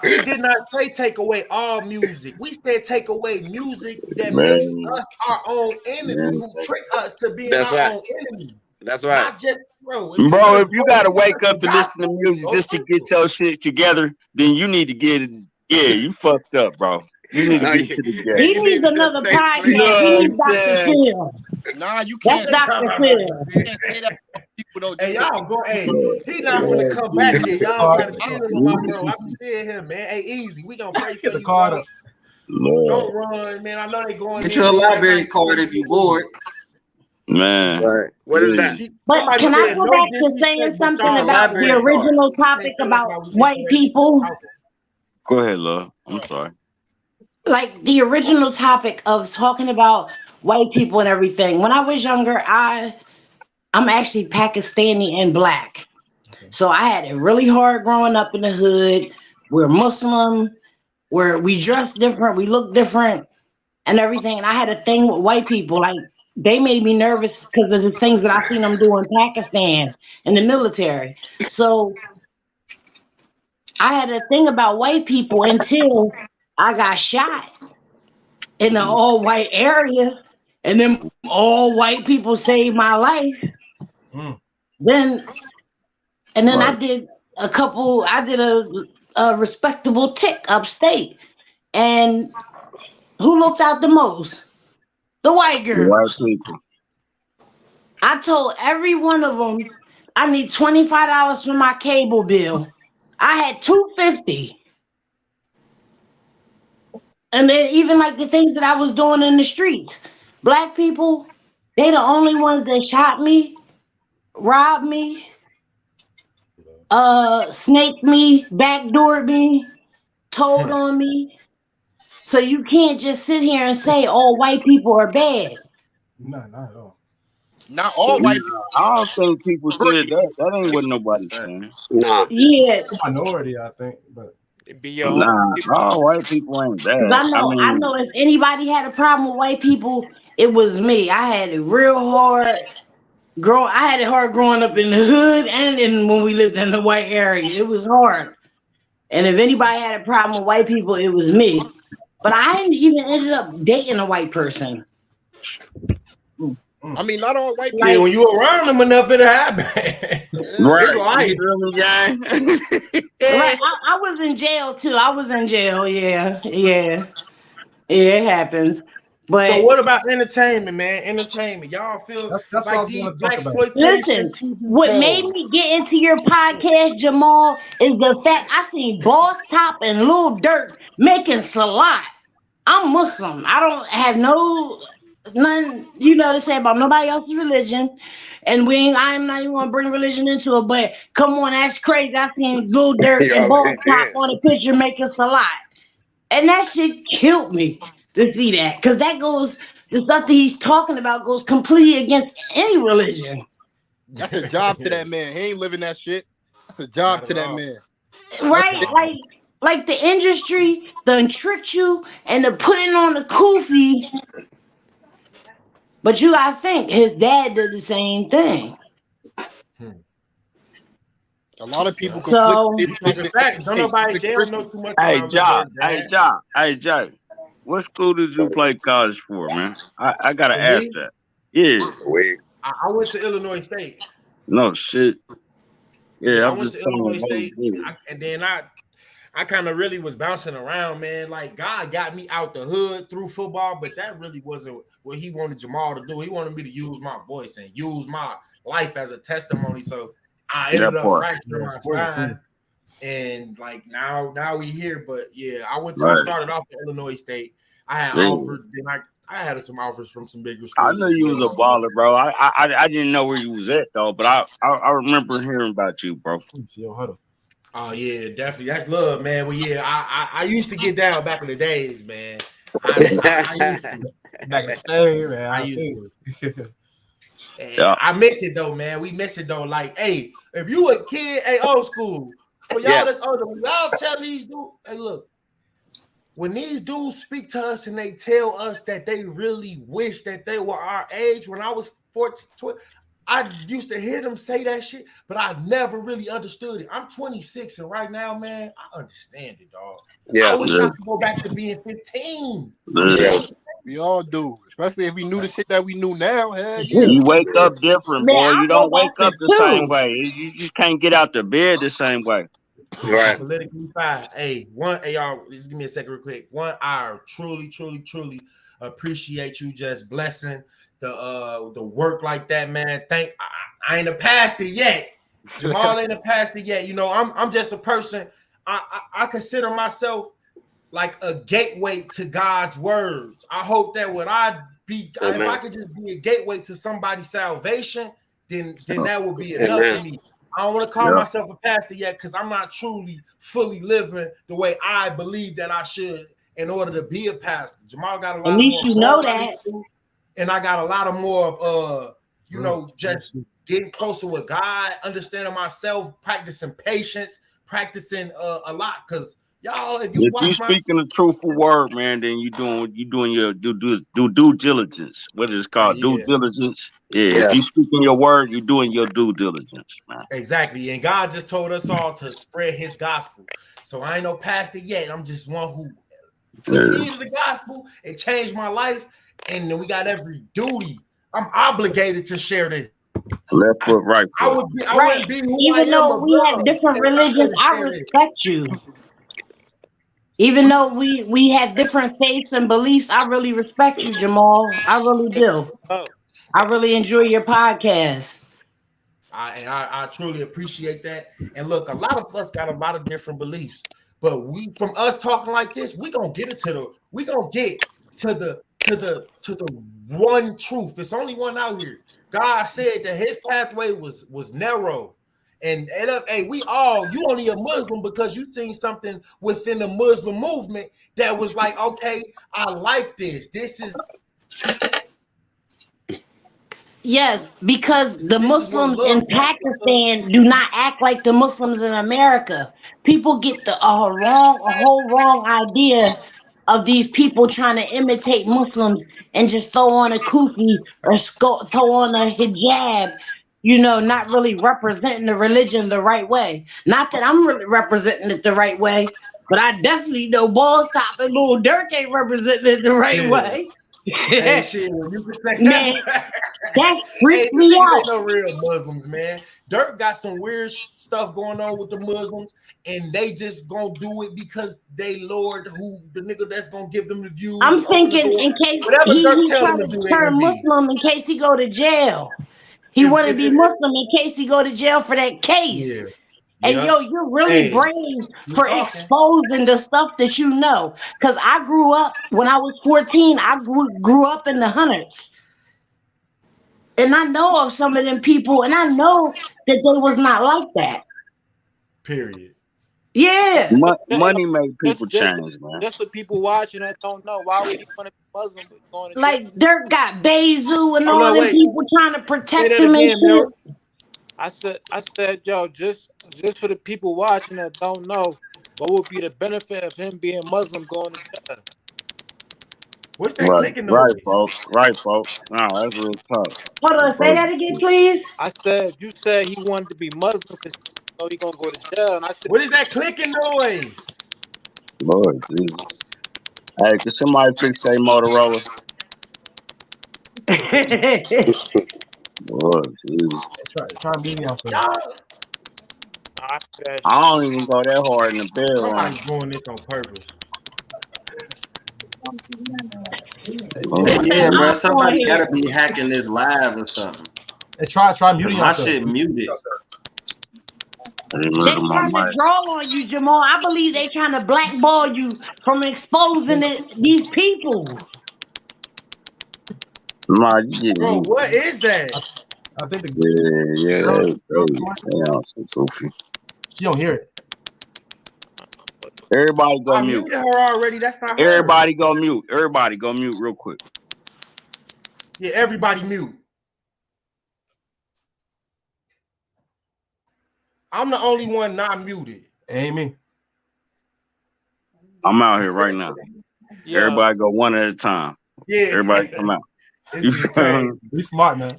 he did not say take away all music. We said take away music that Man. makes us our own enemy, who trick us to being That's our right. own enemy. That's right. Not just bro. Bro, if you gotta wake up to listen to music just to get your shit together, then you need to get it. Yeah, you fucked up, bro. You need to No, get it together. He you needs need to just another stay podcast. asleep. He needs No, Dr. shit. Phil. Nah, you That's can't. Dr. Phil. You can't say that to people though. Hey, Just y'all go. Hey, he not finna come back here. Y'all gotta chill on my bro. I be seeing him, man. Hey, easy. We gonna pray for Get the you. card Bro. up. Lord. Don't run, man. I know they going. Get in your there. library card if you bored. Man. Right. What is that? But can I go back to saying something about the original topic about white people? Go ahead, love. I'm sorry. Like the original topic of talking about white people and everything. When I was younger, I'm actually Pakistani and black. So I had it really hard growing up in the hood. We're Muslim, where we dress different, we look different, and everything. And I had a thing with white people. Like they made me nervous because of the things that I seen them do in Pakistan in the military. So I had a thing about white people until I got shot in an all-white area, and then all white people saved my life. Then I did a respectable tick upstate, and who looked out the most? The white girls. White people. I told every one of them I need $25 for my cable bill. I had $250. And then even like the things that I was doing in the streets, black people, they the only ones that shot me, robbed me, snaked me, backdoored me, told on me. So you can't just sit here and say all white people are bad. No, not at all. Not all white people. I don't think people said that. That ain't what nobody's saying. Nah. Yeah. Minority, I think, but It be your Nah, all white people ain't bad. 'Cause I know if anybody had a problem with white people, it was me. I had it real hard. I had it hard growing up in the hood and when we lived in the white area. It was hard. And if anybody had a problem with white people, it was me. But I didn't even ended up dating a white person. I mean, not all white people. Yeah, when you around them enough, it'll happen. Right. Like, I was in jail too. I was in jail. Yeah, it happens. But so what about entertainment, man? Entertainment. Y'all feel that's what I like was these gonna talk about. exploitation listen, TV what shows. made me get into your podcast, Jamal, is the fact I seen Boss Top and Lil Durk making salat. I'm Muslim. I don't have none, to say about nobody else's religion. And I'm not even gonna bring religion into it, but come on, that's crazy. I seen Lil Durk and Boss Top on a picture making salat. And that shit killed me to see that. Because the stuff that he's talking about goes completely against any religion. That's a job to that man. He ain't living that shit. That's a job to that man. Right? Like the industry done tricked you and the putting on the kufi. But you gotta think, his dad did the same thing. A lot of people So, don't nobody they don't know too much Hey, about Hey, Jock. What school did you play college for, man? I gotta ask that. Yeah. Wait. I went to Illinois State. No shit. Yeah, I I'm went just to Illinois State, and then I kind of really was bouncing around, man. Like God got me out the hood through football, but that really wasn't what He wanted Jamal to do. He wanted me to use my voice and use my life as a testimony. So I ended up fracturing my spine, and like now we here. But yeah, I started off at Illinois State. I had offered, then I had some offers from some bigger schools. I know you was a baller, bro. I didn't know where you was at though, but I remember hearing about you, bro. Oh yeah, definitely. That's love, man. Well, yeah, I used to get down back in the days, man. I used to. Back in the day, man. I used to. I miss it though, man. We miss it though. Like, hey, if you a kid, old school, for y'all that's older, when y'all tell these dudes, hey, look, when these dudes speak to us and they tell us that they really wish that they were our age when I was 14, 20, I used to hear them say that shit, but I never really understood it. I'm 26, and right now, man, I understand it, dog. Yeah. I wish I could go back to being 15. Yeah. We all do, especially if we knew the shit that we knew now. Hell yeah. You wake up different, Man, boy. I You don't go back wake up to the two. same way. You just can't get out the bed the same way. Right. Politically fine. Hey, y'all, just give me a second real quick. I truly appreciate you just blessing the work like that, man. I ain't a pastor yet. Jamal ain't a pastor yet. You know, I'm just a person. I consider myself like a gateway to God's words. I hope that what I Amen. if I could just be a gateway to somebody's salvation, then that would be enough for me. I don't want to call myself a pastor yet because I'm not truly fully living the way I believe that I should in order to be a pastor. Jamal got a lot At least you know that. And I got a lot of more of just getting closer with God, understanding myself, practicing patience, practicing a lot. Because y'all, if you speaking the truthful word, man, then you doing your due diligence. What is called due diligence. Yeah, if you speaking your word, you're doing your due diligence, man. Exactly. And God just told us all to spread his gospel. So I ain't no pastor yet. I'm just one who took heed to the gospel. It changed my life. And then we got every duty. I'm obligated to share this. Left foot, right foot. I wouldn't be who Even I though am we have different religions, I respect you. Even though we have different faiths and beliefs, I really respect you, Jamal. I really do. I really enjoy your podcast. I truly appreciate that. And look, a lot of us got a lot of different beliefs, but from us talking like this, we gonna get to the one truth. It's only one out here. God said that his pathway was narrow. And hey, you only a Muslim because you seen something within the Muslim movement that was like, okay, I like this. This is yes, because the Muslims in Pakistan do not act like the Muslims in America. People get a whole wrong idea of these people trying to imitate Muslims and just throw on a kufi or throw on a hijab. Not really representing the religion the right way. Not that I'm really representing it the right way, but I definitely know Balls Top and Lil Durk ain't representing it the right way. Hey, shit, you can say man, that freaked me niggas out. ain't no real Muslims, man. Dirk got some weird stuff going on with the Muslims, and they just gonna do it because they Lord who the nigga that's gonna give them the views. I'm thinking in case he trying to turn Muslim in case he go to jail. He want to be Muslim in case he go to jail for that case. And you're really brave for exposing the stuff that you know. Because I grew up, when I was 14, I grew up in the hundreds. And I know of some of them people, and I know that they was not like that. Period. Yeah. Money make people change, man. Just the people watching that don't know. Why would he want to be Muslim? Going to like Dirk got Bezu and all them people trying to protect him and shit. I said, yo, just for the people watching that don't know, what would be the benefit of him being Muslim going to jail? What's that clicking noise? Right, folks. No, that's real tough. Hold on, say that again, please. You said he wanted to be Muslim because he gonna go to jail, and I said, what is that clicking noise? Lord Jesus. Hey, can somebody fix that Motorola? Lord Jesus. Try meeting out there. I don't even go that hard in the bedroom. Somebody's doing this on purpose. Yeah, bro. Somebody gotta be hacking this live or something. Hey, try muting my yourself. shit muted. They trying to draw on you, Jamal. I believe they trying to blackball you from exposing these people. Bro, what is that? I think so goofy. You don't hear it. Everybody go I mute. muted her already. That's not her. Everybody go mute. Everybody go mute real quick. Yeah, everybody mute. I'm the only one not muted. Ain't me. I'm out here right now. Yeah. Everybody go one at a time. Yeah. Everybody come out. Be smart, man.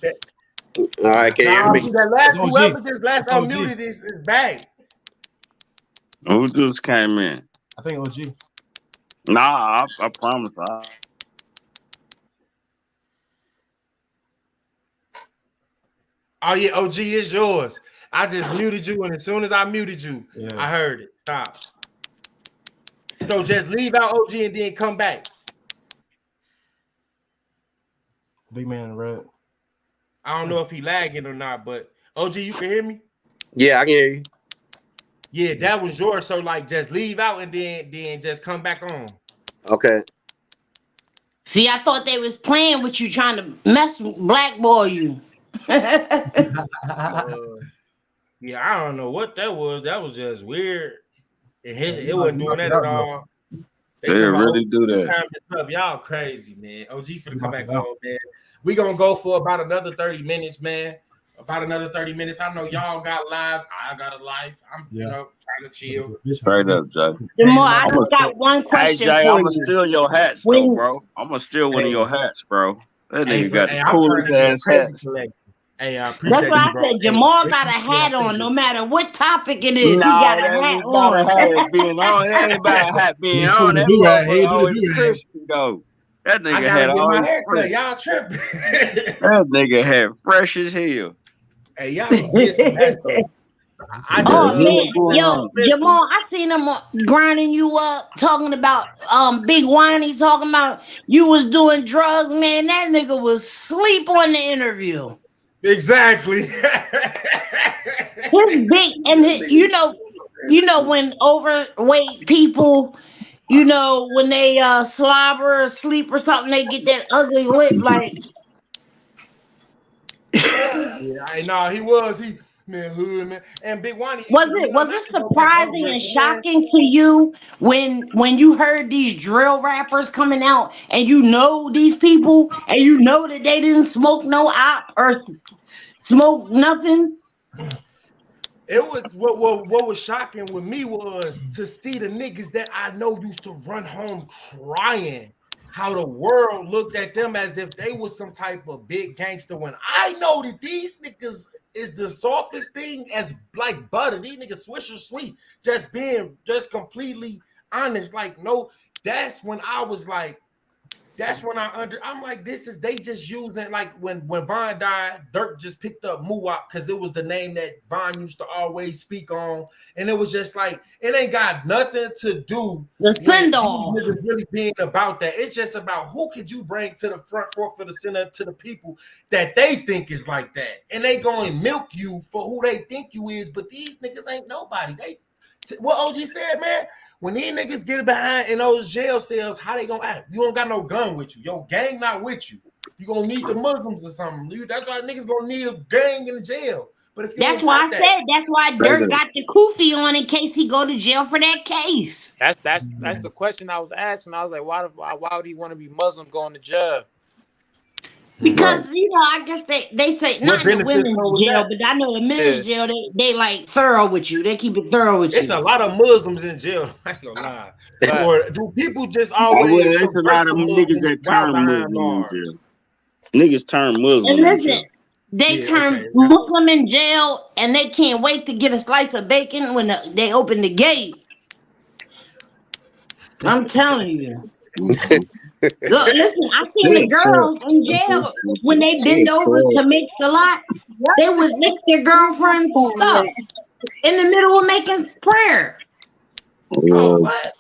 All right, can you hear me? Whoever just last unmuted is back. Who just came in? I think OG. Nah, I promise. Oh yeah, OG is yours. I just muted you, and as soon as I muted you, I heard it. Stop. So just leave out OG and then come back. Big man in red. I don't know if he lagging or not, but OG, you can hear me? Yeah, I can hear you. Yeah, that was yours. So like just leave out and then just come back on. Okay. See, I thought they was playing with you, trying to blackball you. Yeah, I don't know what that was. That was just weird. It wasn't doing that at all. They really do that. Y'all crazy, man. OG finna come back home, man. We gonna go for about another 30 minutes, man. About another 30 minutes. I know y'all got lives. I got a life. I'm trying to chill. Straight up, Jay. Jamal, I just got one question Jay, for I'm you. gonna steal your hats, though, bro. I'm gonna steal one of your hats, bro. That nigga got the coolest ass hats. Hey, I appreciate That's why I bro. said Jamal got a hat on, no matter what topic it is. He got a hat on. It ain't about a hat being on. That motherfucker always crispy, though. That nigga had always fresh. Y'all tripping. That nigga had fresh as hell. Hey, y'all get some hats, though. Yo, Jamal, I seen him grinding you up, talking about Big Whiny, talking about you was doing drugs, man. That nigga was asleep on the interview. Exactly. His big and you know when overweight people, when they slobber or sleep or something, they get that ugly lip like. He was hood, man. And Big Whiny. Was it surprising and shocking to you when you heard these drill rappers coming out and these people and that they didn't smoke no op or smoke nothing? It was what was shocking with me was to see the niggas that I know used to run home crying. How the world looked at them as if they was some type of big gangster, when I know that these niggas is the softest thing as like butter. These niggas swisher sweet. Just being completely honest. Like, no, that's when I was like, I'm like, they just using, like when Von died, Dirk just picked up Muwop because it was the name that Von used to always speak on. And it was just like, it ain't got nothing to do the send-off. It's really being about that. It's just about who could you bring to the front for the center to the people that they think is like that. And they going to milk you for who they think you is, but these niggas ain't nobody. What OG said, man, when these niggas get behind in those jail cells, how they gonna act? You don't got no gun with you. Your gang not with you. You gonna need the Muslims or something. That's why niggas gonna need a gang in the jail. But if that's why that's why Dirk got the kufi on in case he go to jail for that case. That's the question I was asking. I was like, why would he want to be Muslim going to jail? Because I guess they say not in the women's jail, but I know in men's jail they like thorough with you. They keep it thorough with you. It's a lot of Muslims in jail. I ain't gonna lie. Or do people just always? There's a lot of niggas that turn Muslim in jail. Niggas turn Muslim. And listen, they turn Muslim in jail, and they can't wait to get a slice of bacon when they open the gate. I'm telling you. Look, listen, I seen the girls in jail when they bend over to mix a lot. They would lick their girlfriend's stuff in the middle of making prayer. Oh, what?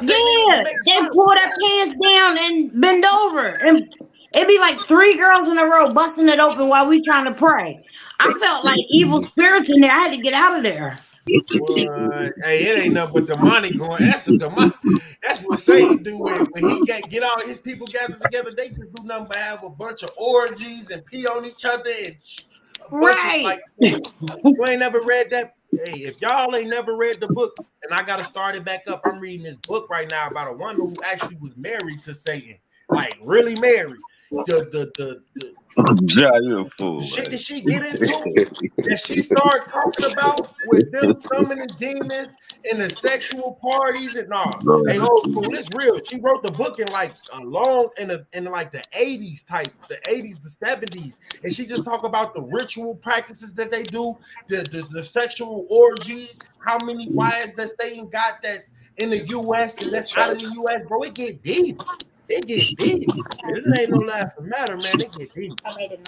Yeah, they pull their pants down and bend over, and it'd be like 3 girls in a row busting it open while we trying to pray. I felt like evil spirits in there. I had to get out of there. Hey, it ain't nothing but demonic going. That's what Satan do when he get all his people gathered together. They just do nothing but have a bunch of orgies and pee on each other and a bunch of, like, you ain't never read that. Hey, if y'all ain't never read the book, and I gotta start it back up. I'm reading this book right now about a woman who actually was married to Satan, like really married. You're a fool. Shit that she get into, that she started talking about with them summoning demons and the sexual parties and all. Hey, old school, it's real. She wrote the book in like in like the 80s type, the 80s, the 70s, and she just talk about the ritual practices that they do, the sexual orgies, how many wives that Satan got that's in the U.S. and that's out of the U.S. Bro, it get deep. It get deep. It ain't no laughing matter, man. It get deep.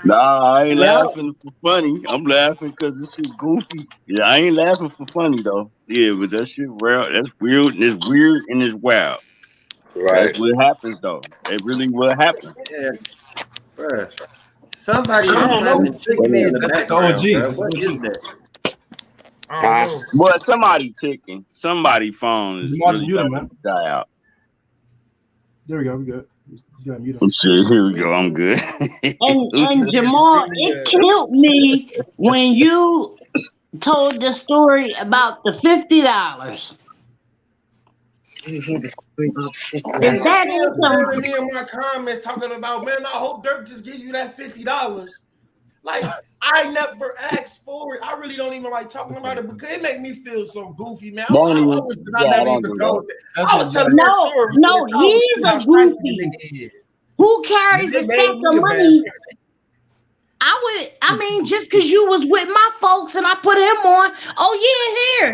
Nah, I ain't laughing for funny. I'm laughing because this shit goofy. Yeah, I ain't laughing for funny though. Yeah, but that shit real. That's weird. And it's weird and it's wild. Right. That's what happens though. It really will happen. Yeah, bro. Somebody is clapping chicken in the background. Bro. What is that? Well, somebody ticking. Somebody phone is really about to die out. There we go. We good. You gotta mute him. Shit, here we go. I'm good. And Jamal, it killed me when you told the story about the $50. Man, That still is some. spamming me in my comments talking about, man, I hope Dirk just give you that $50. Like, I never asked for it. I really don't even like talking about it because it make me feel so goofy, man. I wish that I never even told that. I was telling that story. No, he's a goofy. Who carries a stack of money? I mean, just because you was with my folks and I put him on, oh yeah,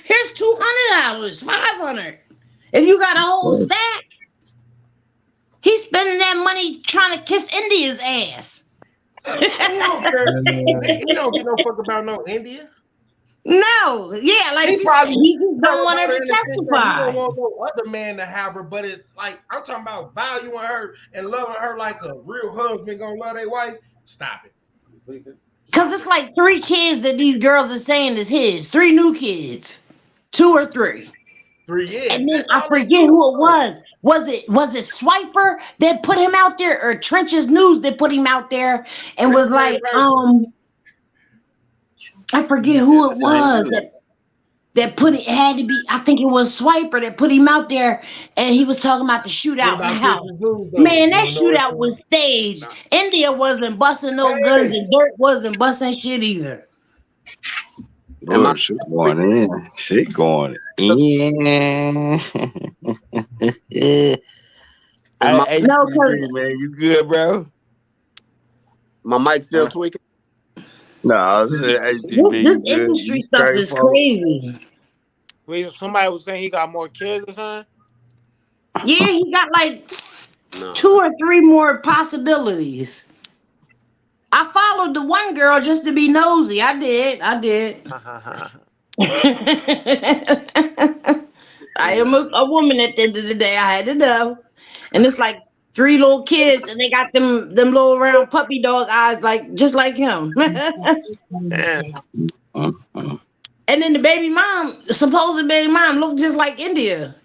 here's $200, $500. If you got a whole stack, he's spending that money trying to kiss India's ass. He don't care. He don't give no fuck about no India. No, yeah, like he probably he just don't want her to testify. He don't want no other man to have her, but it's like I'm talking about valuing her and loving her like a real husband gonna love their wife. Stop it. Because it's like 3 kids that these girls are saying is his. 3 new kids, 2 or 3. 3 years. And then I forget who it was. Was it Swiper that put him out there, or Trenches News that put him out there and was like, I forget who it was that put it. Had to be. I think it was Swiper that put him out there, and he was talking about the shootout in the house. Man, that shootout was staged. India wasn't busting no guns, and Dirk wasn't busting shit either. Oh, shit going in. Shit going in. No, man, you good, bro? My mic still tweaking? No, this industry stuff is crazy. Wait, somebody was saying he got more kids or something? Yeah, he got like 2 or 3 more possibilities. I followed the one girl just to be nosy. I did. I am a woman at the end of the day. I had to know. And it's like 3 little kids, and they got them little round puppy dog eyes, like just like him. And then the baby mom, supposed baby mom, looked just like India.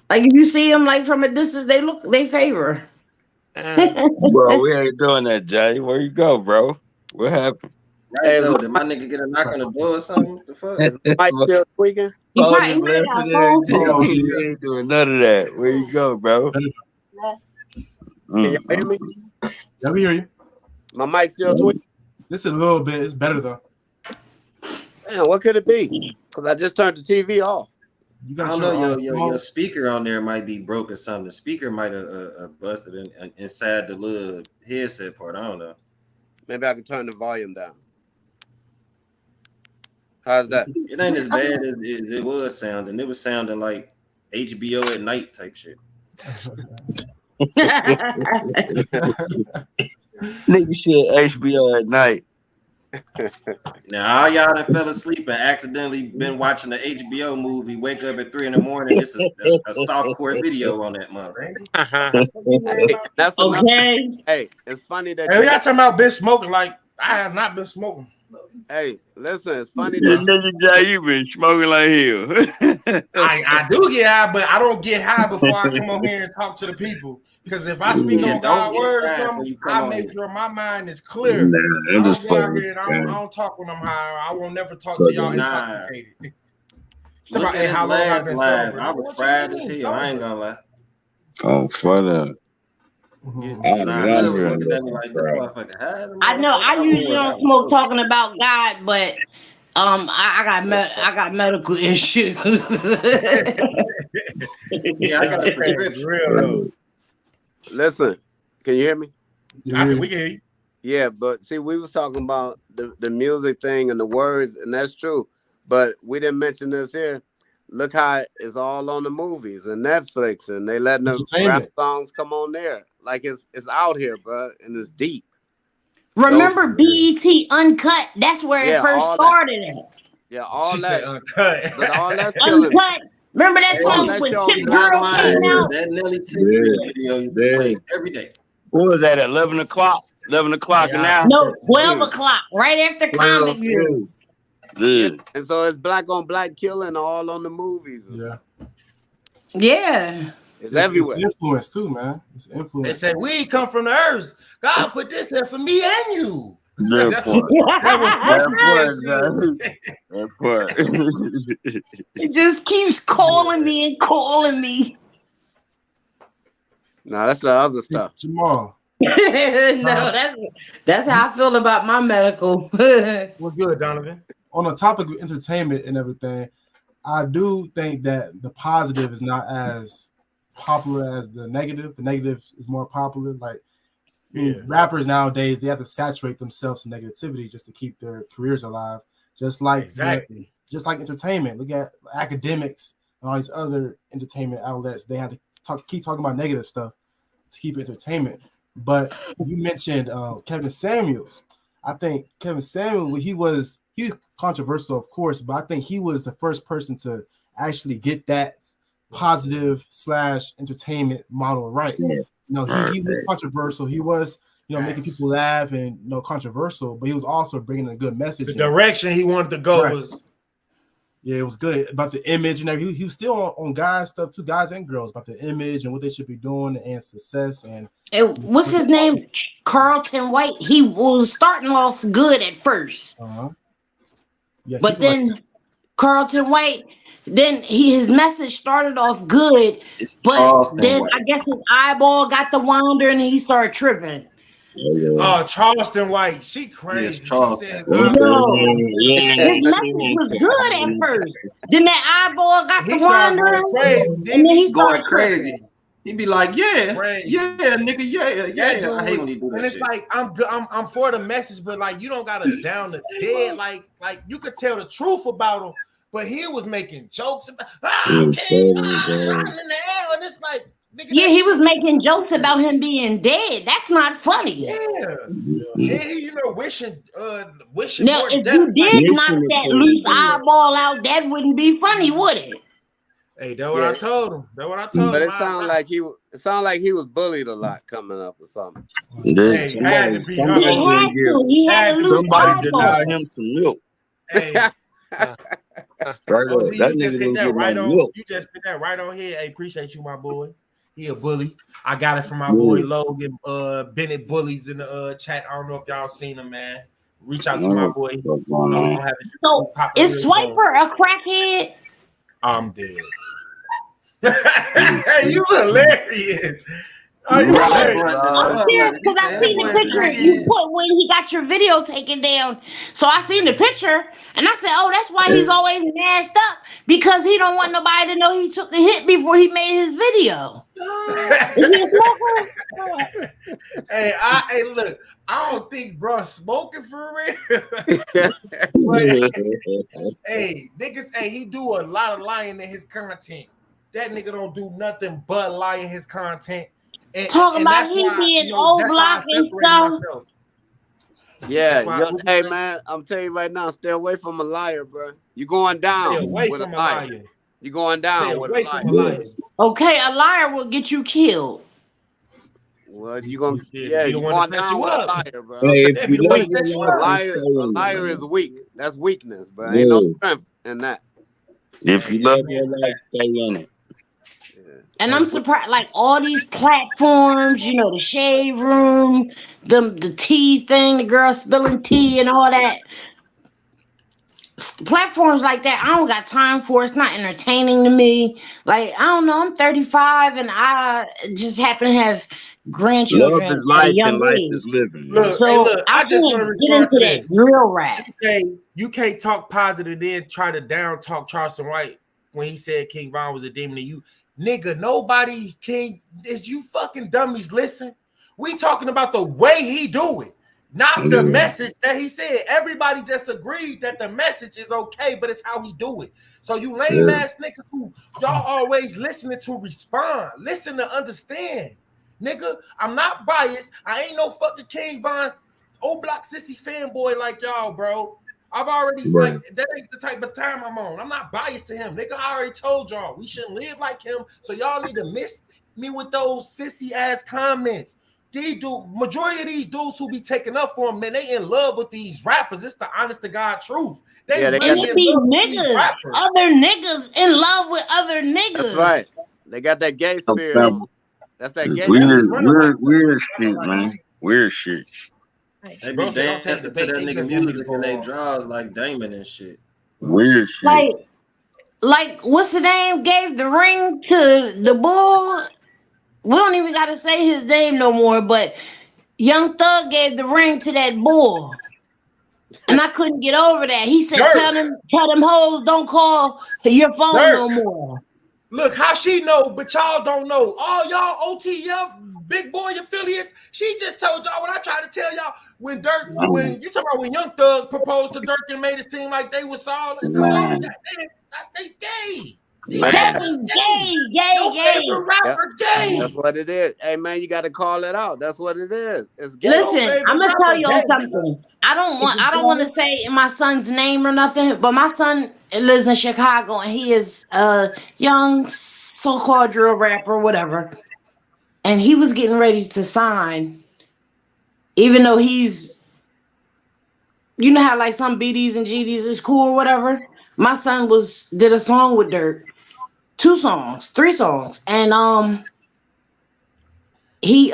Like if you see them like from a distance, they favor. Bro, we ain't doing that, Jay. Where you go, bro? What happened? Hey, look, did my nigga get a knock on the door or something? What the fuck? Mic still tweaking? He ain't doing none of that. Where you go, bro? Can you hear me? Yeah, we hear you. My mic still tweaking? This is a little bit. It's better though. Man, what could it be? Because I just turned the TV off. I don't know, your speaker on there might be broke or something. The speaker might have busted inside the little headset part. I don't know. Maybe I can turn the volume down. How's that? It ain't as bad as it was sounding. It was sounding like HBO at night type shit. Nigga shit HBO at night. Now all y'all that fell asleep and accidentally been watching the HBO movie, wake up at 3 a.m. It's a softcore video on that mother. Hey, that's okay. Hey, it's funny that y'all talking about been smoking. Like I have not been smoking. Hey, listen, it's funny This that nigga Jay, you been smoking like hell. I do get high, but I don't get high before I come on here and talk to the people. Because if I speak on God's word or something, I make sure my mind is clear. I don't talk when I'm high. I won't never talk to y'all intoxicated. Look at his last live. I was fried as hell. I ain't gonna lie. Oh, for that. I know. I usually don't smoke talking about God, but I got medical issues. Yeah, I got a prescription. Listen, can you hear me? We can hear you. Yeah, but see, we was talking about the music thing and the words, and that's true. But we didn't mention this here. Look how it's all on the movies and Netflix, and they letting the rap songs come on there. Like it's out here, bro, and it's deep. Remember BET Uncut? That's where it first started at. Yeah, all She that. said uncut. But all that's killing. Uncut. Remember that song when Tip Drill came out? That Nelly Tip video you play every day. What was that at 11 o'clock? 11 o'clock now? No, 12 o'clock, right after Comic View. Good. And so it's black on black killing all on the movies. Yeah. It's everywhere. It's influence too, man. It's influence. They say we come from the earth. God put this here for me and you. That part. It just keeps calling me and calling me. No, that's the other stuff. Jamal. No, that's how I feel about my medical. What's good, Donovan? On the topic of entertainment and everything, I do think that the positive is not as popular as the negative. The negative is more popular. Like rappers nowadays, they have to saturate themselves in negativity just to keep their careers alive. Just like just like entertainment. Look at academics and all these other entertainment outlets. They have to keep talking about negative stuff to keep entertainment. But you mentioned Kevin Samuels. I think Kevin Samuels, he was controversial, of course, but I think he was the first person to actually get that positive / entertainment model right. You know, he was controversial. He was, making people laugh and controversial, but he was also bringing a good message. The direction he wanted to go was. Yeah, it was good about the image and everything. He was still on guys stuff too, guys and girls, about the image and what they should be doing and success. And what's his name? Carlton White. He was starting off good at first, but then Carlton White. Then his message started off good, but then I guess his eyeball got the wander and he started tripping. Oh, Charleston White, she crazy. His message was good at first. Then that eyeball got the wander, and then he started crazy. He be like, nigga, yeah. I hate when he do that. And it's shit. like I'm for the message, but like you don't gotta down the dead. Like you could tell the truth about him. But he was making jokes about and it's like he was making jokes about him being dead. That's not funny. Wishing now more if death. you did knock that loose eyeball out, that wouldn't be funny, would it? Hey, that's what I told him. But it sounded like he was bullied a lot coming up or something. Hey, he had to be. He had to lose somebody denied him some milk. Hey. You just hit that right on. You just put that right on here. Hey, appreciate you, my boy. He a bully. I got it from my boy Logan. Bennett Bullies in the chat. I don't know if y'all seen him, man. Reach out to my boy. So is Swiper a crackhead? I'm dead. Hey, you hilarious. I'm serious because I seen the picture you put when he got your video taken down. So I seen the picture and I said, "Oh, that's why he's always masked up because he don't want nobody to know he took the hit before he made his video." Is he a smoker? Hey, look, I don't think bro smoking for real. But, hey, niggas, he do a lot of lying in his content. That nigga don't do nothing but lie in his content. Talking about him being old block and stuff. Yeah, hey man, I'm telling you right now, stay away from a liar, bro. You're going down with a liar. You're going down with a liar. Okay, a liar will get you killed. Well, you're going down with a liar, bro. Hey, a liar is weak. That's weakness, bro. Ain't no strength in that. If you love your life, stay in it. And I'm surprised, like all these platforms, the shade room, the tea thing, the girl spilling tea and all that. Platforms like that, I don't got time for. It's not entertaining to me. Like, I don't know, I'm 35 and I just happen to have grandchildren. Love is life and life is living. Look, I just want to respond to that real rap. You can't talk positive then try to down talk Charleston White when he said King Von was a demon to you. Nigga, nobody can. Is you fucking dummies listen? We talking about the way he do it, not the message that he said. Everybody just agreed that the message is okay, but it's how he do it. So you lame ass niggas who y'all always listening to respond, listen to understand. Nigga, I'm not biased. I ain't no fucking King Von's old block sissy fanboy like y'all, bro. I've already that ain't the type of time I'm on. I'm not biased to him. Nigga, I already told y'all we shouldn't live like him. So y'all need to miss me with those sissy ass comments. Majority of these dudes who be taking up for him, man, they in love with these rappers. It's the honest to God truth. They be niggas, other niggas in love with other niggas. That's right. They got that gay No spirit family. on. That's that gay Weird shit, man. Weird shit. They Bro be said, "Don't take the dancing to bait. that They nigga let that nigga music go and they off." draws like Damon and shit. Weird shit. Like what's the name? Gave the ring to the bull. We don't even gotta say his name no more. But Young Thug gave the ring to that bull, and I couldn't get over that. He said, "Tell them hoes don't call your phone no more." Look how she know, but y'all don't know. All y'all OTF big boy affiliates. She just told y'all what I tried to tell y'all. When Dirk, when you talk about when Young Thug proposed to Dirk and made it seem like they was solid. Come on, they gay. That was gay. Favorite rapper gay. That's what it is. Hey man, you got to call it out. That's what it is. It's gay. Listen, I'm gonna tell y'all something. I don't want to say my son's name or nothing, but my son lives in Chicago and he is a young so-called drill rapper, whatever. And he was getting ready to sign, even though he's, you know how like some BDs and GDs is cool or whatever. My son did a song with Dirk, 2 songs, 3 songs, and he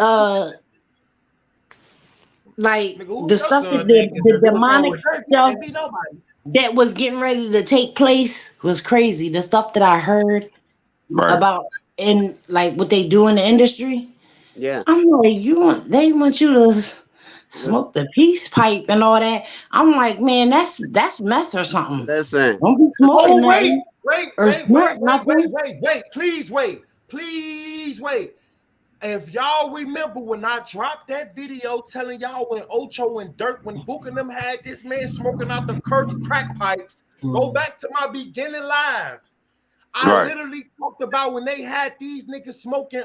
like the stuff that the demonic stuff that was getting ready to take place was crazy. The stuff that I heard about in like what they do in the industry. Yeah, I'm like, they want you to smoke the peace pipe and all that. I'm like, man, that's meth or something. Listen. Don't be smoking wait, nothing. Please wait. If y'all remember when I dropped that video telling y'all when Ocho and Dirk, when Book and them had this man smoking out the Kurt's crack pipes, go back to my beginning lives. I literally talked about when they had these niggas smoking,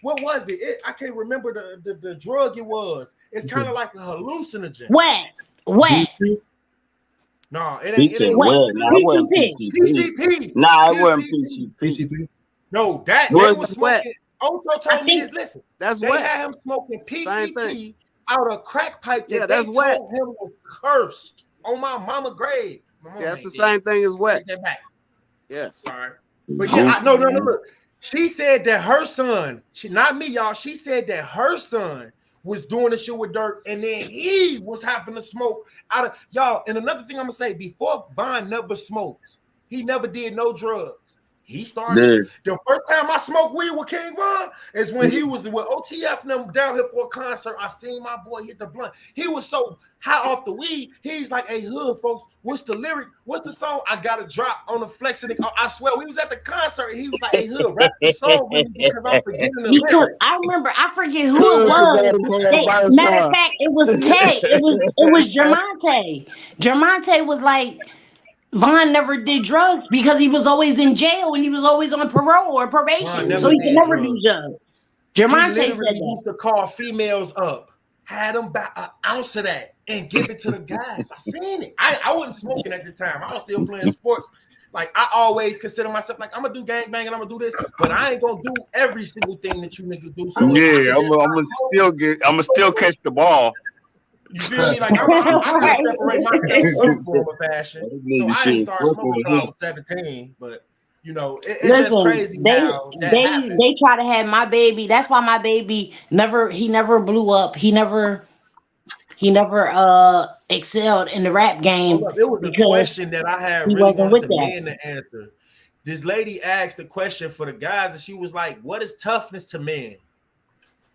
what was it? I can't remember the drug it was. It's kind of like a hallucinogen. Wet. No, it He ain't. said wet. Nah, it wasn't PCP. Nah, it wasn't PCP. No, they was smoking. Ocho told me this. Listen, they had him smoking PCP out of crack pipe that they told him was cursed on my mama grave. That's the same thing as wet. Take that back. Yes. Sorry. But yeah, no. She said that her son, not me, y'all. She said that her son was doing the shit with Dirk, and then he was having to smoke out of y'all. And another thing I'm gonna say, before Von never smoked, he never did no drugs. He started the first time I smoked weed with King Von is when he was with OTF and them down here for a concert. I seen my boy hit the blunt. He was so high off the weed. He's like, "Hey, hood folks, what's the lyric? What's the song? I got to drop on the flex." And I swear, we was at the concert and he was like, "Hey, hood, rap the song with me because I'm forgetting the lyrics." I remember, I forget who it was. Matter of fact, it was Tay. It was Jermonte. Jermonte was like, Von never did drugs because he was always in jail and he was always on parole or probation, so he could never do drugs. Jermonte said that. Used to call females up, had them buy an ounce of that and give it to the guys. I seen it. I wasn't smoking at the time. I was still playing sports. Like I always consider myself like I'm gonna do gangbang and I'm gonna do this, but I ain't gonna do every single thing that you niggas do. So yeah, I'm gonna still catch the ball. You feel me? Like I'm gonna separate myself in some form of fashion. So I didn't start smoking until I was 17, but you know, it's just crazy now. They try to have my baby. That's why my baby never blew up. He never excelled in the rap game. It was a question that I had really wanted the men to answer. This lady asked a question for the guys, and she was like, "What is toughness to men?"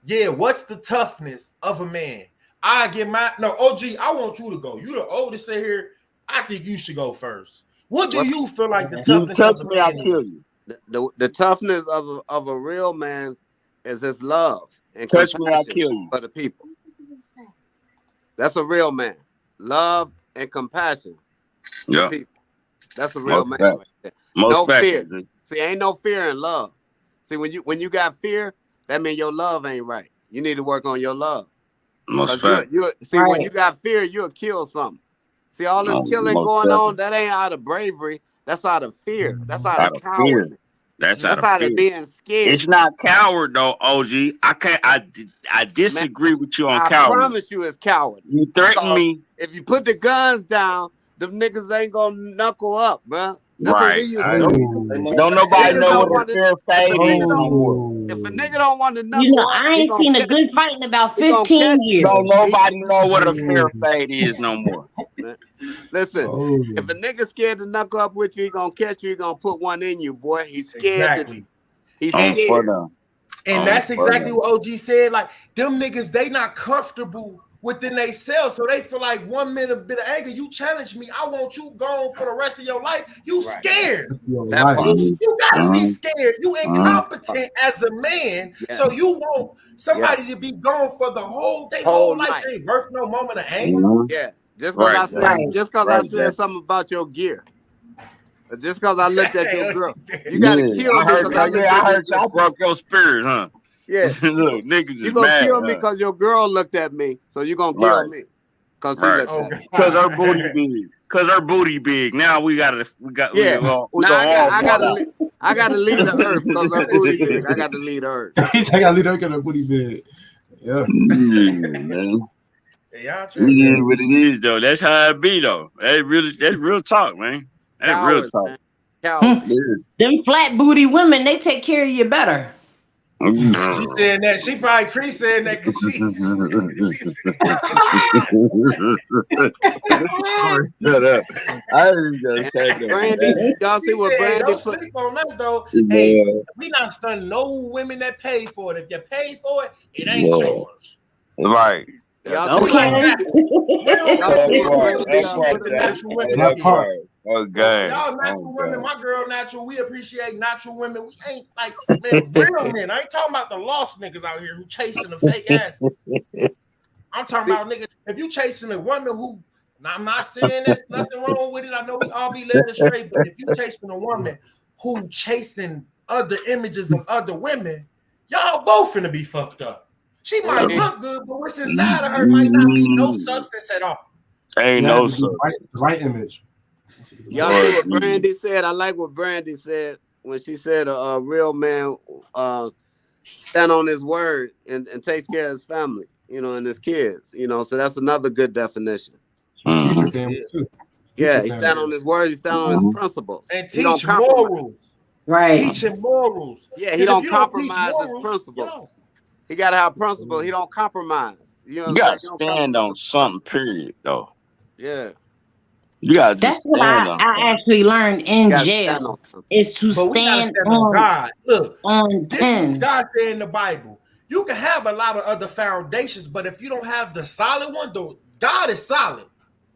Yeah, what's the toughness of a man? OG, I want you to go. You the oldest in here. I think you should go first. What do you feel like the toughness of a man? I'll kill you. The toughness of a real man is his love and touch me, I'll kill you for the people. That's a real man. Love and compassion. Yeah. People. That's a real man. Right, no fear. See, ain't no fear in love. See, when you got fear, that means your love ain't right. You need to work on your love. Most fact. When you got fear, you'll kill something. See, all this killing going on, that ain't out of bravery. That's out of fear. That's out of cowardness. That's out of being scared. It's not coward though, OG. I disagree with you on coward. I promise you, it's coward. You threaten me. If you put the guns down, them niggas ain't gonna knuckle up, bro. Right. We use Don't nobody niggas know don't what want a to. fair If a fade nigga is no more. don't, if a nigga don't want to You knuckle know, up, I he ain't gonna seen a catch. good fight in about He gonna 15 catch years. Don't He, nobody know what a fair fade is no more. listen, Oh, if a nigga scared to knuckle up with you, he gonna catch you. He gonna put one in you, boy. He's scared Exactly. He's For scared. them. And that's exactly what OG said. Like, them niggas, they not comfortable within they self. So they feel like 1 minute bit of anger, you challenge me, I want you gone for the rest of your life. You Right. scared. That part. You gotta be scared. You incompetent as a man. Yes. So you want somebody to be gone for the whole life. life. Ain't worth no moment of anger. Yeah. Just cause I said something about your gear. Just cause I looked at your girl. You gotta kill me because I heard y'all broke your spirit, huh? Yeah. Look, niggas You just gonna mad. kill me because your girl looked at me. So you gonna kill me. Cause she looked at me. Because her booty big. Because her booty big. Now we got. Yeah. Now I gotta leave the earth because her booty big. I gotta leave the earth. I gotta leave the earth because her booty big. Yeah. Man. It is what it is, though. That's how it be, though. That's real talk, man. That's real talk. Them flat booty women, they take care of you better. She saying that. She probably Chris saying that because Shut up. I ain't gonna say that. Brandy, y'all see what Brandy don't put? sleep on us though. Hey, we not stunning no women that pay for it. If you pay for it, it ain't yours. Right. Y'all see that part. Okay. Y'all natural women, my girl natural. We appreciate natural women. We ain't like man, real men. I ain't talking about the lost niggas out here who chasing the fake asses. I'm talking about niggas. If you chasing a woman who, now I'm not saying there's nothing wrong with it. I know we all be led astray, but if you chasing a woman who chasing other images of other women, y'all both finna be fucked up. She might look good, but what's inside of her might not be no substance at all. Ain't no substance. Right image. Y'all see what Brandy said? I like what Brandy said when she said a real man stand on his word and takes care of his family, you know, and his kids, you know. So that's another good definition. Yeah, he stand on his word, he stand on his principles. And teach morals. Right. Teaching morals. Yeah, he don't compromise his principles. He gotta have principles. He don't compromise. You gotta stand on something, period, though. Yeah. You gotta That's what I actually learned in jail is to stand on God. Look, on 10. God said in the Bible, you can have a lot of other foundations, but if you don't have the solid one, though, God is solid.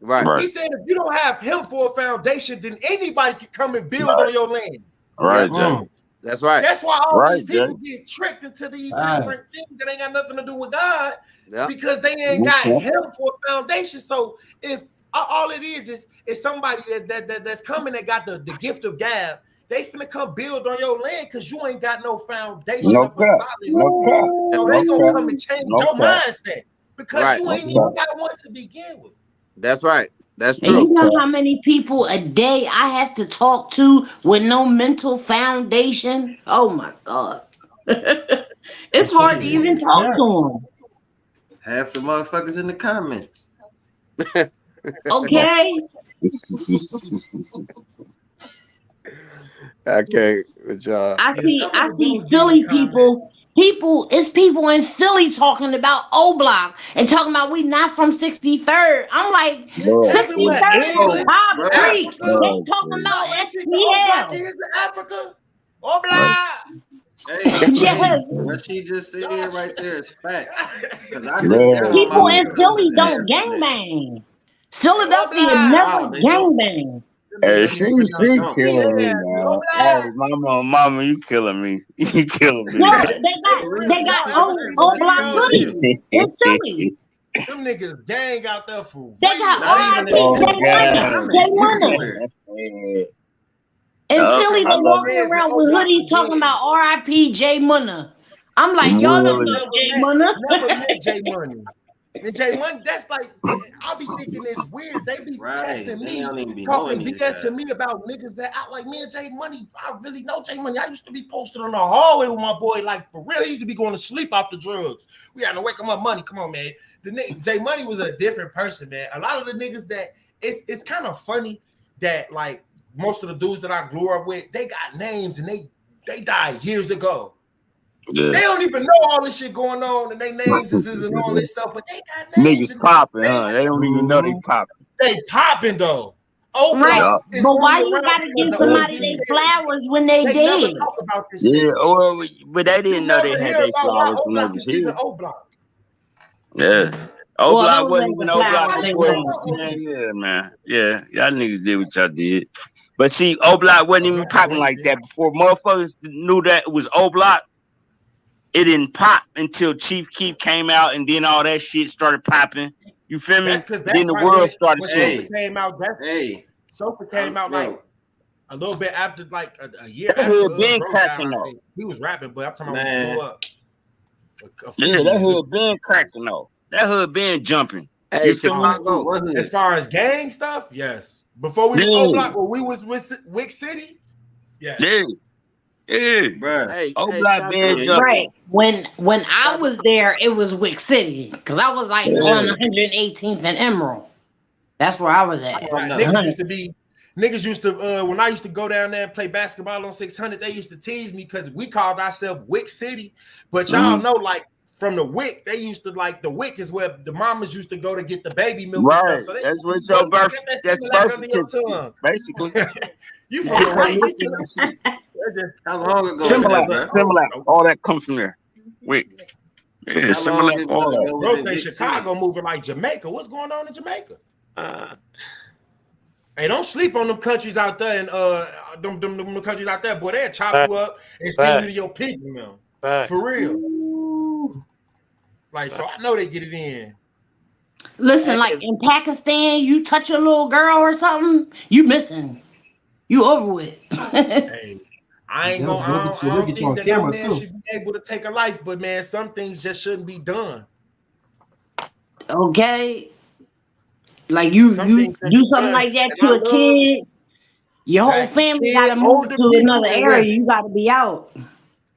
Right. He said if you don't have him for a foundation, then anybody can come and build on your land. Right, Jay. That's right. That's why all these people get tricked into these different things that ain't got nothing to do with God because they ain't got him for a foundation. So if all it is somebody that's coming that got the gift of gab, they finna come build on your land because you ain't got no foundation of a solid. So they gonna come and change your mindset because you ain't even got one to begin with. That's right. That's And true. you know how many people a day I have to talk to with no mental foundation? Oh my God. It's hard to even talk to them. Half the motherfuckers in the comments. Okay. Okay, good job. I see Philly people. It's people in Philly talking about O-Block and talking about we not from 63rd. I'm like, 63rd is Bob Creek. They talking about STL. Is Africa? O-Block. Hey, yes. What she just said right there is fact. People in Philly don't gangbang. Philadelphia never gangbang. Hey, she killing me, man. Hey, mama, you killing me. You killing me. No, they got O-Block hoodies in Philly. Them niggas gang out there for they got R.I.P. Jay Money. In Philly, they walking around with hoodies talking about R.I.P. Jay Money. I'm like, y'all don't know Jay Money. Never met Jay Money. And Jay Money, that's like, I'll be thinking it's weird. They be testing me, talking BS to me about niggas that act like me and Jay Money. I really know Jay Money. I used to be posted on the hallway with my boy, like for real. He used to be going to sleep off the drugs. We had to wake him up. Money, come on, man. Jay Money was a different person, man. A lot of the niggas that it's kind of funny that like most of the dudes that I grew up with, they got names and they died years ago. Yeah. They don't even know all this shit going on, and their names is and all this stuff, but they got names. Niggas popping, huh? They don't even know they popping. They popping though. Oh, right. But why you gotta give somebody their flowers when they dead? Never talk about this. Yeah, well, but they didn't know they had their flowers when they was here. Yeah. O-Block wasn't even O-Block before. Yeah, man. Yeah, y'all niggas did what y'all did. But see, O-Block wasn't even popping like that before. Motherfuckers knew that it was O-Block. It didn't pop until Chief Keef came out, and then all that shit started popping. You feel me? Then the world started seeing. Sofa came out like a little bit after, like a year that after. Hood been cracking though. He was rapping, but I'm talking about when he blew up. Yeah, that Hood been cracking though. That Hood been jumping. Hey, Chicago. As far as gang stuff, yes. Before we was O-Block, when we was with Wick City, yes. Yeah, bro. O-Block been jumping. Right. When I was there, it was Wick City because I was like on 118th and Emerald. That's where I was at. Niggas used to when I used to go down there and play basketball on 600, they used to tease me because we called ourselves Wick City. But y'all know, like from the Wick, they used to like the Wick is where the mamas used to go to get the baby milk right. and stuff. So that's what your birth. That's birth certificate, basically. You from the Wick? How long ago? Similar. All that comes from there. Wick. Yeah, similar. Bro, say Chicago moving like Jamaica. What's going on in Jamaica? Hey, don't sleep on them countries out there and them countries out there, boy. They'll chop you up and send you to your people now. For real. Like, so I know they get it in. Listen, like in Pakistan, you touch a little girl or something, you missing. You over with. Hey, I don't think that no man should be able to take a life, but man, some things just shouldn't be done. Okay. Like you do something like that to a kid, your whole family gotta move to another area. You gotta be out.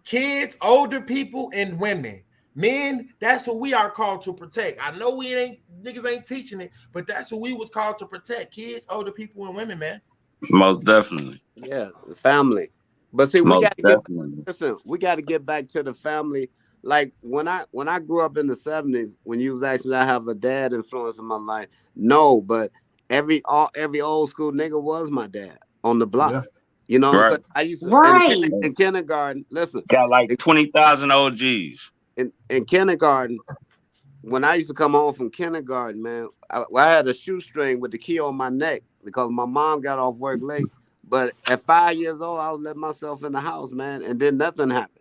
Kids, older people, and women. Men, that's what we are called to protect. I know niggas ain't teaching it, but that's what we was called to protect. Kids, older people, and women, man. Most definitely. Yeah, the family. But see, we got to get back to the family. Like when I grew up in the 70s, when you was asking me, I have a dad influence in my life. No, but every old school nigga was my dad on the block. Yeah. You know, right. I used to in kindergarten. Listen, got like 20,000 OGs. In kindergarten, when I used to come home from kindergarten, man, I had a shoestring with the key on my neck because my mom got off work late. But at 5 years old, I would let myself in the house, man, and then nothing happened.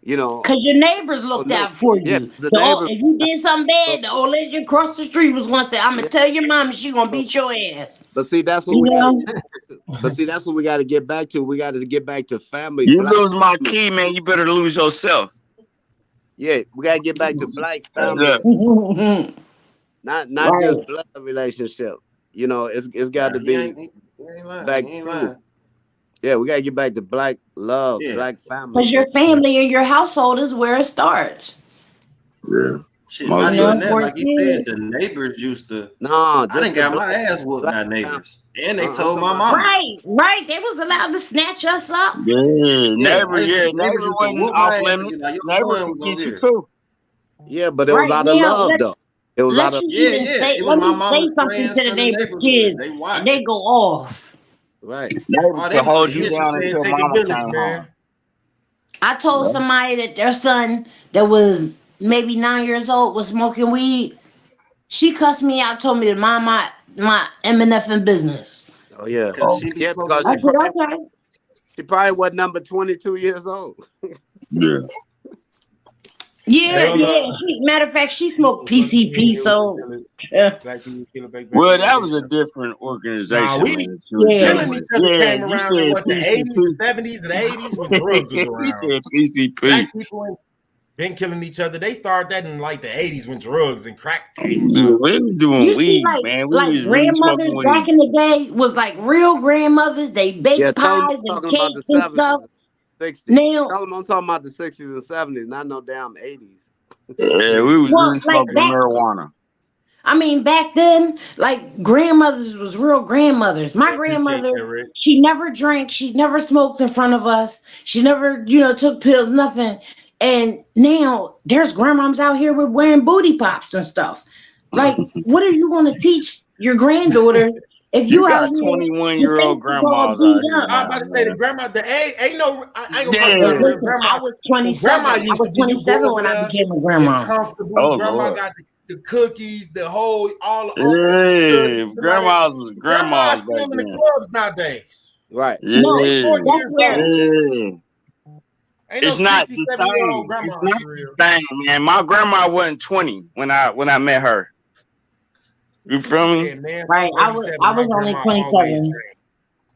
You know, because your neighbors looked out for you. Yeah, if you did something bad, the old lady across the street was going to say, "I'm gonna tell your mom, and she gonna beat your ass." But see, that's what that's what we got to get back to. We got to get back to family. You lose my key, man. You better lose yourself. Yeah, we got to get back to black family. not just blood relationship. You know, it's got to be back to. Yeah, we gotta get back to black love, black family. Because your family and your household is where it starts. Yeah. Shit, not even that, like you said, the neighbors used to. No, I didn't got my ass whooped by neighbors, and they told my mom. Right. They was allowed to snatch us up. Neighbors wasn't off limits. Neighbors would get you too. Yeah, but it was out of love, though. It was out of It was my mom say something to the neighbors' kids, and they go off. Right. To hold you down until mama came home. I told somebody that their son that was maybe 9 years old was smoking weed. She cussed me out, told me to mind my M&F business. Oh yeah. She probably was number 22 years old. Yeah. Yeah. Matter of fact, she smoked PCP. So, well, that was a different organization. Nah, we killing each other came around in the 80s, 70s, and 80s when drugs was around. PCP. Black people been killing each other. They started that in like the 80s when drugs and crack came out. We was doing weed, man. We was grandmothers really back in the day was like real grandmothers. They baked pies and cakes and stuff. 60s. Now, I'm talking about the 60s and 70s, not no damn 80s. Yeah, we was really smoking marijuana. I mean, back then, like grandmothers was real grandmothers. My grandmother, she never drank, she never smoked in front of us, she never, took pills, nothing. And now there's grandmoms out here with wearing booty pops and stuff. Like, what are you going to teach your granddaughter if you got out here 21-year-old grandmas out here? I'm about to say the grandma, ain't no. I ain't gonna Listen, call her grandma. I was 27. Grandma I used was to be. You 27 go when over I there, became a it's grandma. comfortable. Oh, Grandma Lord. got the cookies, the whole all. Yeah, grandma's Grandma's still back in the then. clubs nowadays. Right. Yeah, No, They 40 that's years where old. Ain't it's no not the 67-year-old same. grandma It's not for real. the same, man. My grandma wasn't 20 when I met her. You feel me? Said, man, right. I was 37, only my grandma always 27. drank.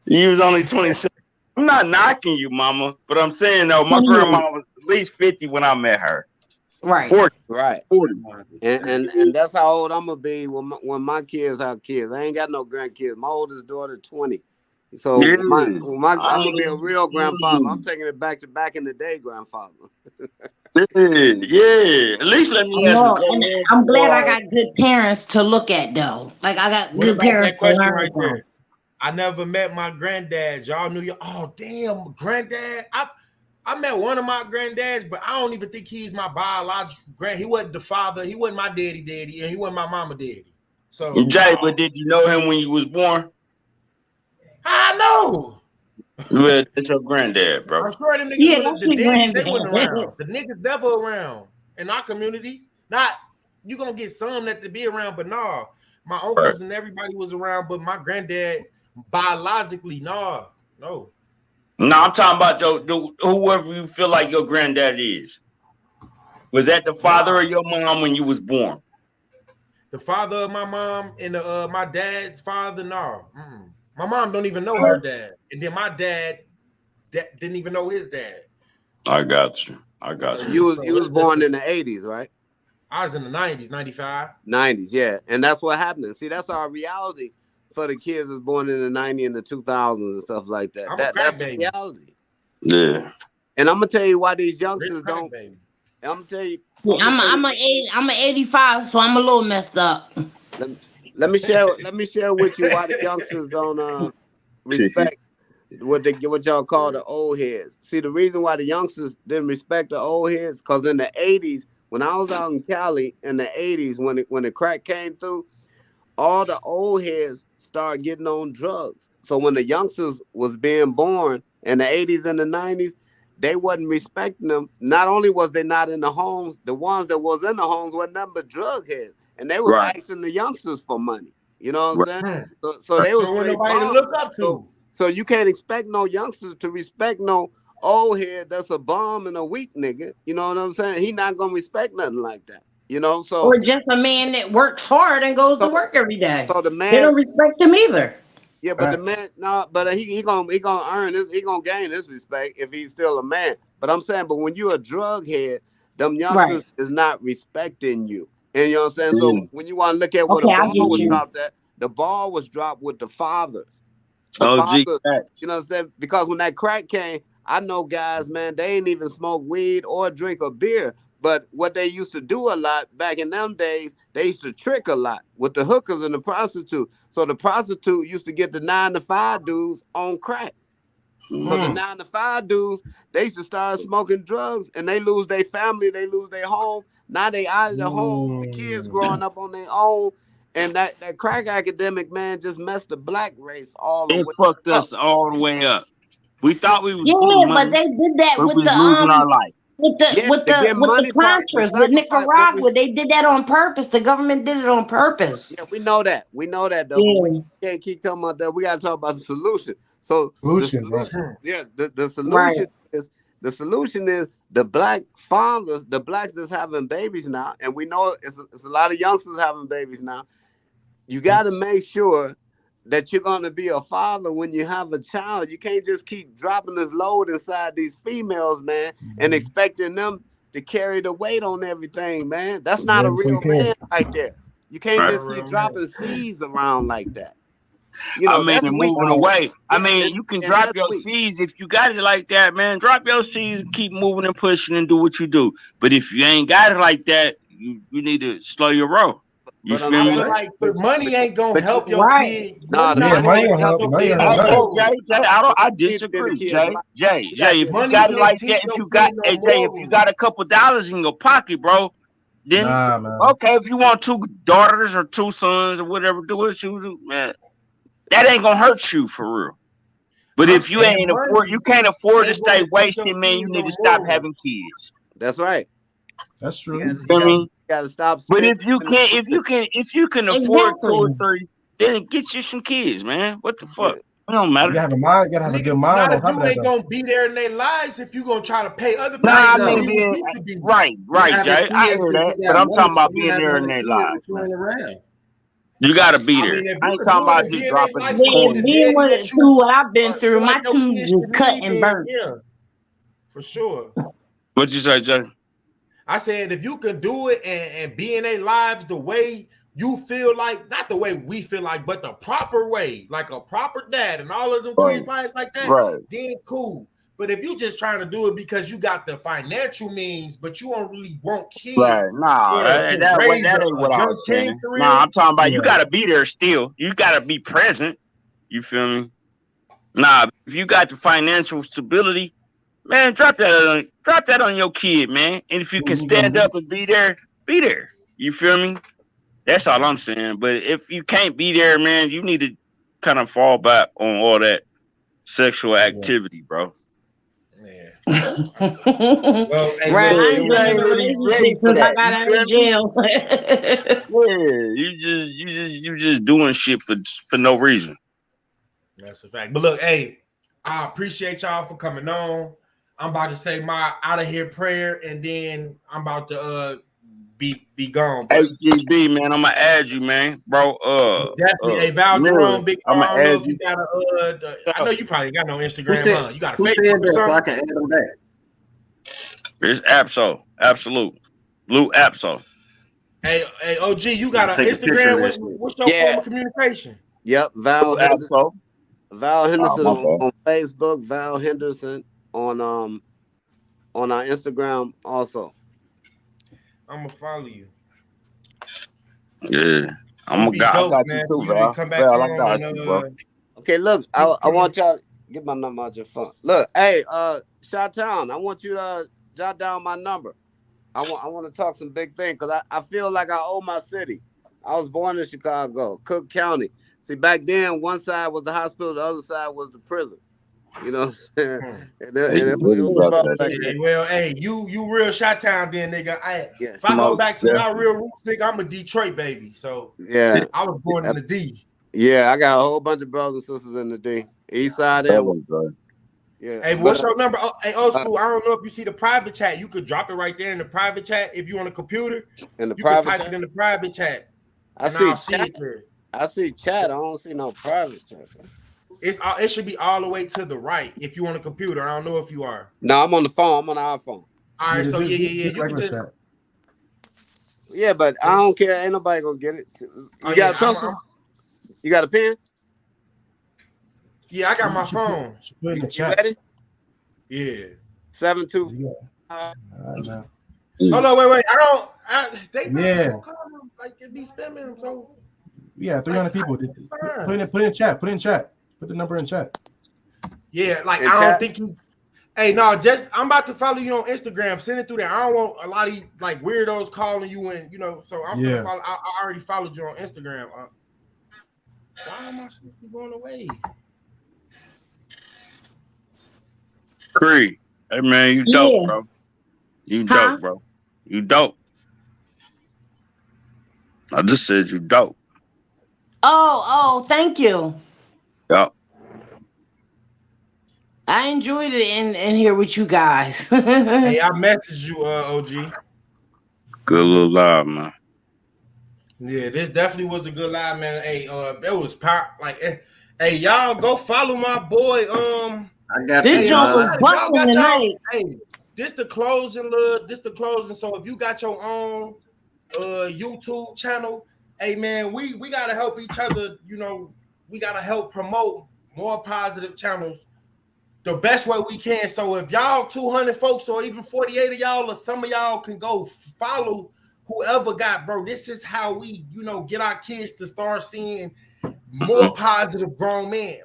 You was only 27. I'm not knocking you, mama, but I'm saying though, my 28. grandma was at least 50 when I met her. Right. 40. Right. 40. And that's how old I'm gonna be when my kids have kids. I ain't got no grandkids. My oldest daughter 20. So Yeah. I'm gonna be a real grandfather. I'm taking it back to back in the day, grandfather. Yeah. At least let me have some No, and I'm glad I got good parents to look at though. Like I got What good about parents that to question learn right from. there? I never met my granddad. Y'all knew oh damn, granddad. I met one of my granddads, but I don't even think he's my biological grand. He wasn't the father. He wasn't my daddy, and he wasn't my mama, daddy. So Jay, but did you know him when you was born? I know. Well, it's your granddad, bro. I'm sure them niggas, Yeah, the that's your daddies, they wasn't granddad. around. The niggas never around in our communities. Not you gonna get some that to be around, but nah. My uncles and everybody was around, but my granddad biologically, no. No, I'm talking about whoever you feel like your granddad is. Was that the father of your mom when you was born? The father of my mom and my dad's father, no. My mom don't even know her dad, and then my dad didn't even know his dad. I got you. You was born in the 80s, right? I was in the 90s, 95. 90s, yeah. And that's what happened. See, that's our reality for the kids that's born in the 90s and the 2000s and stuff like that. That's the reality. Yeah. And I'm gonna tell you why these youngsters don't. I'm gonna tell you. I'm an 85, so I'm a little messed up. Let me share with you why the youngsters don't respect what y'all call the old heads. See, the reason why the youngsters didn't respect the old heads, because in the 80s, when I was out in Cali in the 80s, when the crack came through, all the old heads started getting on drugs. So when the youngsters was being born in the 80s and the 90s, they wasn't respecting them. Not only was they not in the homes, the ones that was in the homes were nothing but drug heads. And they was asking the youngsters for money. You know what I'm saying? So they was straight nobody to look up to. So you can't expect no youngster to respect no old head that's a bum and a weak nigga. You know what I'm saying? He not gonna respect nothing like that. You know, so or just a man that works hard and goes to work every day. So the man, they don't respect him either. Yeah, but the man, but he gonna earn this. He gonna gain this respect if he's still a man. But I'm saying, but when you're a drug head, them youngsters is not respecting you. And you know what I'm saying? So when you want to look at what the ball was dropped at, the ball was dropped with the fathers. You know what I'm saying? Because when that crack came, I know guys, man, they ain't even smoke weed or drink a beer. But what they used to do a lot back in them days, they used to trick a lot with the hookers and the prostitute. So the prostitute used to get the 9-to-5 dudes on crack. So the 9-to-5 dudes, they used to start smoking drugs and they lose their family, they lose their home. Now they out of the home, the kids growing up on their own. And that crack academic, man, just messed the black race all the way up. It fucked us all the way up. We thought we was but they did that with the losing our life. With the Contras, with Nicaragua, they did that on purpose. The government did it on purpose. Yeah, we know that. We know that though. Yeah. But we can't keep talking about that. We gotta talk about the solution. So the solution is the black fathers, the blacks that's having babies now, and we know it's a lot of youngsters having babies now. You gotta make sure that you're going to be a father when you have a child. You can't just keep dropping this load inside these females, man, and expecting them to carry the weight on everything, man. That's not a real man right there. You can't just keep dropping seeds around like that. You know, I mean, and moving away. I mean, you can drop your seeds if you got it like that, man. Drop your seeds and keep moving and pushing and do what you do. But if you ain't got it like that, you need to slow your roll. You But feel me? Like the money ain't gonna help your Right. kid. Nah, the Yeah, money money ain't gonna help. your Money kid. gonna Hey, help. Jay, I Money disagree. the kid's Jay, life. Jay, You got if this. you Money got it can't like teach that, if your you got, kid no hey, Jay, if you morals. got a couple dollars in your pocket, bro, then Nah, man. okay, if you want 2 daughters or 2 sons or whatever, do what you do, man. That ain't gonna hurt you for real. But I'm if you saying you can't afford to ain't stay gonna teach your wasting, man, kid you no need to stop morals. having kids. That's right. That's You true. gotta stop But spending. if you can afford 2 or Exactly. 3, then get you some kids, man. What the Yeah. fuck? It don't You matter. gotta have a mind. You gotta have a Nigga, good a mind lot on of top of dudes that, ain't though. gonna be there in their lives if you gonna try to pay other people Nah, I to mean, be who you could be. right, Jay. Having I kids hear because that, you but got I'm money, talking so about you being having there in other their kids lives, and man. playing around. You gotta be I there. mean, if I you ain't could talking do it about and just be in their dropping life some so you Being the coins. being daddy with that through you what I've been feel through, like my your tubes kids is should cut need, and then burnt. yeah, for sure. What you say, Jay? I said if you can do it and be in their lives the way you feel like, not the way we feel like, but the proper way, like a proper dad and all of them Right, kids' lives like that, right, then cool. But if you just trying to do it because you got the financial means, but you don't really want right. kids Nah, to raise that ain't a what I young was king saying. for Nah, real, I'm talking about you Yeah. gotta be there still. You gotta be present. You feel me? Nah, if you got the financial stability, man, drop that on your kid, man. And if you can stand up and be there, be there. You feel me? That's all I'm saying. But if you can't be there, man, you need to kind of fall back on all that sexual activity, bro. yeah. Right. Well, hey, I look, it ain't You was been in ain't a really ready relationship for since I that. got You out feel of me? jail. Yeah, you just doing shit for no reason. that's a fact. But look, hey, I appreciate y'all for coming on. I'm about to say my out of here prayer, and then I'm about to be gone. But HGB, man, I'm gonna add you, man, bro. definitely, hey, Val Mirror, Jerome, big I'm bro. gonna I don't know add if you you. got I know you probably got no Who Instagram, said huh? You got a who said Facebook or that so I something? can add them back? It's Absol, absolute, Lou Absol. Hey, OG, you got an Take a picture of Instagram? that shit. What's your form Yeah. of communication? Yep. Val Lou Henderson. Absol. Val Oh, Henderson my on, bad. on Facebook. Val Henderson on our Instagram also. I'm gonna follow you. Yeah, It'll be I dope, got you man, too, for you to Val. come back Val, I on got and you, bro. Okay, look, speak I from want y'all to get my number out your phone. Look, hey, Chi-Town, I want you to jot down my number. I want to talk some big thing because I feel like I owe my city. I was born in Chicago, Cook County. See, back then, one side was the hospital, the other side was the prison. You know what I'm saying? And Hey, it you was really about rough that back shit. then. well, hey, you real Chi-Town then, nigga. Yeah, If I go Most back to my definitely. real roots, nigga, I'm a Detroit baby. So yeah, I was born in the D. yeah. I got a whole bunch of brothers and sisters in the D, East Side and West. Bro. Yeah, Hey, what's but your number? Oh, hey, old school. I don't know if you see the private chat. You could drop it right there in the private chat. If you on a computer, in the you could private type it chat, in the private chat, I and see I'll see chat. it there. I see chat. I don't see no private chat. It should be all the way to the right if you on a computer. I don't know if you are. No, I'm on the phone. I'm on the iPhone. All right, so yeah. Just You can regular just. chat. Yeah, but I don't care. Ain't nobody gonna get it. You Oh, got yeah, a pencil? You got a pen? Yeah, I got my You should put- phone. should put it in the You chat. ready? Yeah. 7-2. Yeah. All right, man. Hold on, wait. They not Yeah. gonna call them like it be spamming them. So Yeah, 300 people. Put it in chat. Put it in chat. Put the number in chat. yeah, like In I don't chat? think you. Hey, no, just I'm about to follow you on Instagram. Send it through there. I don't want a lot of like weirdos calling you and so I'm gonna follow. I already followed you on Instagram. Why am I supposed to be going away? Cree, hey man, you dope, bro. You Huh? dope, bro. You dope. I just said you dope. Oh, thank you. Yup. I enjoyed it in here with you guys. Hey, I messaged you, OG. Good little live, man. Yeah, this definitely was a good live, man. Hey, it was power. Like, hey, y'all go follow my boy. I got This you, joint was John. Y'all busting got y'all. tonight. Hey, this the closing, look. This the closing. So if you got your own YouTube channel, hey man, we gotta help each other. We gotta help promote more positive channels the best way we can. So if y'all 200 folks or even 48 of y'all or some of y'all can go follow whoever got, bro, this is how we, get our kids to start seeing more positive grown men,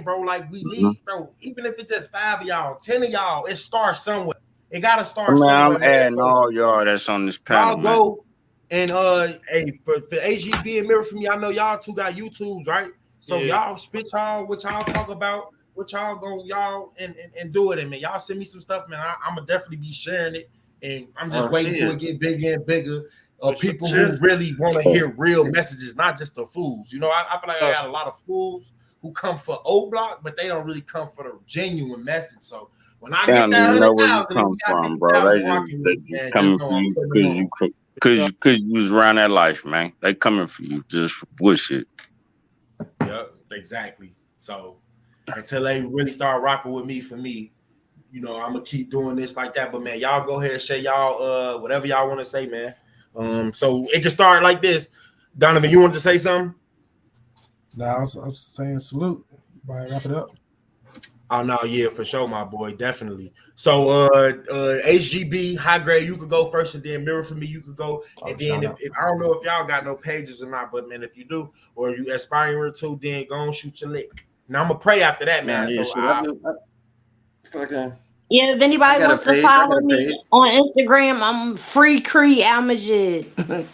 bro. Like we need, bro, even if it's just 5 of y'all, 10 of y'all, it starts somewhere. It gotta start Man, somewhere, I'm man. adding So all y'all that's on this panel, y'all man. go and hey, for HGB and Mirror for Me, I know y'all two got YouTubes, right? So y'all spit y'all what y'all talk about, what y'all go and do it, and man, y'all send me some stuff, man. I'm gonna definitely be sharing it, and I'm just waiting till it get bigger and bigger. People who really want to hear real messages, not just the fools. I feel like I got a lot of fools who come for O Block, but they don't really come for the genuine message. So when I get that 100,000, from, bro. They just coming for you because you was around that life, man. They coming for you just for bullshit. Yep, exactly. So until they really start rocking with me, I'm gonna keep doing this like that. But man, y'all go ahead and say y'all whatever y'all want to say, man. So it can start like this. Donovan, you wanted to say something? No, I was saying salute. Everybody wrap it up. Oh no, yeah, for sure, my boy, definitely. So HGB, High Grade, you could go first, and then Mirror for Me, you could go. And then if I don't know if y'all got no pages or not, but man, if you do, or you aspiring to, then go and shoot your lick. Now I'm gonna pray after that, man. Yeah, if anybody wants to follow me on Instagram, I'm Free Cree Almajid.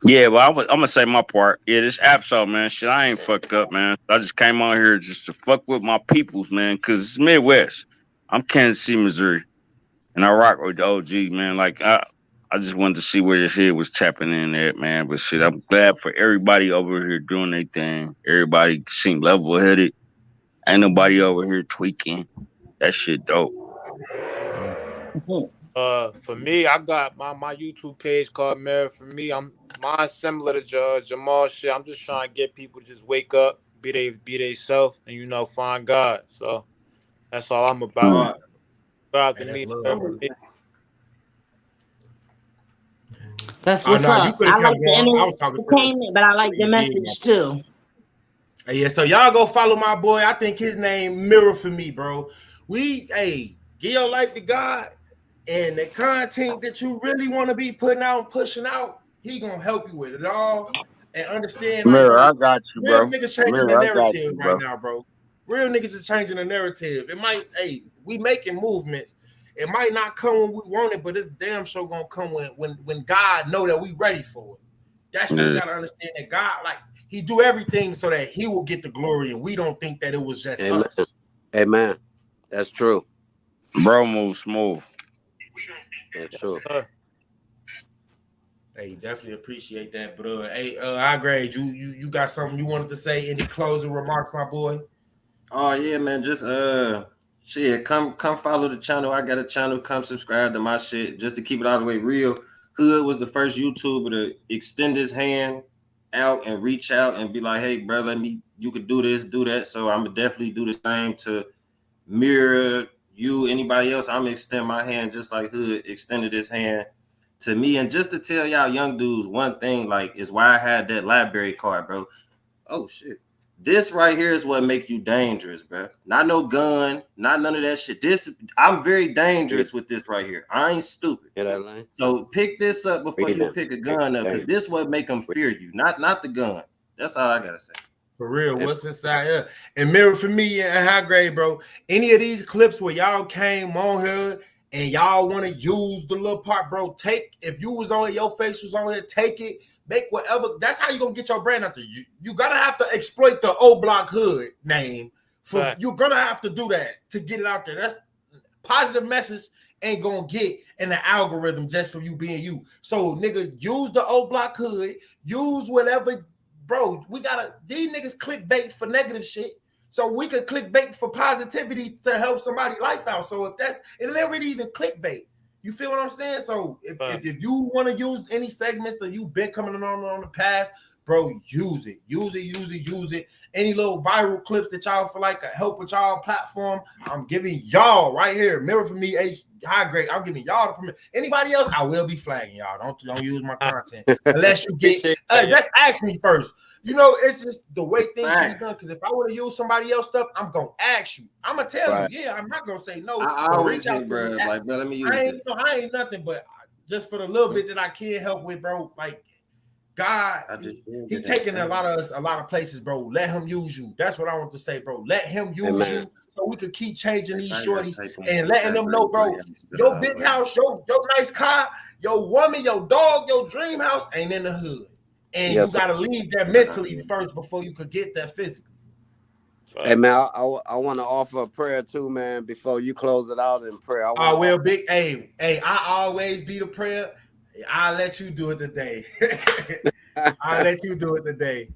Yeah, well, I'm gonna say my part. Yeah, this app, so man, shit, I ain't fucked up, man. I just came on here just to fuck with my peoples, man, because it's Midwest. I'm Kansas City, Missouri, and I rock with the OG, man. Like I just wanted to see where this head was tapping in at, man. But shit, I'm glad for everybody over here doing their thing. Everybody seemed level-headed. Ain't nobody over here tweaking. That shit dope. For me, I got my YouTube page called Mirror for Me. Mine's similar to Jamal shit. I'm just trying to get people to just wake up, be they self, and find God. So that's all I'm about. About to meet. That's what's up. I like the entertainment, but I like the message too. Yeah, so y'all go follow my boy. I think his name Mirror for Me, bro. Give your life to God, and the content that you really want to be putting out and pushing out, he gonna help you with it all. And understand, Mirror, I got you, bro. Real niggas changing the narrative right now, bro. Real niggas is changing the narrative. It might, we making movements. It might not come when we want it, but this damn show gonna come when God know that we ready for it. That's what we gotta understand, that God, like, he do everything so that he will get the glory, and we don't think that it was just us. Amen. That's true. Bro, move smooth. That's true. Hey, definitely appreciate that, bro. Hey, High Grade, you got something you wanted to say? Any closing remarks, my boy? Oh yeah, man. Just shit. Come follow the channel. I got a channel. Come subscribe to my shit. Just to keep it all the way real. Hood was the first YouTuber to extend his hand out and reach out and be like, hey, bro, you could do this, do that. So I'm gonna definitely do the same to Mirror, you, anybody else. I'm gonna extend my hand just like Hood extended his hand to me. And just to tell y'all young dudes one thing, like, is why I had that library card, bro. Oh shit. This right here is what make you dangerous, bro. Not no gun, not none of that shit. I'm very dangerous with this right here. I ain't stupid. So pick this up before you pick a gun up, because this what make them fear you, not the gun. That's all I gotta say. For real, what's inside here? And Mirror for Me and High Grade, bro. Any of these clips where y'all came on here and y'all want to use the little part, bro, if you was on here, your face was on here, take it. Make whatever. That's how you gonna get your brand out there. You gotta have to exploit the O Block Hood name. You're gonna have to do that to get it out there. That's positive message ain't gonna get in the algorithm just for you being you. So nigga, use the O Block Hood. Use whatever, bro. These niggas clickbait for negative shit. So we could clickbait for positivity to help somebody's life out. So it ain't really even clickbait. You feel what I'm saying? So if you want to use any segments that you've been coming on the past, bro, use it. Any little viral clips that y'all feel like help with y'all platform, I'm giving y'all right here. Mirror for me, high grade. I'm giving y'all the permission. Anybody else, I will be flagging y'all. Don't use my content unless you get. Just ask me first. You know, it's just the way things should be done. Because if I would have used somebody else's stuff, I'm gonna ask you. I'm gonna tell you. Yeah, I'm not gonna say no. I always say, bro, like, bro, let me use I ain't nothing, but just for the little bit that I can help with, bro. Like God, he taking a lot of places, bro. Let him use you. That's what I want to say, bro. Let him use you so we could keep changing these shorties and letting them know, bro. Your big house, your nice car, your woman, your dog, your dream house ain't in the hood. And you got to leave there mentally first before you could get there physically. Hey, man, I want to offer a prayer too, man, before you close it out in prayer. Big. Hey, I always be the prayer. I'll let you do it today. I'll let you do it today.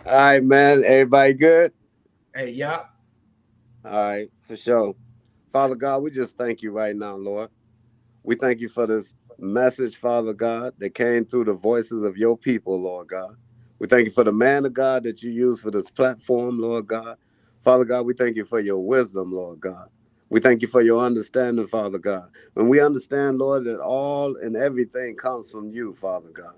All right, man. Everybody good? Hey, yeah. All right, for sure. Father God, we just thank you right now, Lord. We thank you for this message, Father God, that came through the voices of your people, Lord God. We thank you for the man of God that you use for this platform, Lord God. Father God, we thank you for your wisdom, Lord God. We thank you for your understanding, Father God. And we understand, Lord, that all and everything comes from you, Father God.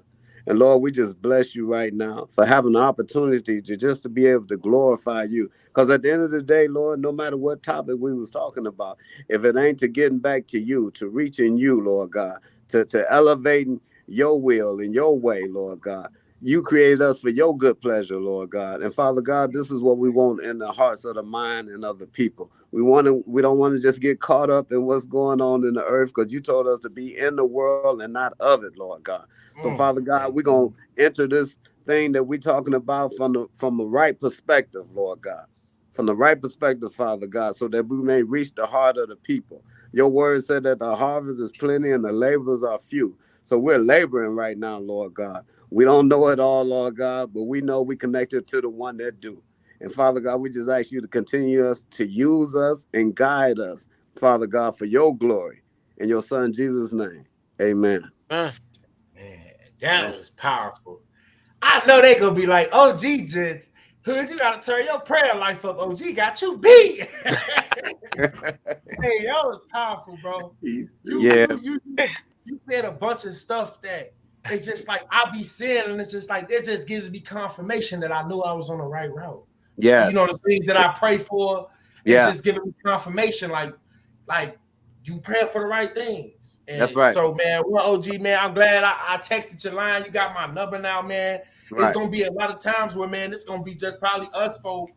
And Lord, we just bless you right now for having the opportunity to be able to glorify you. Because at the end of the day, Lord, no matter what topic we was talking about, if it ain't to getting back to you, to reaching you, Lord God, to elevating your will and your way, Lord God. You created us for your good pleasure, Lord God. And Father God, this is what we want in the hearts of the mind and of the people. We don't want to just get caught up in what's going on in the earth, because you told us to be in the world and not of it, Lord God. So Father God, we're going to enter this thing that we're talking about from the right perspective, Lord God. From the right perspective, Father God, so that we may reach the heart of the people. Your word said that the harvest is plenty and the laborers are few. So we're laboring right now, Lord God. We don't know it all, Lord God, but we know we connected to the one that do. And Father God, we just ask you to continue to use us and guide us, Father God, for your glory. In your son, Jesus' name, amen. Man, that was powerful. I know they going to be like, OG just, Hood, you got to turn your prayer life up. OG got you beat. Hey, that was powerful, bro. You said a bunch of stuff that it's just like I be saying, and it's just like this just gives me confirmation that I knew I was on the right route. Yeah, you know, the things that I pray for, it's just giving me confirmation, like you praying for the right things. And that's right. So, man, OG, man, I'm glad I texted your line. You got my number now, man. Right. It's gonna be a lot of times where, man, it's gonna be just probably us folk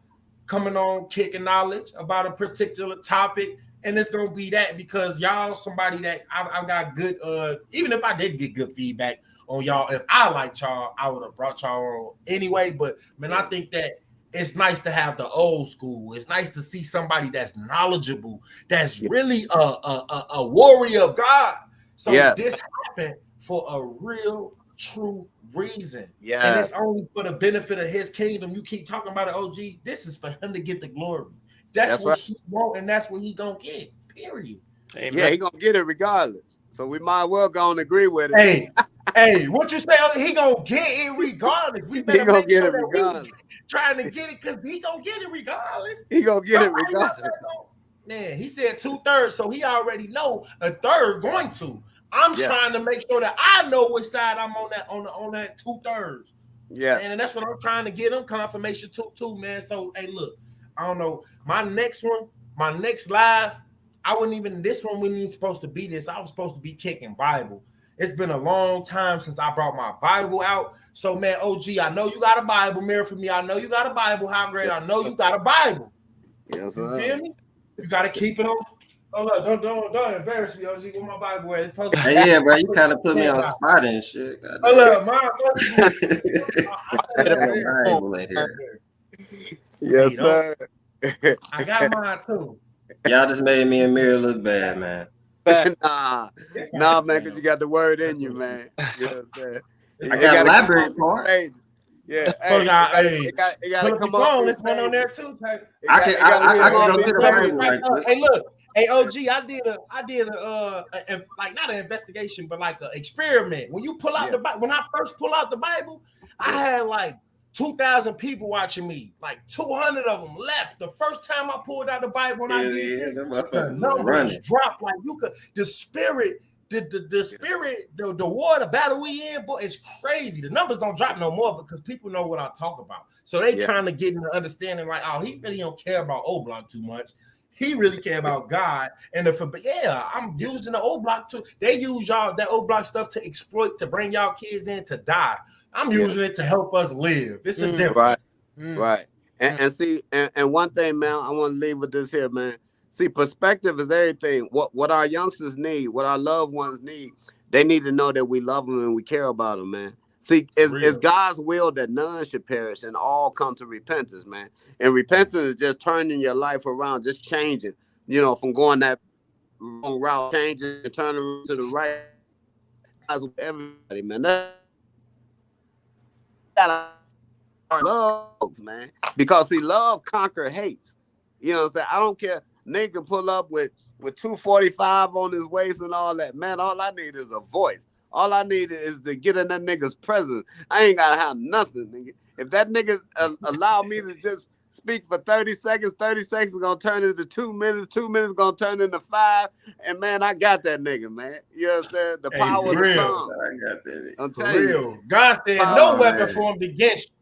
coming on, kicking knowledge about a particular topic. And it's gonna be that because y'all somebody that I've got good, even if I did get good feedback on y'all, if I liked y'all, I would have brought y'all on anyway. But man, I think that it's nice to have the old school. It's nice to see somebody that's knowledgeable, that's really a warrior of God. So this happened for a real, true reason. Yeah, and it's only for the benefit of his kingdom. You keep talking about it, OG. This is for him to get the glory. That's what he want, and that's what he gonna get. Period. Amen. Yeah, he gonna get it regardless. So we might well go and agree with it. Hey, what you say? He gonna get it regardless. We better make sure that we trying to get it because he gonna get it regardless. He gonna get it regardless. Man, he said 2/3, so he already know a third going to. I'm trying to make sure that I know which side I'm on that 2/3. Yeah, and that's what I'm trying to get him confirmation too, man. So hey, look, I don't know. My next live, this one wasn't even supposed to be this. I was supposed to be kicking Bible. It's been a long time since I brought my Bible out. So, man, OG, I know you got a Bible. Mirror for me, I know you got a Bible. How great, I know you got a Bible. Yes, sir. You feel me? You got to keep it on. Oh, look, don't embarrass me, OG. Where my Bible at? Hey, yeah, bro, you kind of put me on spot and shit. Oh, look, mine. I got Bible in here. Yes, sir. I got mine too. Y'all just made me and Mirror look bad, man. Nah, man, because you got the word in you, man. You know what I'm saying? I got a library part. Yeah, it got to come on. This one on there too. I can go get a library right quick. Hey, look, Hey, OG, I did like not an investigation, but like an experiment. When you pull out the Bible, when I first pull out the Bible, I had like 2,000 people watching me. Like 200 of them left. The first time I pulled out the Bible, when I did this, the numbers dropped. Like you could, the spirit, the war, the battle we in, boy, it's crazy. The numbers don't drop no more because people know what I talk about. So they kind of getting the understanding, like, oh, he really don't care about O Block too much. He really care about God. And I'm using the O Block too. They use y'all that O Block stuff to exploit, to bring y'all kids in to die. I'm using it to help us live. It's a difference. Right. And see, and one thing, man, I want to leave with this here, man. See, perspective is everything. What our youngsters need, what our loved ones need, they need to know that we love them and we care about them, man. See, it's God's will that none should perish and all come to repentance, man. And repentance is just turning your life around, just changing, from going that wrong route, changing and turning to the right. Everybody, man. That love, man. Because see, love conquer hates. You know what I'm saying? I don't care. Nigga pull up with 245 on his waist and all that. Man, all I need is a voice. All I need is to get in that nigga's presence. I ain't gotta have nothing, nigga. If that nigga allow me to just speak for 30 seconds, 30 seconds is gonna turn into 2 minutes, 2 minutes gonna turn into 5. And man, I got that nigga, man. You know what I'm saying? The power of the tongue. I got that. I'm telling you. God said, no weapon formed against you.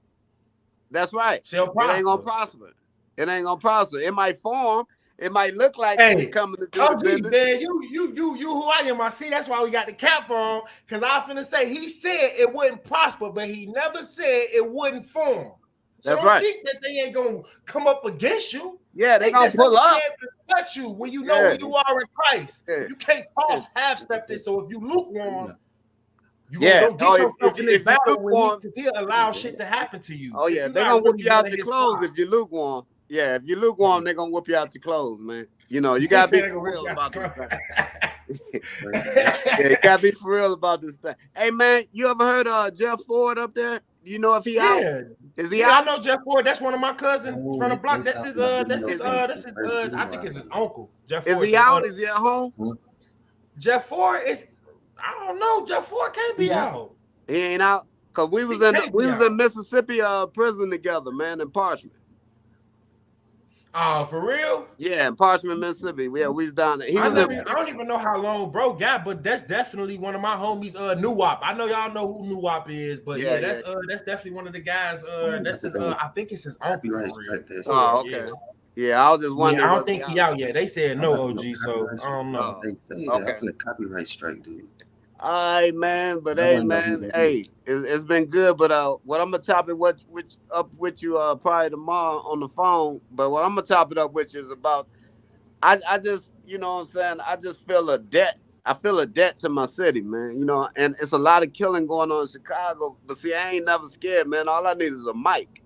That's right. It ain't gonna prosper. It ain't gonna prosper. It might form. It might look like it's coming to do OG, the business. man, you who I am. I see. That's why we got the cap on. Because I finna say he said it wouldn't prosper, but he never said it wouldn't form. So That's don't right. think that they ain't gonna come up against you. Yeah, they gonna just pull up. Touch you when you know who you are in Christ. You can't false half step this. So if you lukewarm, you don't get yourself in this battle because he'll allow shit to happen to you. Oh yeah, they're gonna whip you out your clothes if you lukewarm. Yeah, if you lukewarm, they're gonna whip you out your clothes, man. You gotta be for real about this thing. You gotta be for real about this thing. Hey man, you ever heard of Jeff Ford up there? You know if he out? Is he out? I know Jeff Ford. That's one of my cousins from the block. That's his I think it's his uncle. Jeff Ford. Is he out? Is he at home? Jeff Ford is, I don't know. Jeff Ford can't be out. He ain't out? Cause we was in Mississippi prison together, man, in Parchment. Oh, for real? Yeah, in Parchment, Mississippi. Yeah, we was down there. I don't even know how long bro got, but that's definitely one of my homies, Nuwap. I know y'all know who Nuwap is, but that's definitely one of the guys. That's his I think it's his uncle for real. Oh, okay. Yeah, I was just wondering. I don't think he out yet. They said no, OG, so I don't know. Okay. I'm finna copyright strike, dude. All right, man. But hey, man, it's been good. But what I'm gonna chop it up with you probably tomorrow on the phone. But what I'm gonna chop it up with you is about I just, you know what I'm saying, I just feel a debt. I feel a debt to my city, man. And it's a lot of killing going on in Chicago. But see, I ain't never scared, man. All I need is a mic.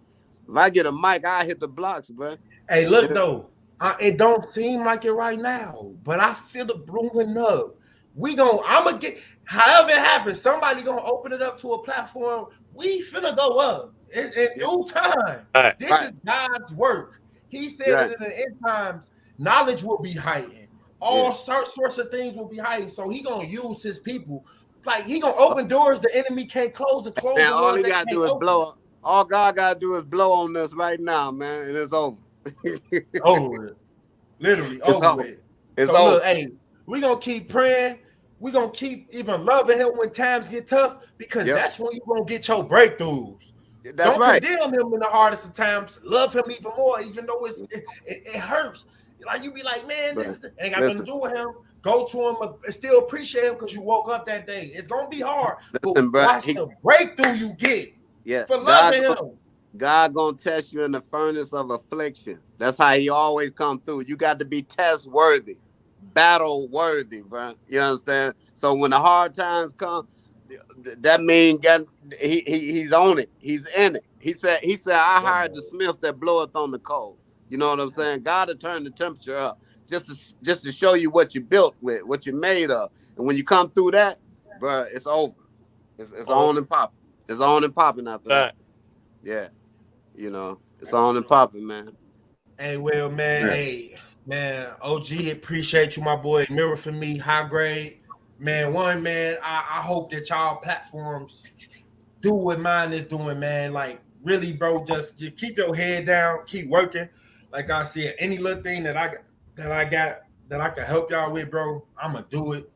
If I get a mic, I hit the blocks, bro. Hey, look though, it don't seem like it right now, but I feel it brewing up. I'm gonna get, however it happens, somebody gonna open it up to a platform. We finna go up in due time. This is God's work. He said that in the end times, knowledge will be heightened. All sorts of things will be heightened. So he gonna use his people. Like he gonna open doors the enemy can't close and close. And all he gotta do is blow. All God gotta do is blow on this right now, man, and it's over. Over. Literally over. It's over. Look, hey, we gonna keep praying. We gonna keep even loving him when times get tough, because that's when you gonna get your breakthroughs. Don't condemn him in the hardest of times. Love him even more, even though it hurts. Like you be like, man, this ain't got nothing to do with him. Go to him and still appreciate him because you woke up that day. It's gonna be hard, but watch the breakthrough you get for loving him. God gonna test you in the furnace of affliction. That's how he always come through. You got to be test worthy, battle worthy, bro. You understand? So when the hard times come, that means he's on it. He's in it. He said, I hired the smith that bloweth on the coal. You know what I'm saying? God will turn the temperature up just to show you what you built with, what you made of. And when you come through that, bro, it's over. It's on and popping. It's on and popping after that. Yeah. It's on and popping, man. Hey, well, man, hey, Man, OG, appreciate you, my boy. Mirror for me, high grade. Man, I hope that y'all platforms do what mine is doing, man. Like, really, bro, just keep your head down, keep working. Like I said, any little thing that I can help y'all with, bro, I'ma do it.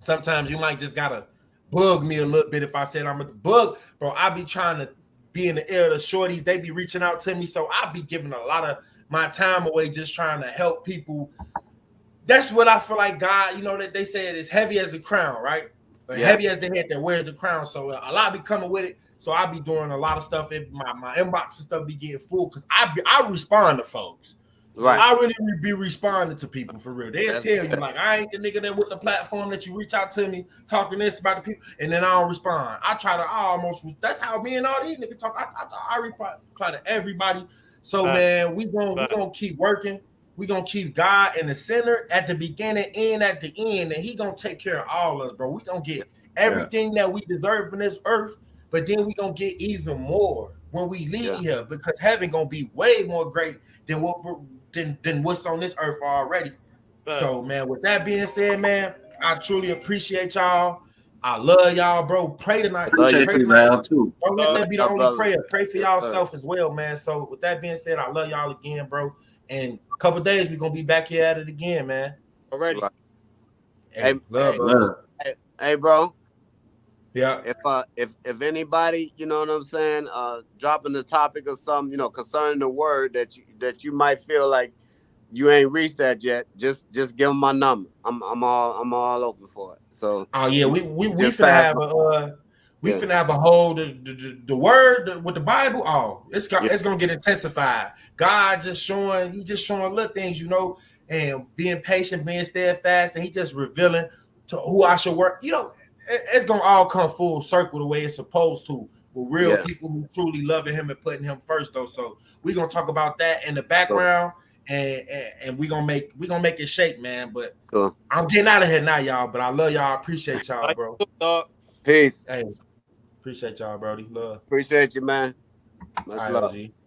Sometimes you might just gotta bug me a little bit if I said I'm a bug, bro. I be trying to be in the ear of the shorties. They be reaching out to me, so I be giving a lot of my time away just trying to help people. That's what I feel like God, you know, that they said is heavy as the crown, right? But heavy as the head that wears the crown. So a lot be coming with it. So I be doing a lot of stuff. In my inbox and stuff be getting full because I respond to folks. Right. I really be responding to people for real. They'll tell you, like, I ain't the nigga that with the platform that you reach out to me talking this about the people, and then I don't respond. I try to that's how me and all these niggas talk. I reply to everybody. So man, we gonna keep working. We gonna keep God in the center at the beginning and at the end, and He gonna take care of all of us, bro. We gonna get everything that we deserve from this earth, but then we gonna get even more when we leave here, because heaven gonna be way more great than what's on this earth already. So man, with that being said, man, I truly appreciate y'all. I love y'all, bro. Pray tonight. Love you too. Don't let that be the only prayer. Pray for y'allself as well, man. So with that being said, I love y'all again, bro. And a couple of days we're gonna be back here at it again, man. Already. Hey, bro. Yeah. If anybody, you know what I'm saying, dropping the topic or something, you know, concerning the word that you might feel like you ain't reached that yet, just give them my number. I'm all open for it. So we finna have finna have a whole the word with the Bible. It's gonna get intensified. God just showing little things, you know, and being patient, being steadfast, and He just revealing to who I should work. You know, it's gonna all come full circle the way it's supposed to. With real people who truly loving Him and putting Him first, though. So we're gonna talk about that in the background. And we gonna make it shake, man. But I'm getting out of here now, y'all. But I love y'all. Appreciate y'all, bro. Peace. Hey, appreciate y'all, Brody. Love. Appreciate you, man. Much love. OG.